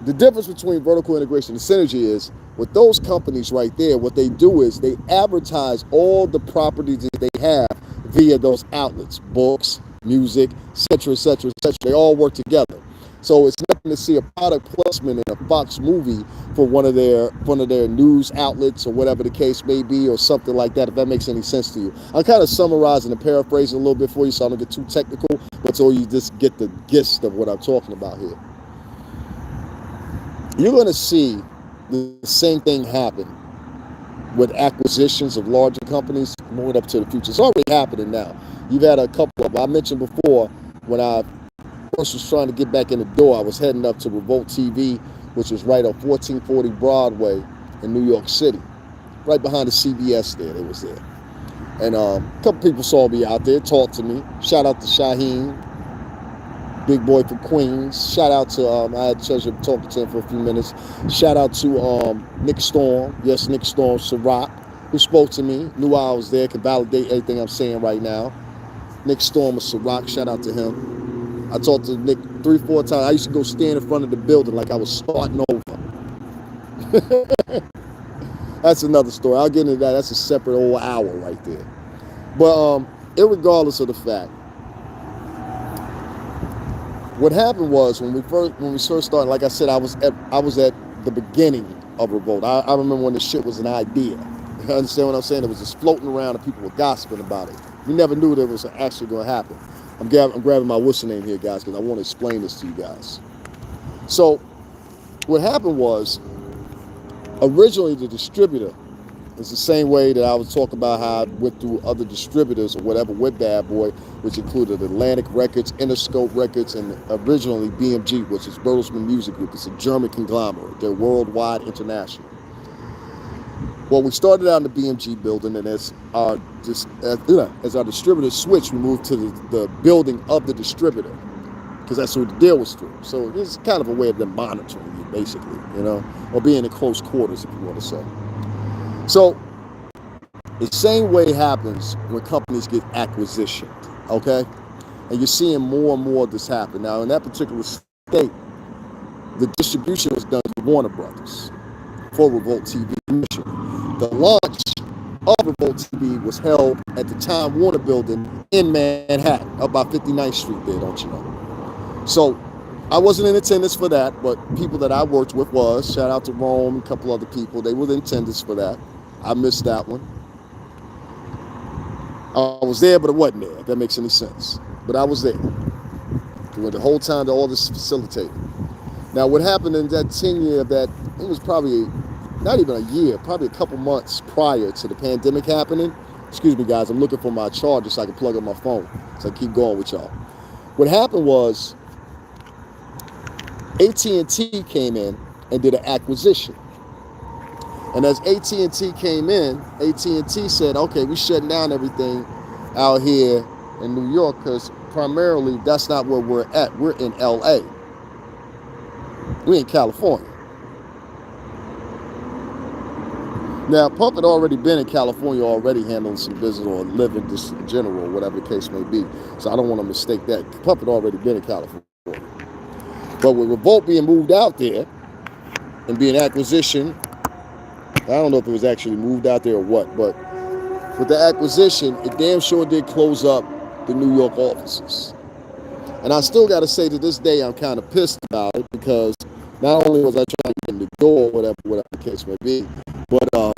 The difference between vertical integration and synergy is with those companies right there, what they do is they advertise all the properties that they have via those outlets, books, music, etc., etc., etc. They all work together. So it's nothing to see a product placement in a Fox movie for one of their news outlets or whatever the case may be, or something like that, if that makes any sense to you. I'm kind of summarizing and paraphrasing a little bit for you so I don't get too technical, but so you just get the gist of what I'm talking about here. You're going to see the same thing happen with acquisitions of larger companies moving up to the future. It's already happening now. You've had a couple of, I mentioned before, when I first was trying to get back in the door, I was heading up to Revolt TV, which was right on 1440 Broadway in New York City, right behind the CBS there. They was there. And a couple people saw me out there, talked to me. Shout out to Shaheen, big boy from Queens. Shout out to, I had the pleasure of talking to him for a few minutes. Shout out to Nick Storm, yes, Nick Storm, Ciroc, who spoke to me, knew I was there, could validate everything I'm saying right now. Nick Storm of Ciroc, shout out to him. I talked to Nick 3-4 times. I used to go stand in front of the building like I was starting over. That's another story. I'll get into that. That's a separate old hour right there. But irregardless of the fact, What happened was when we first started, like I said, I was at the beginning of Revolt. I remember when the shit was an idea. You understand what I'm saying? It was just floating around and people were gossiping about it. We never knew that it was actually going to happen. I'm grabbing my what's the name here, guys, because I want to explain this to you guys. So what happened was originally the distributor is the same way that I was talking about how I went through other distributors or whatever with Bad Boy, which included Atlantic Records, Interscope Records, and originally BMG, which is Bertelsmann Music Group. It's a German conglomerate. They're worldwide, international. Well, we started out in the BMG building, and as our distributor switched, we moved to the building of the distributor, because that's who the deal was through. So it's kind of a way of them monitoring you, basically, or being in close quarters, if you want to say. So the same way happens when companies get acquisitioned, okay? And you're seeing more and more of this happen. Now, in that particular state, the distribution was done to Warner Brothers for Revolt TV initially. The launch of Revolt TV was held at the Time Warner building in Manhattan, up by 59th Street there, don't you know? So I wasn't in attendance for that, but people that I worked with was. Shout out to Rome and a couple other people. They were in attendance for that. I missed that one. I was there, but it wasn't there, if that makes any sense. But I was there during the whole time that all this facilitated. Now, what happened in that 10 year of that, it was probably not even a year, probably a couple months prior to the pandemic happening. Excuse me, guys, I'm looking for my charger so I can plug in my phone, so I keep going with y'all. What happened was AT&T came in and did an acquisition. And as AT&T came in, AT&T said, okay, we shutting down everything out here in New York because primarily that's not where we're at. We're in LA. We're in California. Now, Pump had already been in California already handling some business or living just in general, whatever the case may be. So I don't want to mistake that. Pump had already been in California. But with Revolt being moved out there and being acquisition, I don't know if it was actually moved out there or what, but with the acquisition, it damn sure did close up the New York offices. And I still got to say to this day, I'm kind of pissed about it because not only was I trying to get in the door, whatever the case may be, but I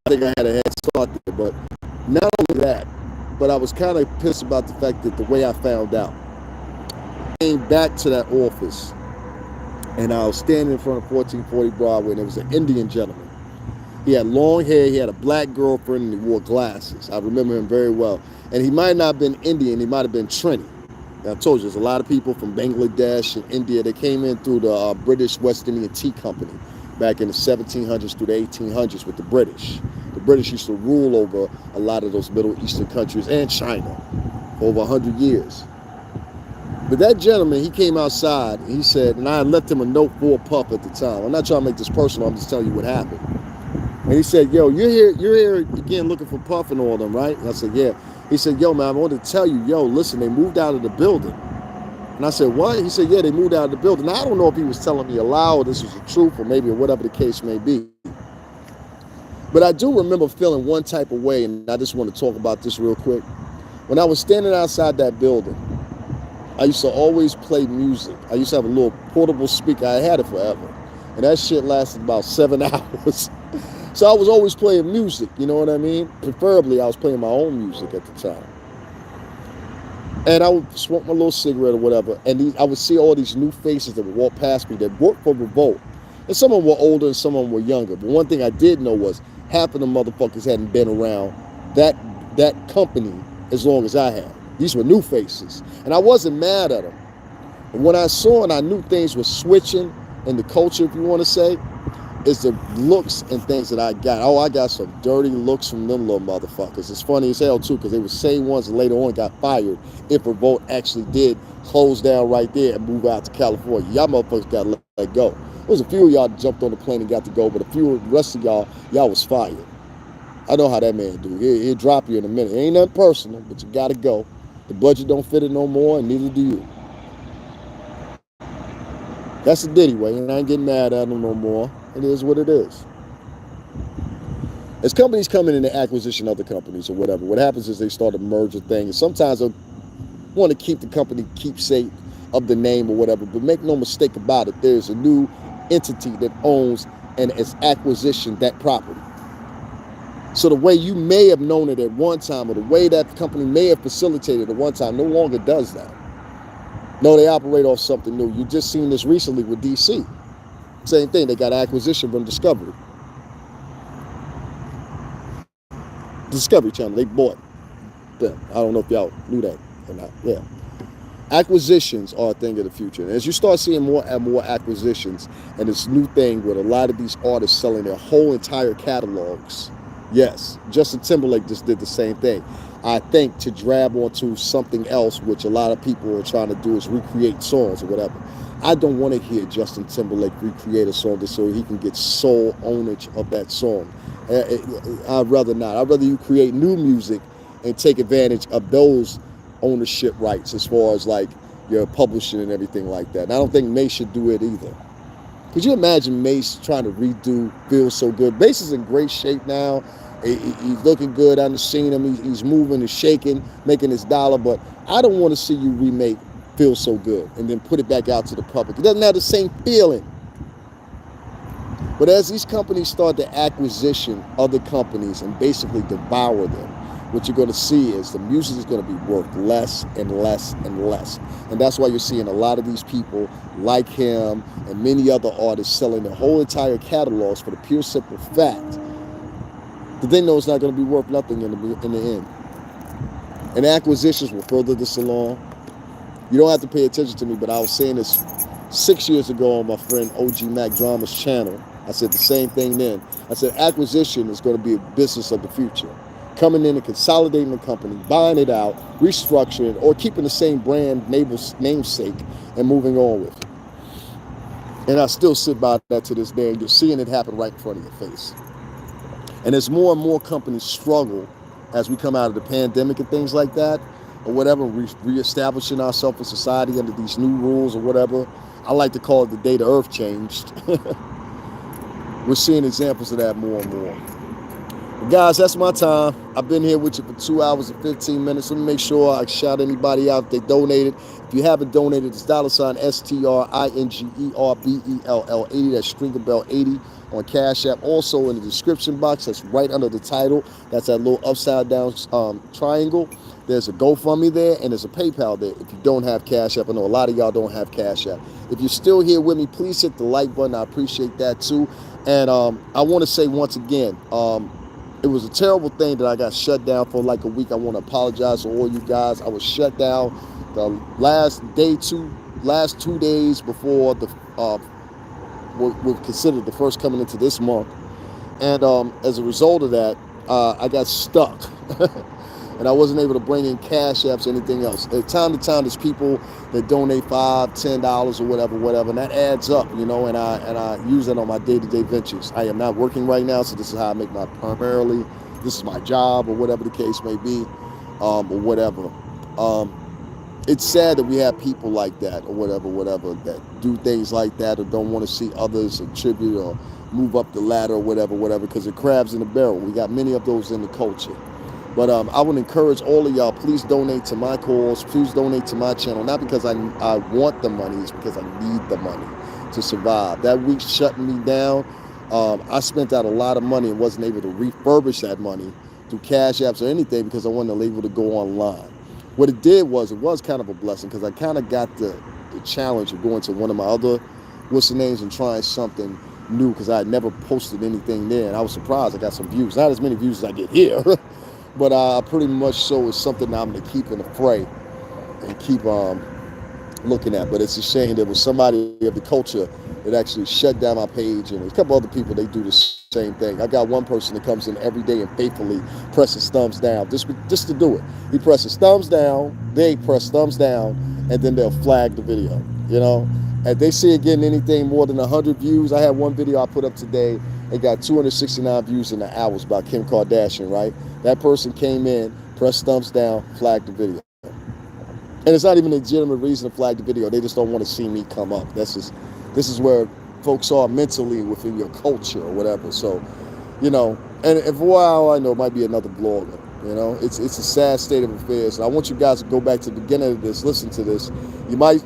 think I had a head start there. But not only that, but I was kind of pissed about the fact that the way I found out. I came back to that office, and I was standing in front of 1440 Broadway, and there was an Indian gentleman. He had long hair, he had a black girlfriend, and he wore glasses. I remember him very well. And he might not have been Indian, he might have been Trini. I told you, there's a lot of people from Bangladesh and India that came in through the British West Indian Tea Company back in the 1700s through the 1800s with the British. The British used to rule over a lot of those Middle Eastern countries and China for over 100 years. But that gentleman, he came outside and he said, and I left him a note for Puff at the time. I'm not trying to make this personal, I'm just telling you what happened. And he said, yo, you're here again looking for Puff and all them, right? And I said, yeah. He said, yo, man, I wanted to tell you, yo, listen, they moved out of the building. And I said, what? He said, yeah, they moved out of the building. Now, I don't know if he was telling me a lie or this was the truth or maybe whatever the case may be. But I do remember feeling one type of way, and I just want to talk about this real quick. When I was standing outside that building, I used to always play music. I used to have a little portable speaker. I had it forever. And that shit lasted about 7 hours. So I was always playing music, you know what I mean? Preferably, I was playing my own music at the time. And I would smoke my little cigarette or whatever, and I would see all these new faces that would walk past me that worked for Revolt. And some of them were older and some of them were younger. But one thing I did know was half of them motherfuckers hadn't been around that company as long as I had. These were new faces. And I wasn't mad at them. But when I saw and I knew things were switching in the culture, if you want to say, is the looks and things that I got. Oh, I got some dirty looks from them little motherfuckers. It's funny as hell, too, because they were the same ones that later on got fired if Revolt actually did close down right there and move out to California. Y'all motherfuckers got to let go. There was a few of y'all that jumped on the plane and got to go, but the rest of y'all was fired. I know how that man do. He'll drop you in a minute. It ain't nothing personal, but you got to go. The budget don't fit it no more, and neither do you. That's the Diddy way, and I ain't getting mad at him no more. It is what it is. As companies come in and acquisition other companies or whatever, what happens is they start to merge a thing. And sometimes they want to keep the company keepsake of the name or whatever. But make no mistake about it, there's a new entity that owns and has acquisitioned that property. So the way you may have known it at one time, or the way that company may have facilitated at one time, no longer does that. No, they operate off something new. You just seen this recently with DC. Same thing, they got acquisition from Discovery Channel. They bought them. I don't know if y'all knew that or not. Yeah. Acquisitions are a thing of the future. And as you start seeing more and more acquisitions, and this new thing with a lot of these artists selling their whole entire catalogs, yes, Justin Timberlake just did the same thing. I think to grab onto something else, which a lot of people are trying to do, is recreate songs or whatever. I don't want to hear Justin Timberlake recreate a song just so he can get sole ownage of that song. I'd rather not. I'd rather you create new music and take advantage of those ownership rights as far as like your publishing and everything like that. And I don't think Mace should do it either. Could you imagine Mace trying to redo Feel So Good? Mace is in great shape now. He's looking good. I've seen him. He's moving and shaking, making his dollar. But I don't want to see you remake Feel So Good and then put it back out to the public. It doesn't have the same feeling. But as these companies start to acquisition other companies and basically devour them, what you're going to see is the music is going to be worth less and less and less. And that's why you're seeing a lot of these people like him and many other artists selling their whole entire catalogs for the pure simple fact that they know it's not going to be worth nothing in the end. And acquisitions will further this along. You don't have to pay attention to me, but I was saying this 6 years ago on my friend OG Mac Drama's channel. I said the same thing then. I said acquisition is going to be a business of the future. Coming in and consolidating the company, buying it out, restructuring, or keeping the same brand namesake and moving on with it. And I still sit by that to this day, and you're seeing it happen right in front of your face. And as more and more companies struggle as we come out of the pandemic and things like that, or whatever, reestablishing ourselves in society under these new rules or whatever, I like to call it the day the earth changed. We're seeing examples of that more and more. But guys, that's my time. I've been here with you for 2 hours and 15 minutes. Let me make sure I shout anybody out if they donated. If you haven't donated, it's $Stringerbell $Stringerbell80. That's Stringerbell80 on Cash App. Also in the description box, that's right under the title. That's that little upside down triangle. There's a GoFundMe there, and there's a PayPal there if you don't have Cash App. I know a lot of y'all don't have Cash App. If you're still here with me, please hit the like button. I appreciate that too. And I want to say once again, it was a terrible thing that I got shut down for like a week. I want to apologize to all you guys. I was shut down the last 2 days before the were considered the first coming into this month. And as a result of that, I got stuck. And I wasn't able to bring in Cash Apps or anything else. At time to time, there's people that donate $5, $10 or whatever, and that adds up, and I use that on my day-to-day ventures. I am not working right now, so this is how I make my primarily. This is my job, or whatever the case may be, or whatever. It's sad that we have people like that, or whatever, that do things like that, or don't want to see others attribute or move up the ladder, or whatever, because it crabs in the barrel. We got many of those in the culture. But I would encourage all of y'all, please donate to my cause. Please donate to my channel. Not because I want the money, it's because I need the money to survive. That week shutting me down, I spent out a lot of money and wasn't able to refurbish that money through Cash Apps or anything because I wasn't able to go online. What it did was, it was kind of a blessing because I kind of got the challenge of going to one of my other names and trying something new because I had never posted anything there. And I was surprised I got some views. Not as many views as I get here. But pretty much so it's something I'm going to keep in the fray and keep looking at. But it's a shame there was somebody of the culture that actually shut down my page, and a couple other people, they do the same thing. I got one person that comes in every day and faithfully presses thumbs down just to do it. He presses thumbs down, they press thumbs down, and then they'll flag the video, And they see it getting anything more than 100 views. I had one video I put up today. It got 269 views in the hours by Kim Kardashian, right? That person came in, pressed thumbs down, flagged the video. And it's not even a legitimate reason to flag the video. They just don't want to see me come up. This is where folks are mentally within your culture or whatever. So, and for all I know, it might be another blogger. It's a sad state of affairs. And I want you guys to go back to the beginning of this, listen to this. You might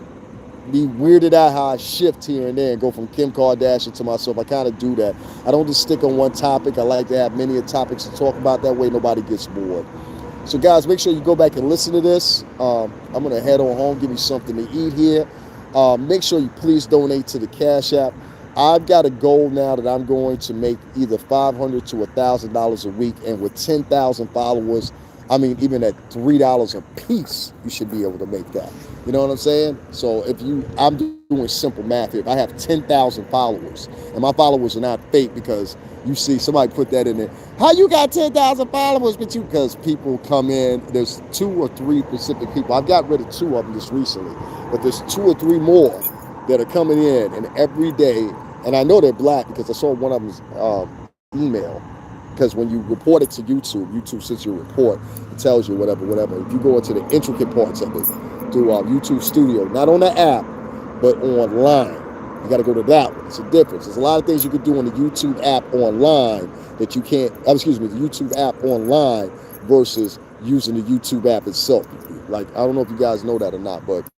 be weirded out how I shift here and there and go from Kim Kardashian to myself. I kind of do that. I don't just stick on one topic. I like to have many topics to talk about. That way nobody gets bored. So guys, make sure you go back and listen to this. I'm going to head on home, give you something to eat here. Make sure you please donate to the Cash App. I've got a goal now that I'm going to make either $500 to $1,000 a week, and with 10,000 followers, I mean, even at $3 a piece, you should be able to make that. You know what I'm saying? So I'm doing simple math here. If I have 10,000 followers, and my followers are not fake because you see somebody put that in there. How you got 10,000 followers? Because people come in. There's 2 or 3 specific people. I've got rid of 2 of them just recently, but there's 2 or 3 more that are coming in, and every day, and I know they're black because I saw one of them's email. Because when you report it to YouTube sends you a report. It tells you whatever. If you go into the intricate parts of it through YouTube Studio, not on the app, but online, you got to go to that one. It's a difference. There's a lot of things you could do on the YouTube app online that you can't. The YouTube app online versus using the YouTube app itself. Like, I don't know if you guys know that or not, but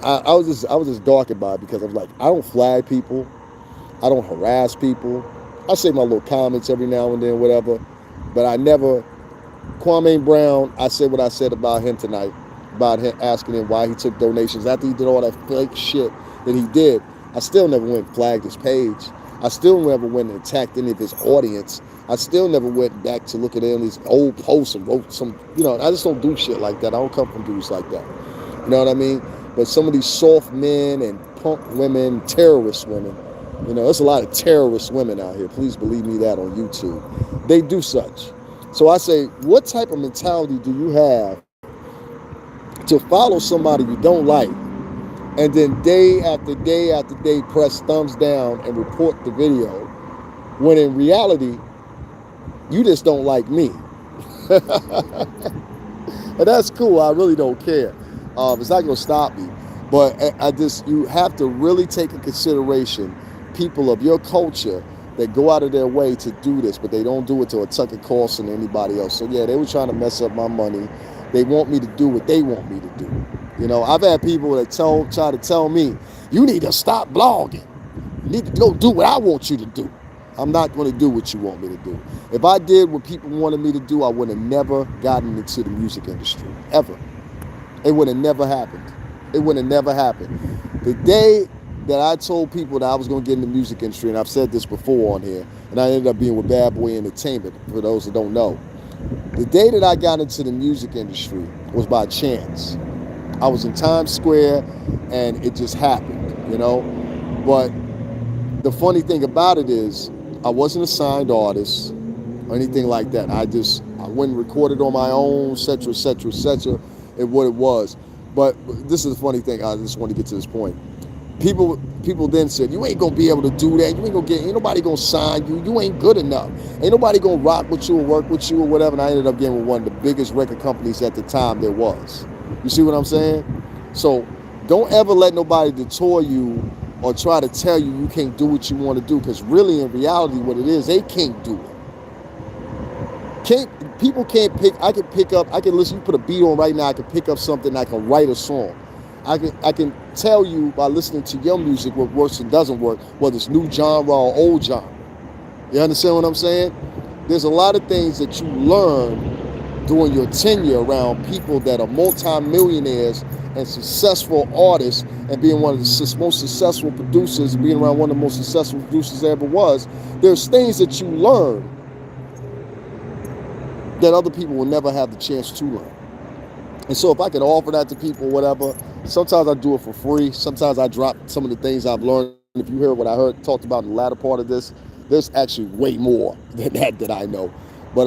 I was just darkened by it because I was like, I don't flag people, I don't harass people. I say my little comments every now and then, whatever, but I never. Kwame Brown, I said what I said about him tonight, about him asking him why he took donations after he did all that fake shit that he did. I still never went and flagged his page. I still never went and attacked any of his audience. I still never went back to look at any of these old posts and wrote some, I just don't do shit like that. I don't come from dudes like that. You know what I mean? But some of these soft men and punk women, terrorist women, there's a lot of terrorist women out here. Please believe me that on YouTube. They do such. So I say, what type of mentality do you have to follow somebody you don't like and then day after day after day press thumbs down and report the video when in reality, you just don't like me? And that's cool. I really don't care. It's not going to stop me. But you have to really take in consideration people of your culture that go out of their way to do this, but they don't do it to a Tucker Carlson or anybody else. So yeah, they were trying to mess up my money. They want me to do what they want me to do. I've had people that try to tell me, you need to stop blogging. You need to go do what I want you to do. I'm not going to do what you want me to do. If I did what people wanted me to do, I would have never gotten into the music industry, ever. It would have never happened. It would have never happened. The day that I told people that I was going to get in the music industry, and I've said this before on here, and I ended up being with Bad Boy Entertainment, for those that don't know. The day that I got into the music industry was by chance. I was in Times Square, and it just happened, But the funny thing about it is, I wasn't a signed artist or anything like that. I went and recorded on my own, et cetera, and what it was. But this is the funny thing. I just want to get to this point. People then said, you ain't gonna be able to do that. Ain't nobody gonna sign you. You ain't good enough. Ain't nobody gonna rock with you or work with you or whatever. And I ended up getting with one of the biggest record companies at the time there was. You see what I'm saying? So don't ever let nobody detour you or try to tell you can't do what you want to do, because really in reality what it is, they can't do it. People can't pick. I can listen. You put a beat on right now, I can pick up something, I can write a song. I can tell you by listening to your music what works and doesn't work, whether it's new genre or old genre. You understand what I'm saying? There's a lot of things that you learn during your tenure around people that are multi-millionaires and successful artists, and being one of the most successful producers, being around one of the most successful producers there ever was. There's things that you learn that other people will never have the chance to learn. And so if I could offer that to people, whatever, sometimes I do it for free. Sometimes I drop some of the things I've learned. If you hear what I talked about in the latter part of this, there's actually way more than that I know. But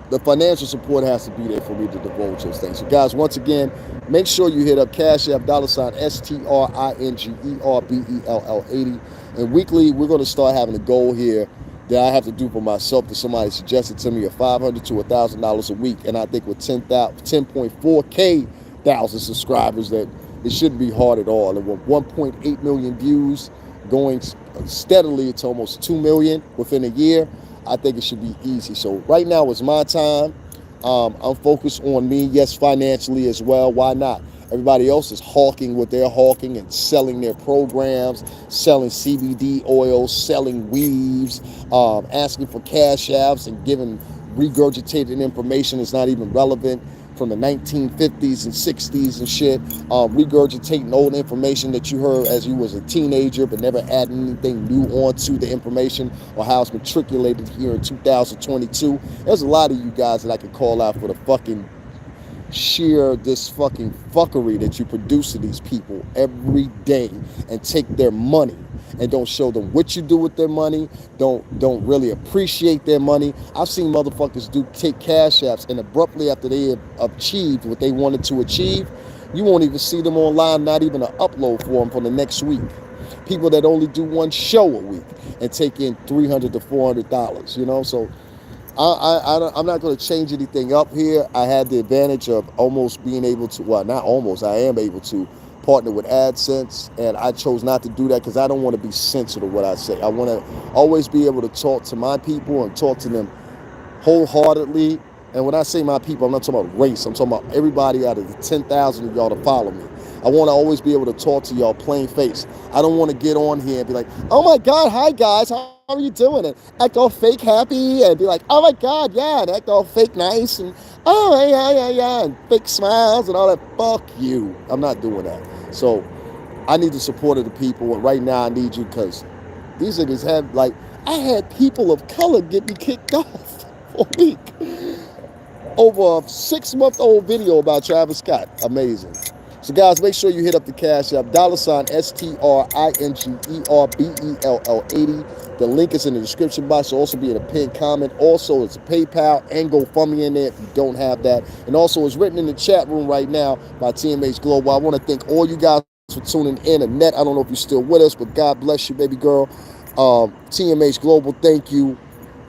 the financial support has to be there for me to divulge those things. So guys, once again, make sure you hit up Cash App, $STRINGERBELL80. And weekly, we're going to start having a goal here that I have to do for myself, that somebody suggested to me, of $500 to $1,000 a week. And I think with 10.4K thousand subscribers, that it shouldn't be hard at all. And with 1.8 million views going steadily to almost 2 million within a year, I think it should be easy. So right now is my time. I'm focused on me, yes, financially as well. Why not? Everybody else is hawking what they're hawking and selling their programs, selling CBD oils, selling weaves, asking for cash apps and giving regurgitated information that's not even relevant from the 1950s and 60s and shit, regurgitating old information that you heard as you was a teenager but never adding anything new onto the information or how it's matriculated here in 2022. There's a lot of you guys that I could call out for the fucking sheer this fucking fuckery that you produce to these people every day and take their money and don't show them what you do with their money, don't really appreciate their money. I've seen motherfuckers take cash apps and abruptly after they have achieved what they wanted to achieve, you won't even see them online, not even an upload for them for the next week. People that only do one show a week and take in $300 to $400, you know. So I'm not going to change anything up here. I had the advantage of almost being able to, well, not almost, I am able to partner with AdSense, and I chose not to do that because I don't want to be censored of what I say. I want to always be able to talk to my people and talk to them wholeheartedly. And when I say my people, I'm not talking about race. I'm talking about everybody out of the 10,000 of y'all to follow me. I want to always be able to talk to y'all plain face. I don't want to get on here and be like, oh my God, hi guys, how are you doing? And act all fake happy and be like, oh my God, yeah, and act all fake nice and oh yeah, and fake smiles and all that. Fuck you. I'm not doing that. So I need the support of the people. And right now I need you because these niggas have, like, I had people of color get me kicked off for a week over a 6-month-old video about Travis Scott. Amazing. So guys, make sure you hit up the Cash App, $STRINGERBELL80. The link is in the description box. It'll also be in a pinned comment. Also, it's a PayPal and GoFundMe in there if you don't have that. And also, it's written in the chat room right now by TMH Global. I want to thank all you guys for tuning in. Annette, I don't know if you're still with us, but God bless you, baby girl. TMH Global, thank you.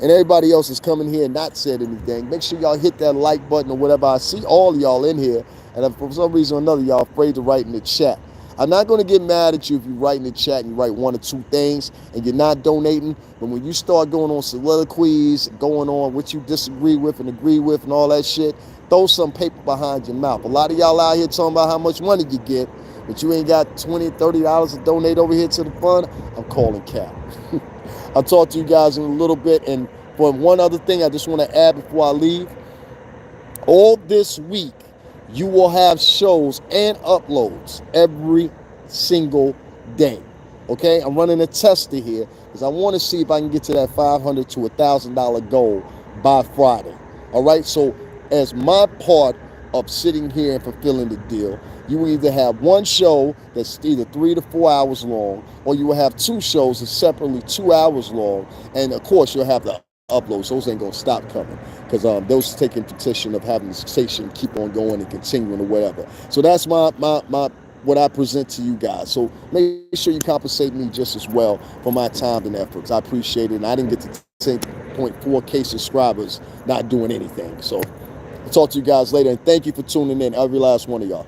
And everybody else is coming here and not said anything. Make sure y'all hit that like button or whatever. I see all of y'all in here. And if for some reason or another, y'all afraid to write in the chat. I'm not going to get mad at you if you write in the chat and you write one or two things and you're not donating. But when you start going on soliloquies, going on what you disagree with and agree with and all that shit, throw some paper behind your mouth. A lot of y'all out here talking about how much money you get, but you ain't got $20, $30 to donate over here to the fund. I'm calling cap. I'll talk to you guys in a little bit. And for one other thing, I just want to add before I leave. All this week, you will have shows and uploads every single day. Okay? I'm running a tester here because I want to see if I can get to that $500 to $1,000 goal by Friday. All right? So as my part of sitting here and fulfilling the deal, you will either have one show that's either 3 to 4 hours long, or you will have two shows that's separately 2 hours long. And of course, you'll have the uploads. Those ain't gonna stop coming because those taking petition of having the station keep on going and continuing or whatever. So that's my what I present to you guys. So make sure you compensate me just as well for my time and efforts. I appreciate it. And I didn't get to 10.4K subscribers not doing anything. So I'll talk to you guys later, and thank you for tuning in, every last one of y'all.